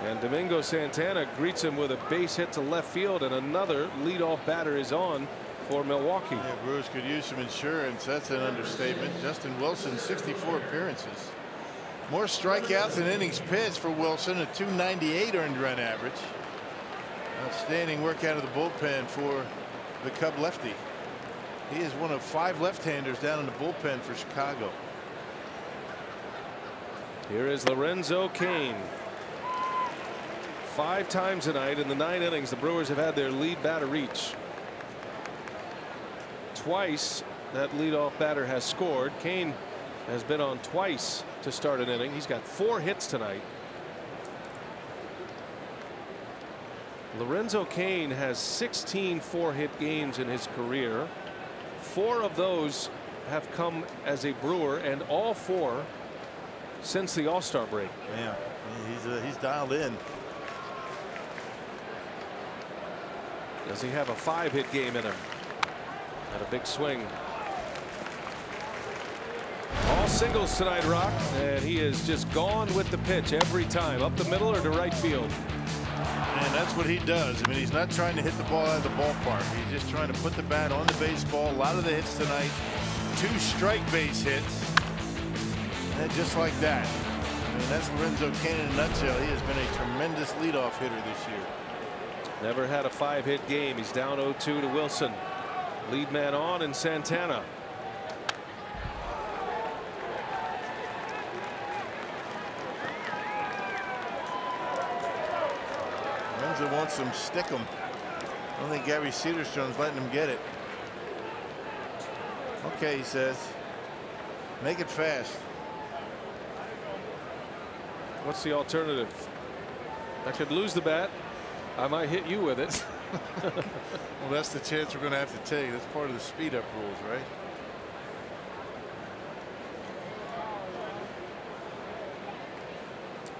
and Domingo Santana greets him with a base hit to left field, and another leadoff batter is on for Milwaukee. Yeah, Brewers could use some insurance. That's an understatement. Justin Wilson, 64 appearances. More strikeouts than innings pitched for Wilson, a .298 earned run average. Outstanding work out of the bullpen for the Cub lefty. He is one of 5 left-handers down in the bullpen for Chicago. Here is Lorenzo Cain. 5 times tonight in the 9 innings the Brewers have had their lead batter reach. Twice that leadoff batter has scored. Cain has been on twice to start an inning. He's got 4 hits tonight. Lorenzo Cain has 16 4-hit games in his career. 4 of those have come as a Brewer, and all 4 since the All-Star break. Yeah, he's dialed in. Does he have a 5-hit game in him? Had a big swing. All singles tonight, Rock, and he is just gone with the pitch every time, up the middle or to right field. And that's what he does. I mean, he's not trying to hit the ball out of the ballpark. He's just trying to put the bat on the baseball. A lot of the hits tonight, 2 strike base hits, and just like that. I mean, that's Lorenzo Cain in a nutshell. He has been a tremendous leadoff hitter this year. Never had a 5-hit game. He's down 0-2 to Wilson. Lead man on, and Santana. Lorenzo wants some stick 'em. I don't think Gary Cedarstrom's letting him get it. Okay, he says. Make it fast. What's the alternative? I could lose the bat. I might hit you with it. Well, that's the chance we're going to have to take. That's part of the speed up rules, right?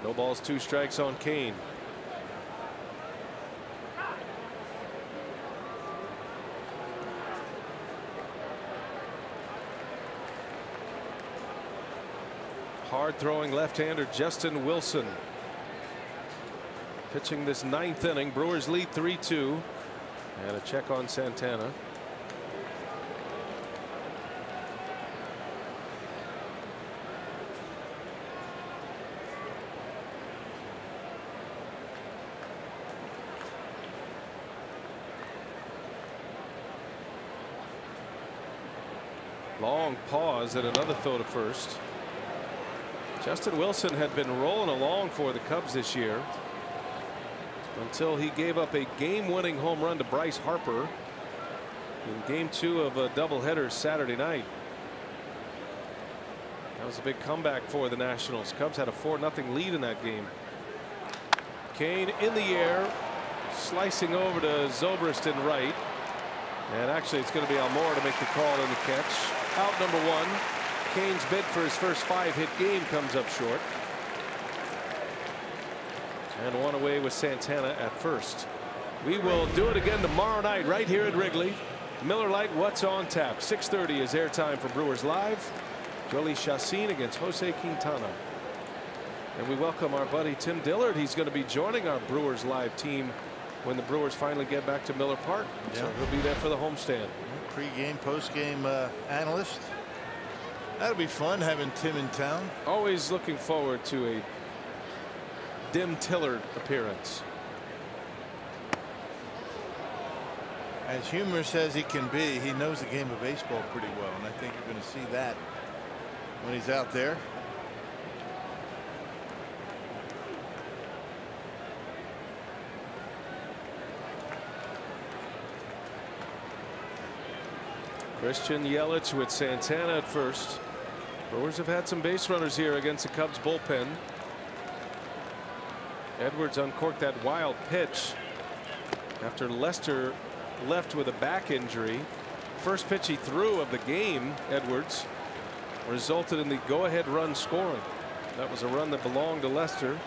No balls, 2 strikes on Cain. Hard throwing left-hander Justin Wilson. Pitching this 9th inning. Brewers lead 3-2. And a check on Santana. Long pause and another throw to first. Justin Wilson had been rolling along for the Cubs this year until he gave up a game-winning home run to Bryce Harper in game 2 of a doubleheader Saturday night. That was a big comeback for the Nationals. Cubs had a 4-0 lead in that game. Cain in the air, slicing over to Zobrist in right, and actually it's going to be Almora to make the call and the catch. Out number 1. Cain's bid for his first 5-hit game comes up short. And one away with Santana at first. We will do it again tomorrow night right here at Wrigley. Miller Lite, what's on tap? 6:30 is airtime for Brewers Live. Joely Chacin against Jose Quintana. And we welcome our buddy Tim Dillard. He's going to be joining our Brewers Live team when the Brewers finally get back to Miller Park. Yeah. So he'll be there for the homestand. Pre-game, post-game analyst. That'll be fun having Tim in town. Always looking forward to a Dim Tillard appearance. As humorous as he can be, he knows the game of baseball pretty well, and I think you're going to see that when he's out there. Christian Yelich with Santana at first. Brewers have had some base runners here against the Cubs bullpen. Edwards uncorked that wild pitch after Lester left with a back injury. First pitch he threw of the game, Edwards, resulted in the go-ahead run scoring. That was a run that belonged to Lester.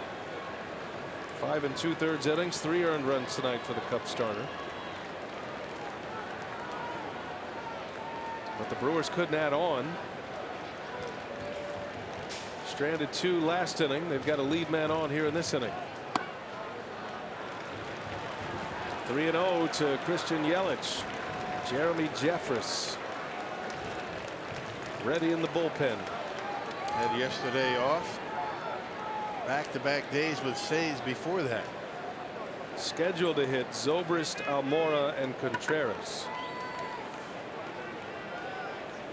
5 2/3 innings, 3 earned runs tonight for the Cubs starter. But the Brewers couldn't add on. Stranded 2 last inning. They've got a lead man on here in this inning. 3-0 to Christian Yelich. Jeremy Jeffress ready in the bullpen. Had yesterday off. Back-to-back days with saves before that. Scheduled to hit Zobrist, Almora, and Contreras.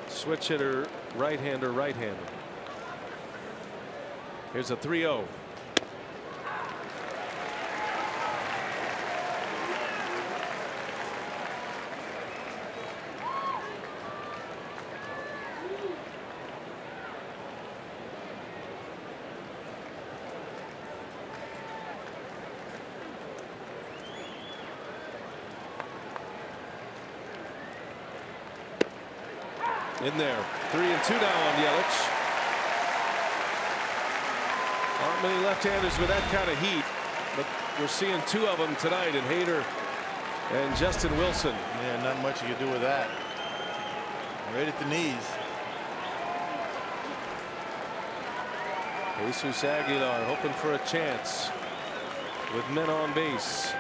Switch hitter, right-hander, right-hander. Here's a 3-0. In there, 3-2 now on Yelich. Aren't many left-handers with that kind of heat, but we're seeing 2 of them tonight in Hader and Justin Wilson. Yeah, not much you can do with that. Right at the knees. Jesus Aguilar hoping for a chance with men on base.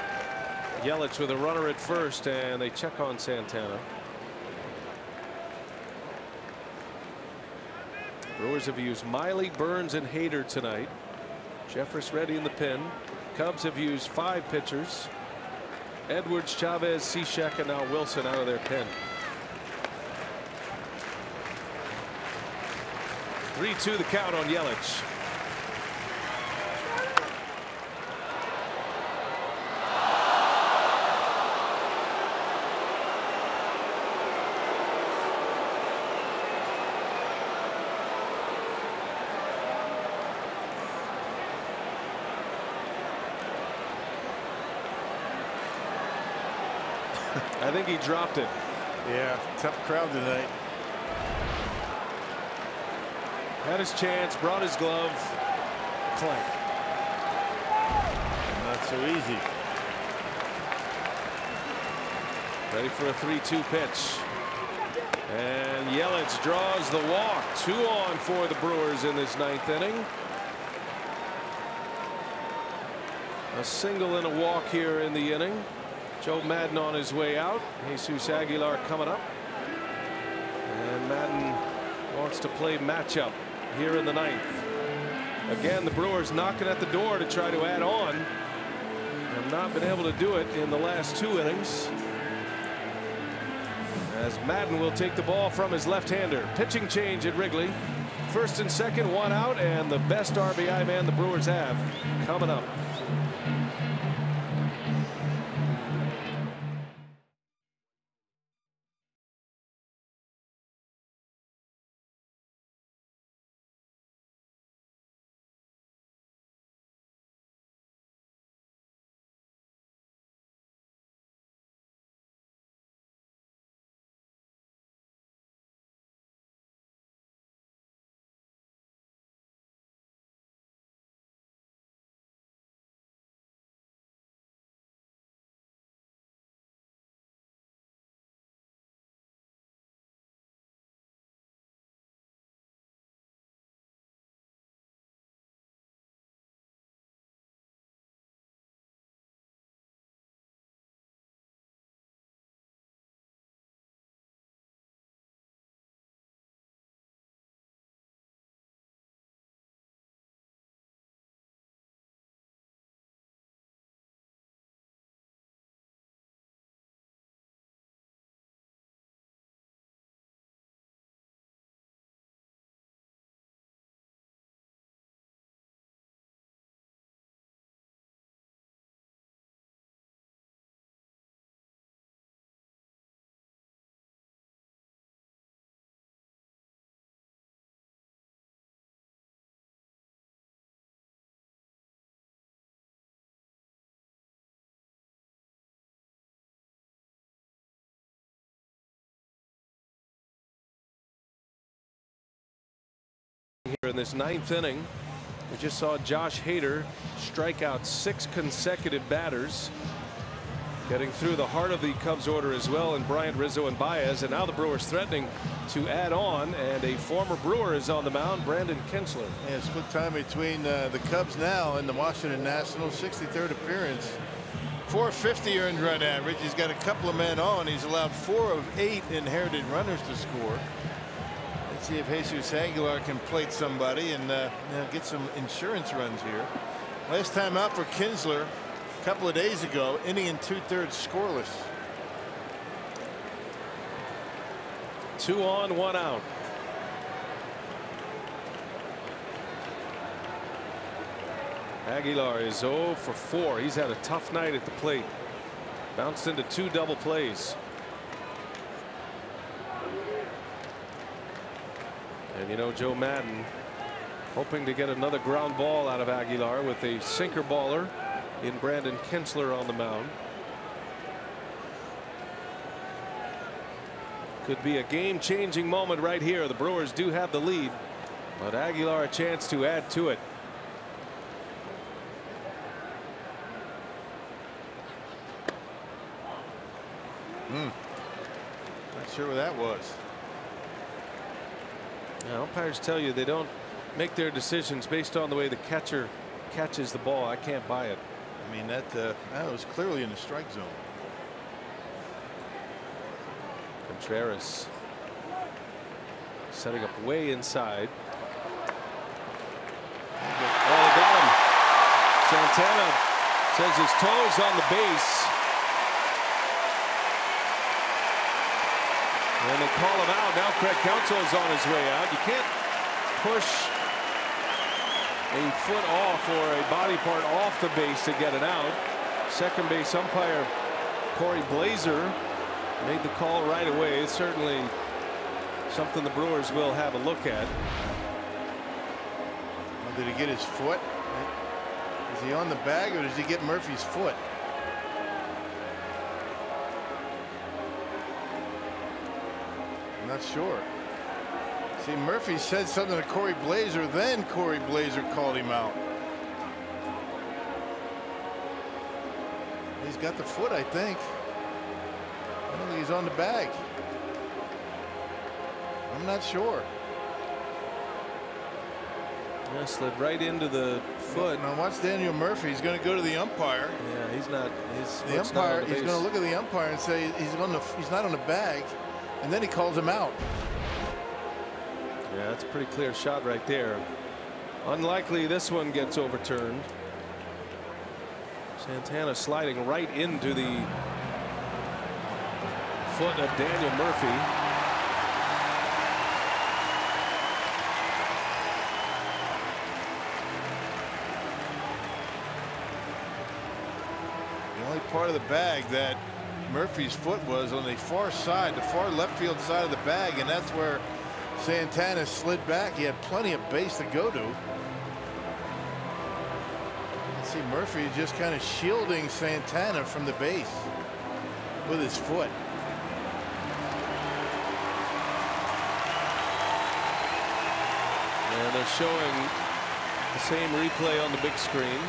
Yelich with a runner at first, and they check on Santana. Brewers have used Miley, Burns, and Hader tonight. Jeffress ready in the pen. Cubs have used 5 pitchers. Edwards, Chavez, Cishek, and now Wilson out of their pen. 3-2 the count on Yelich. I think he dropped it. Yeah, tough crowd tonight. Had his chance, brought his glove. Clank. Not so easy. Ready for a 3-2 pitch. And Yelich draws the walk. 2 on for the Brewers in this 9th inning. A single and a walk here in the inning. Joe Madden on his way out. Jesus Aguilar coming up. And Madden wants to play matchup here in the 9th. Again, the Brewers knocking at the door to try to add on. Have not been able to do it in the last 2 innings. As Madden will take the ball from his left-hander. Pitching change at Wrigley. First and second, 1 out, and the best RBI man the Brewers have coming up. Here in this 9th inning, we just saw Josh Hader strike out 6 consecutive batters. getting through the heart of the Cubs order as well, and Bryant, Rizzo, and Baez. And now the Brewers threatening to add on, and a former Brewer is on the mound, Brandon Kinsler. Yeah, split time between the Cubs now and the Washington Nationals. 63rd appearance. 450 earned run average. He's got a couple of men on. He's allowed 4 of 8 inherited runners to score. Let's see if Jesus Aguilar can plate somebody and get some insurance runs here. Last time out for Kinsler a couple of days ago, inning and 2/3 scoreless. 2 on, 1 out. Aguilar is 0 for 4. He's had a tough night at the plate. Bounced into 2 double plays. And you know, Joe Madden hoping to get another ground ball out of Aguilar with a sinker baller in Brandon Kinsler on the mound. Could be a game-changing moment right here. The Brewers do have the lead, but Aguilar a chance to add to it. Not sure what that was. Now, umpires tell you they don't make their decisions based on the way the catcher catches the ball. I can't buy it. I mean, that was clearly in the strike zone. Contreras setting up way inside. Oh, they got him. Santana says his toes on the base. And they call him out. Now Craig Counsell is on his way out. You can't push a foot off or a body part off the base to get it out. Second base umpire Corey Blazer made the call right away. It's certainly something the Brewers will have a look at. Well, did he get his foot? Is he on the bag, or does he get Murphy's foot? I'm not sure. See, Murphy said something to Corey Blazer, then Corey Blazer called him out. He's got the foot, I think. I don't think he's on the bag. I'm not sure. Yeah, slid right into the foot. Now watch Daniel Murphy. He's going to go to the umpire. Yeah, he's not. The umpire. He's going to look at the umpire and say he's not on the bag, and then he calls him out. Yeah, that's a pretty clear shot right there. Unlikely this one gets overturned. Santana sliding right into the foot of Daniel Murphy. The only part of the bag that Murphy's foot was on the far side, the far left field side of the bag, and that's where Santana slid back. He had plenty of base to go to. See, Murphy is just kind of shielding Santana from the base with his foot. And they're showing the same replay on the big screen.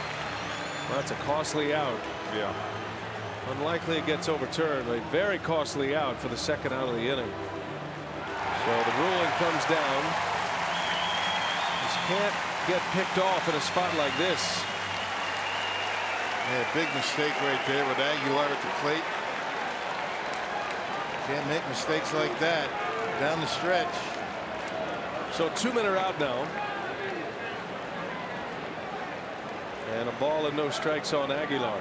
Well, that's a costly out. Yeah. Unlikely it gets overturned. A very costly out for the second out of the inning. So the ruling comes down. Just can't get picked off in a spot like this. Yeah, big mistake right there with Aguilar at the plate. Can't make mistakes like that down the stretch. So 2-men are out now. And a ball and no strikes on Aguilar.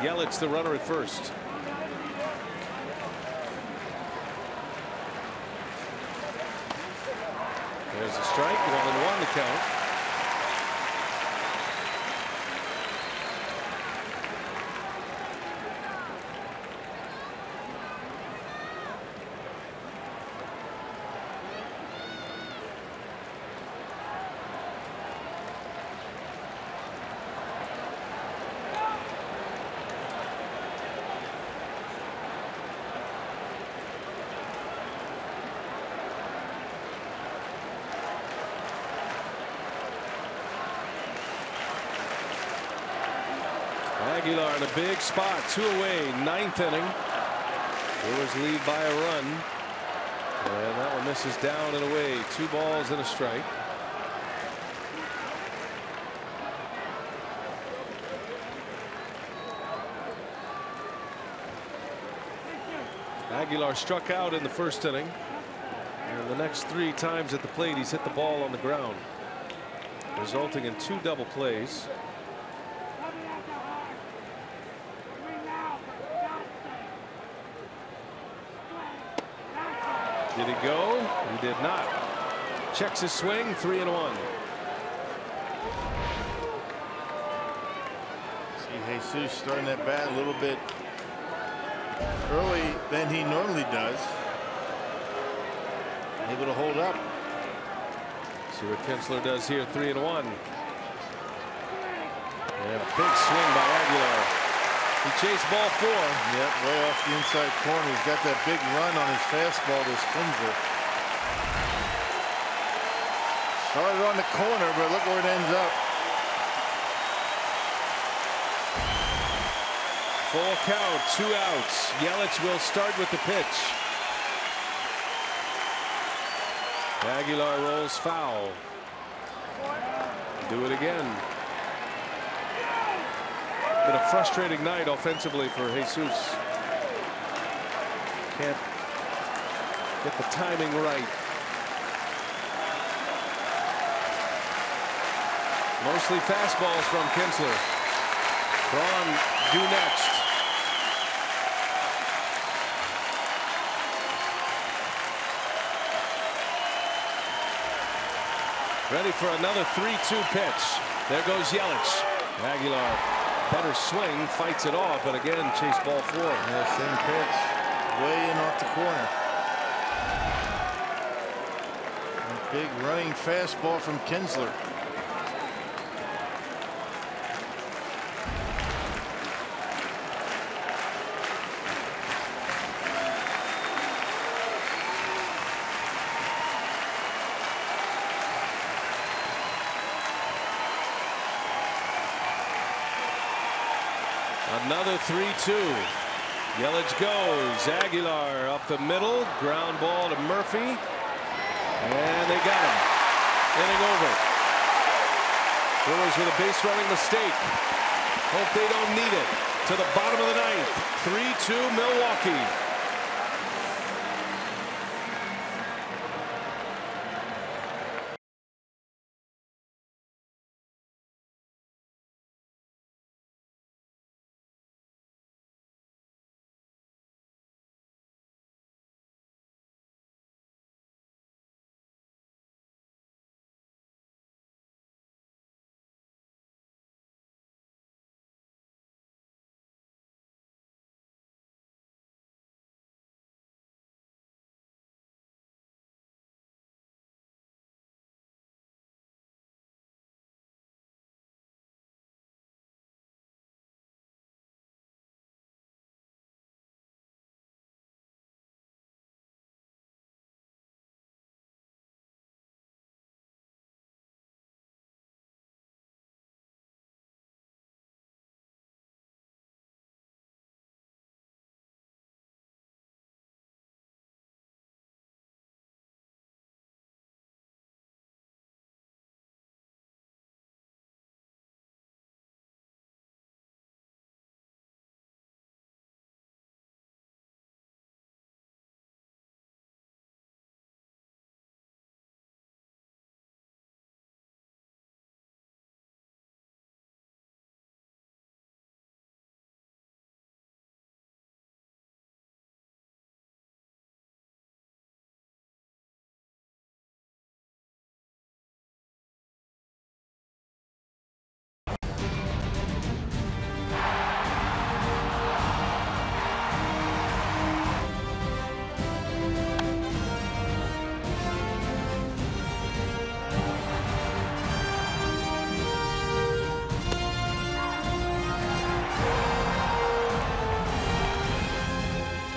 Yellett's the runner at first. There's a strike, 1-1 to count. Aguilar in a big spot, 2 away, 9th inning. Brewers lead by a run, and that one misses down and away. 2 balls and a strike. Aguilar struck out in the 1st inning, and the next 3 times at the plate he's hit the ball on the ground, resulting in 2 double plays. Did he go? He did not. Checks his swing, 3-1. See Jesus starting that bat a little bit early than he normally does. Able to hold up. See what Kinsler does here, 3-1. And a big swing by Aguilar. He chased ball 4. Yep, way off the inside corner. He's got that big run on his fastball, this Kinsler. Started on the corner, but look where it ends up. Full count, 2 outs. Yelich will start with the pitch. Aguilar rolls foul. Do it again. Been a frustrating night offensively for Jesus. Can't get the timing right. Mostly fastballs from Kinsler. Braun due next. Ready for another 3-2 pitch. There goes Yelich. Aguilar, better swing, fights it off, but again, chase ball 4. Yeah, same pitch. Way in off the corner. A big running fastball from Kinsler. Another 3-2. Yelich goes. Aguilar up the middle. Ground ball to Murphy. And they got him. Inning over. Brewers with a base running mistake. Hope they don't need it. To the bottom of the 9th. 3-2 Milwaukee.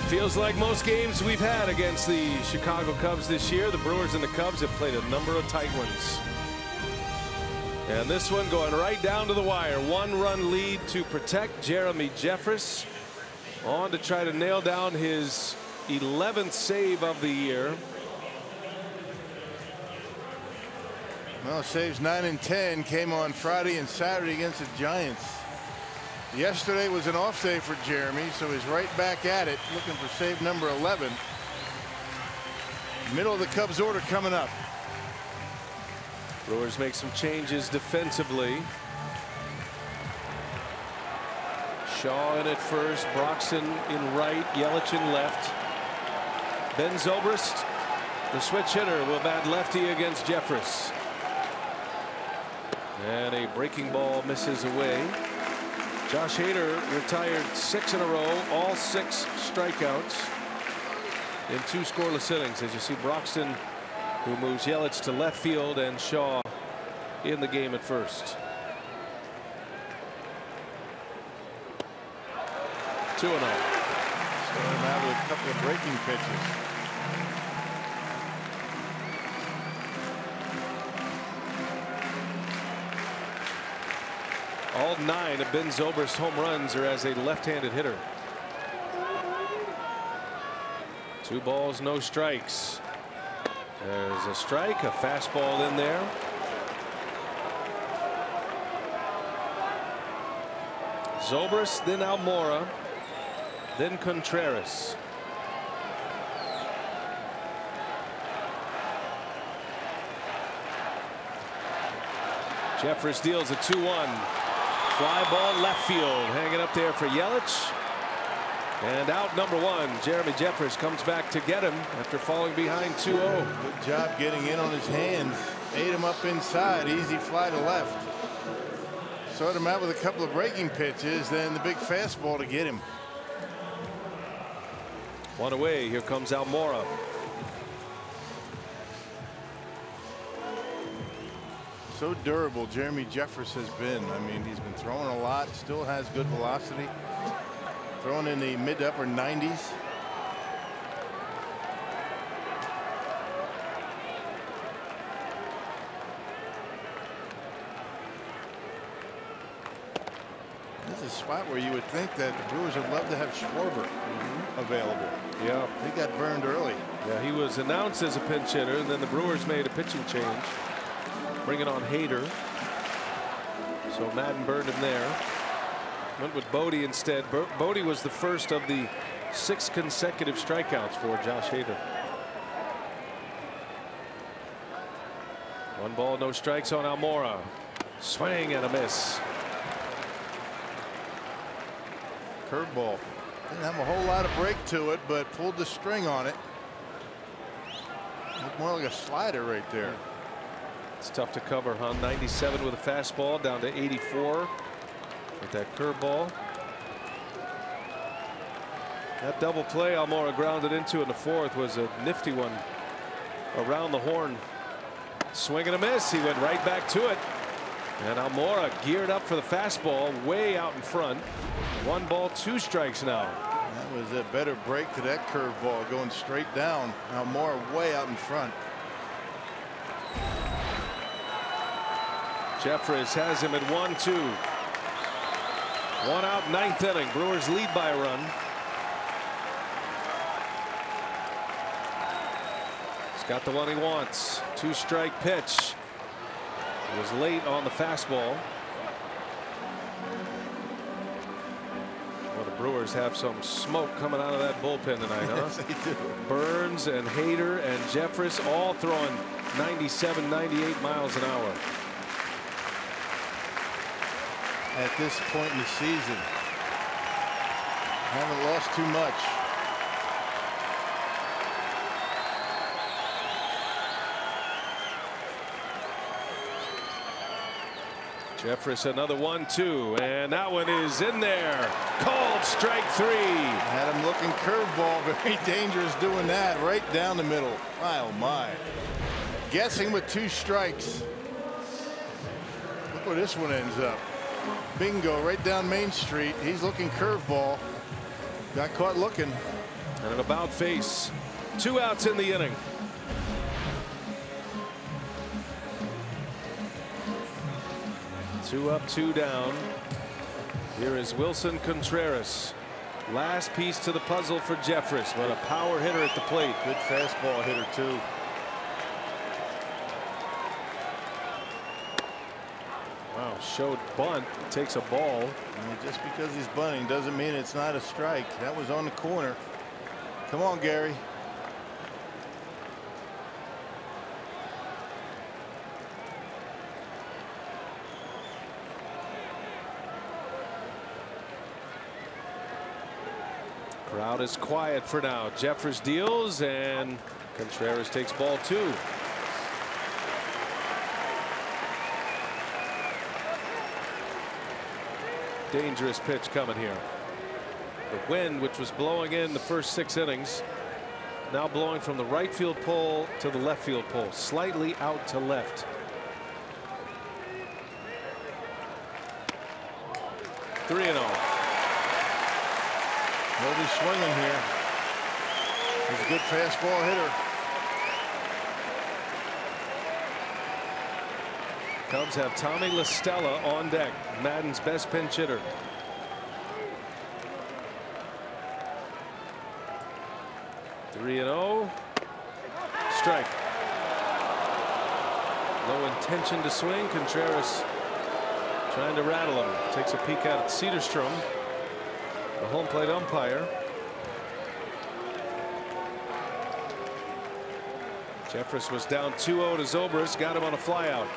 Feels like most games we've had against the Chicago Cubs this year. The Brewers and the Cubs have played a number of tight ones. And this one going right down to the wire. 1-run lead to protect Jeremy Jeffress. On to try to nail down his 11th save of the year. Well, saves 9 and 10 came on Friday and Saturday against the Giants. Yesterday was an off day for Jeremy, so he's right back at it, looking for save number 11. Middle of the Cubs order coming up. Brewers make some changes defensively. Shaw in at first, Broxton in right, Yelich in left. Ben Zobrist, the switch hitter, will bat lefty against Jeffress. And a breaking ball misses away. Josh Hader retired 6 in a row, all 6 strikeouts in 2 scoreless innings. As you see, Broxton, who moves Yelich to left field, and Shaw in the game at first. 2-0. Starting out with a couple of breaking pitches. All 9 of Ben Zobrist's home runs are as a left-handed hitter. 2 balls, no strikes. There's a strike, a fastball in there. Zobrist, then Almora, then Contreras. Jeffress deals a 2-1. Fly ball left field, hanging up there for Yelich. And out number 1. Jeremy Jeffress comes back to get him after falling behind 2-0. Good job getting in on his hands. Ate him up inside. Easy fly to left. Sorted him out with a couple of breaking pitches, then the big fastball to get him. 1 away. Here comes Almora. So durable Jeremy Jeffress has been. I mean, he's been throwing a lot, still has good velocity. Throwing in the mid to upper 90s. This is a spot where you would think that the Brewers would love to have Schwarber available. Yeah. He got burned early. Yeah, he was announced as a pinch hitter, and then the Brewers made a pitching change, bringing on Hader. So Madden burned him there. Went with Bodie instead. Bodie was the first of the 6 consecutive strikeouts for Josh Hader. 1 ball, no strikes on Almora. Swing and a miss. Curveball. Didn't have a whole lot of break to it, but pulled the string on it. Looked more like a slider right there. It's tough to cover, huh? 97 with a fastball, down to 84 with that curveball. That double play Almora grounded into in the 4th was a nifty one around the horn. Swing and a miss. He went right back to it. And Almora geared up for the fastball way out in front. 1 ball, 2 strikes now. That was a better break to that curveball going straight down. Almora way out in front. Jeffress has him at 1-2. 1 out, 9th inning. Brewers lead by a run. He's got the one he wants. 2-strike pitch. He was late on the fastball. Well, the Brewers have some smoke coming out of that bullpen tonight, huh? Yes, they do. Burns and Hader and Jeffress all throwing 97, 98 miles an hour. At this point in the season, haven't lost too much. Jeffress another 1-2, and that one is in there. Called strike 3. Had him looking curveball, very dangerous doing that right down the middle. My oh my. Guessing with 2 strikes. Look where this one ends up. Bingo, right down Main Street. He's looking curveball. Got caught looking. And an about face. 2 outs in the inning. 2 up, 2 down. Here is Wilson Contreras. Last piece to the puzzle for Jeffress, but a power hitter at the plate. Good fastball hitter too. Wow, showed bunt, takes a ball. And just because he's bunting doesn't mean it's not a strike. That was on the corner. Come on, Gary. Crowd is quiet for now. Jeffress deals and Contreras takes ball 2. Dangerous pitch coming here. The wind, which was blowing in the first 6 innings, now blowing from the right field pole to the left field pole, slightly out to left. Three and 0. Nobody's swinging here. He's a good fastball hitter. Cubs have Tommy La Stella on deck, Madden's best pinch hitter. Three and 0. Strike. No intention to swing. Contreras trying to rattle him. Takes a peek out at Cedarstrom, the home plate umpire. Jeffress was down 2-0 to Zobrist, got him on a flyout.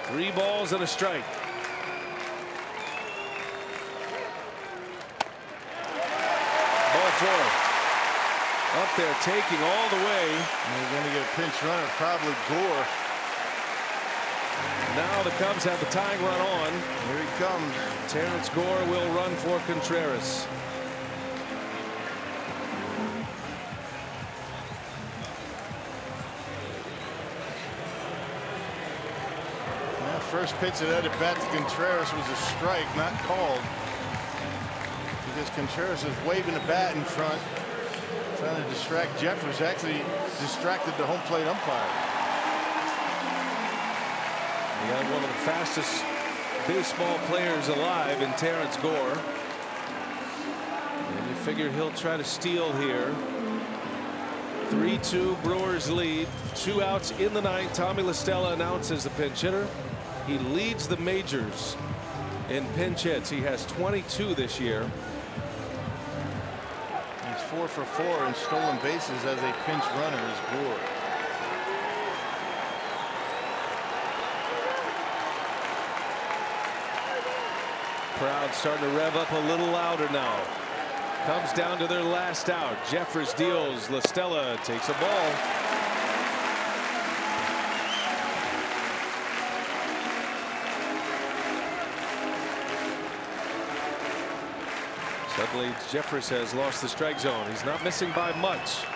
3 balls and a strike. Ball 4. Up there taking all the way. And they're going to get a pinch runner, probably Gore. Now the Cubs have the tying run on. Here he comes. Terrence Gore will run for Contreras. First pitch of that at bat to Contreras was a strike, not called. Because Contreras is waving the bat in front, trying to distract Jeffress. Actually distracted the home plate umpire. You got one of the fastest baseball players alive in Terrence Gore. And you figure he'll try to steal here. 3-2 Brewers lead. 2 outs in the 9th. Tommy La Stella announces the pinch hitter. He leads the majors in pinch hits. He has 22 this year. He's 4 for 4 in stolen bases as a pinch runner is Gore. Crowd starting to rev up a little louder now. Comes down to their last out. Jeffress deals. La Stella takes a ball. Suddenly Jeffress has lost the strike zone. He's not missing by much,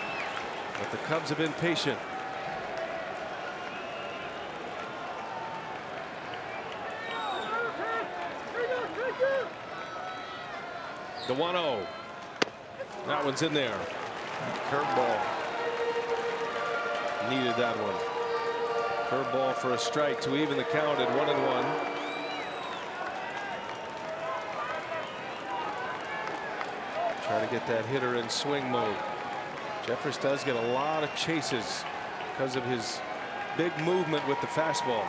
but the Cubs have been patient. The 1-0. That one's in there. Curveball. Needed that one. Curveball for a strike to even the count at 1-1. Try to get that hitter in swing mode. Jeffress does get a lot of chases because of his big movement with the fastball.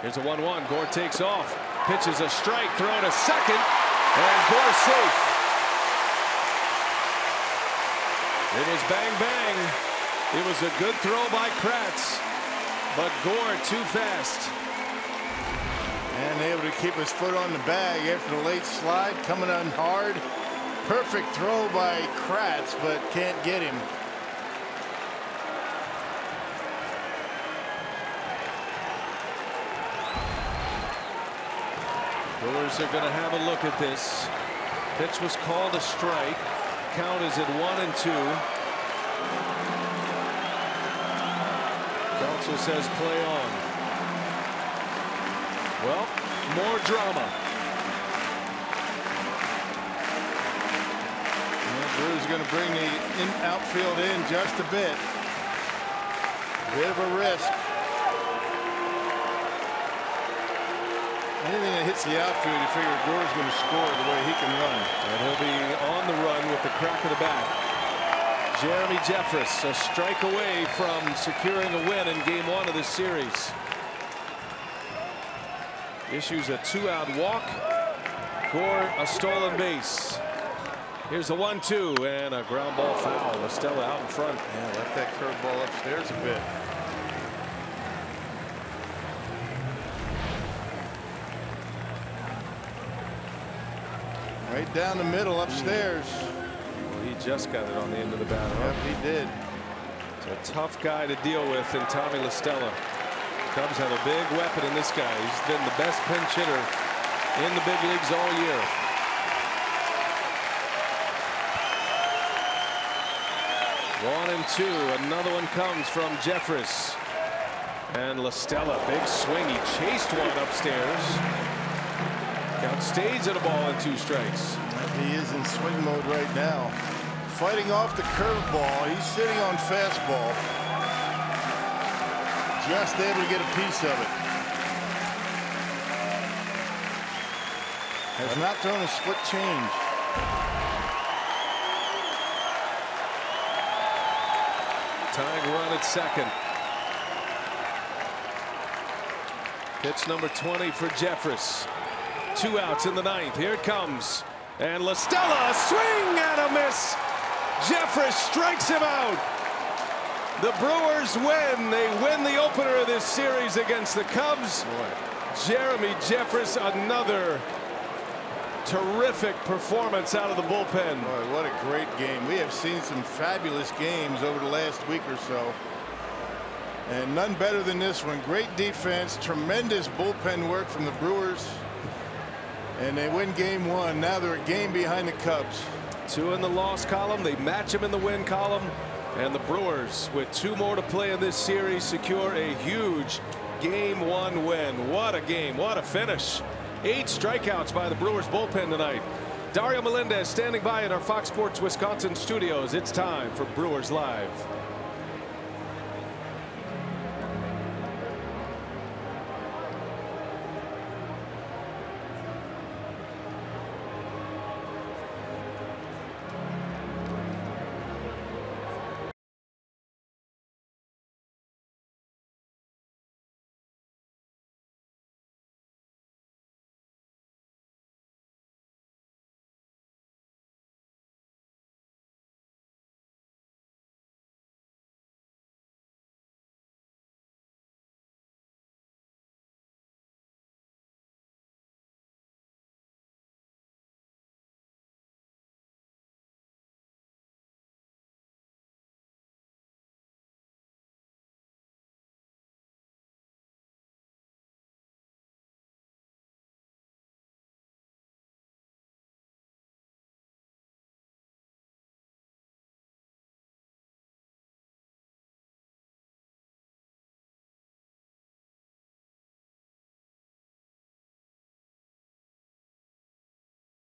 Here's a 1-1. Gore takes off. Pitches a strike. Throw to second. And Gore safe. It was bang bang. It was a good throw by Kratz. But Gore too fast. And able to keep his foot on the bag after the late slide, coming on hard. Perfect throw by Kratz, but can't get him. Brewers are going to have a look at this. Pitch was called a strike. Count is at 1-2. Counsel says play on. Well, more drama. And Brewers going to bring the outfield in just a bit. Bit of a risk. Anything that hits the outfield, you figure Gore's going to score the way he can run. And he'll be on the run with the crack of the bat. Jeremy Jeffress, a strike away from securing a win in game 1 of this series. Issues a 2-out walk. Gore a stolen base. Here's a 1-2 and a ground ball foul. Listella out in front. Yeah, let that curveball upstairs a bit. Right down the middle upstairs. Well, he just got it on the end of the bat. Yep, he did. It's a tough guy to deal with in Tommy Listella. Cubs have a big weapon in this guy. He's been the best pinch hitter in the big leagues all year. One and two. Another one comes from Jeffress. And Listella, big swing. He chased one upstairs. Outstays at a ball and 2 strikes. He is in swing mode right now. Fighting off the curveball. He's sitting on fastball. Just able to get a piece of it. Has not thrown a split change. Tying run at second. Pitch number 20 for Jeffress. 2 outs in the 9th. Here it comes. And Listella, a swing and a miss. Jeffress strikes him out. The Brewers win. They win the opener of this series against the Cubs. Boy. Jeremy Jeffress, another terrific performance out of the bullpen. Boy, what a great game. We have seen some fabulous games over the last week or so. And none better than this one. Great defense, tremendous bullpen work from the Brewers. And they win game 1. Now they're a game behind the Cubs. 2 in the loss column. They match them in the win column. And the Brewers, with 2 more to play in this series, secure a huge game 1 win. What a game. What a finish. 8 strikeouts by the Brewers bullpen tonight. Dario Melendez standing by in our Fox Sports Wisconsin studios. It's time for Brewers Live.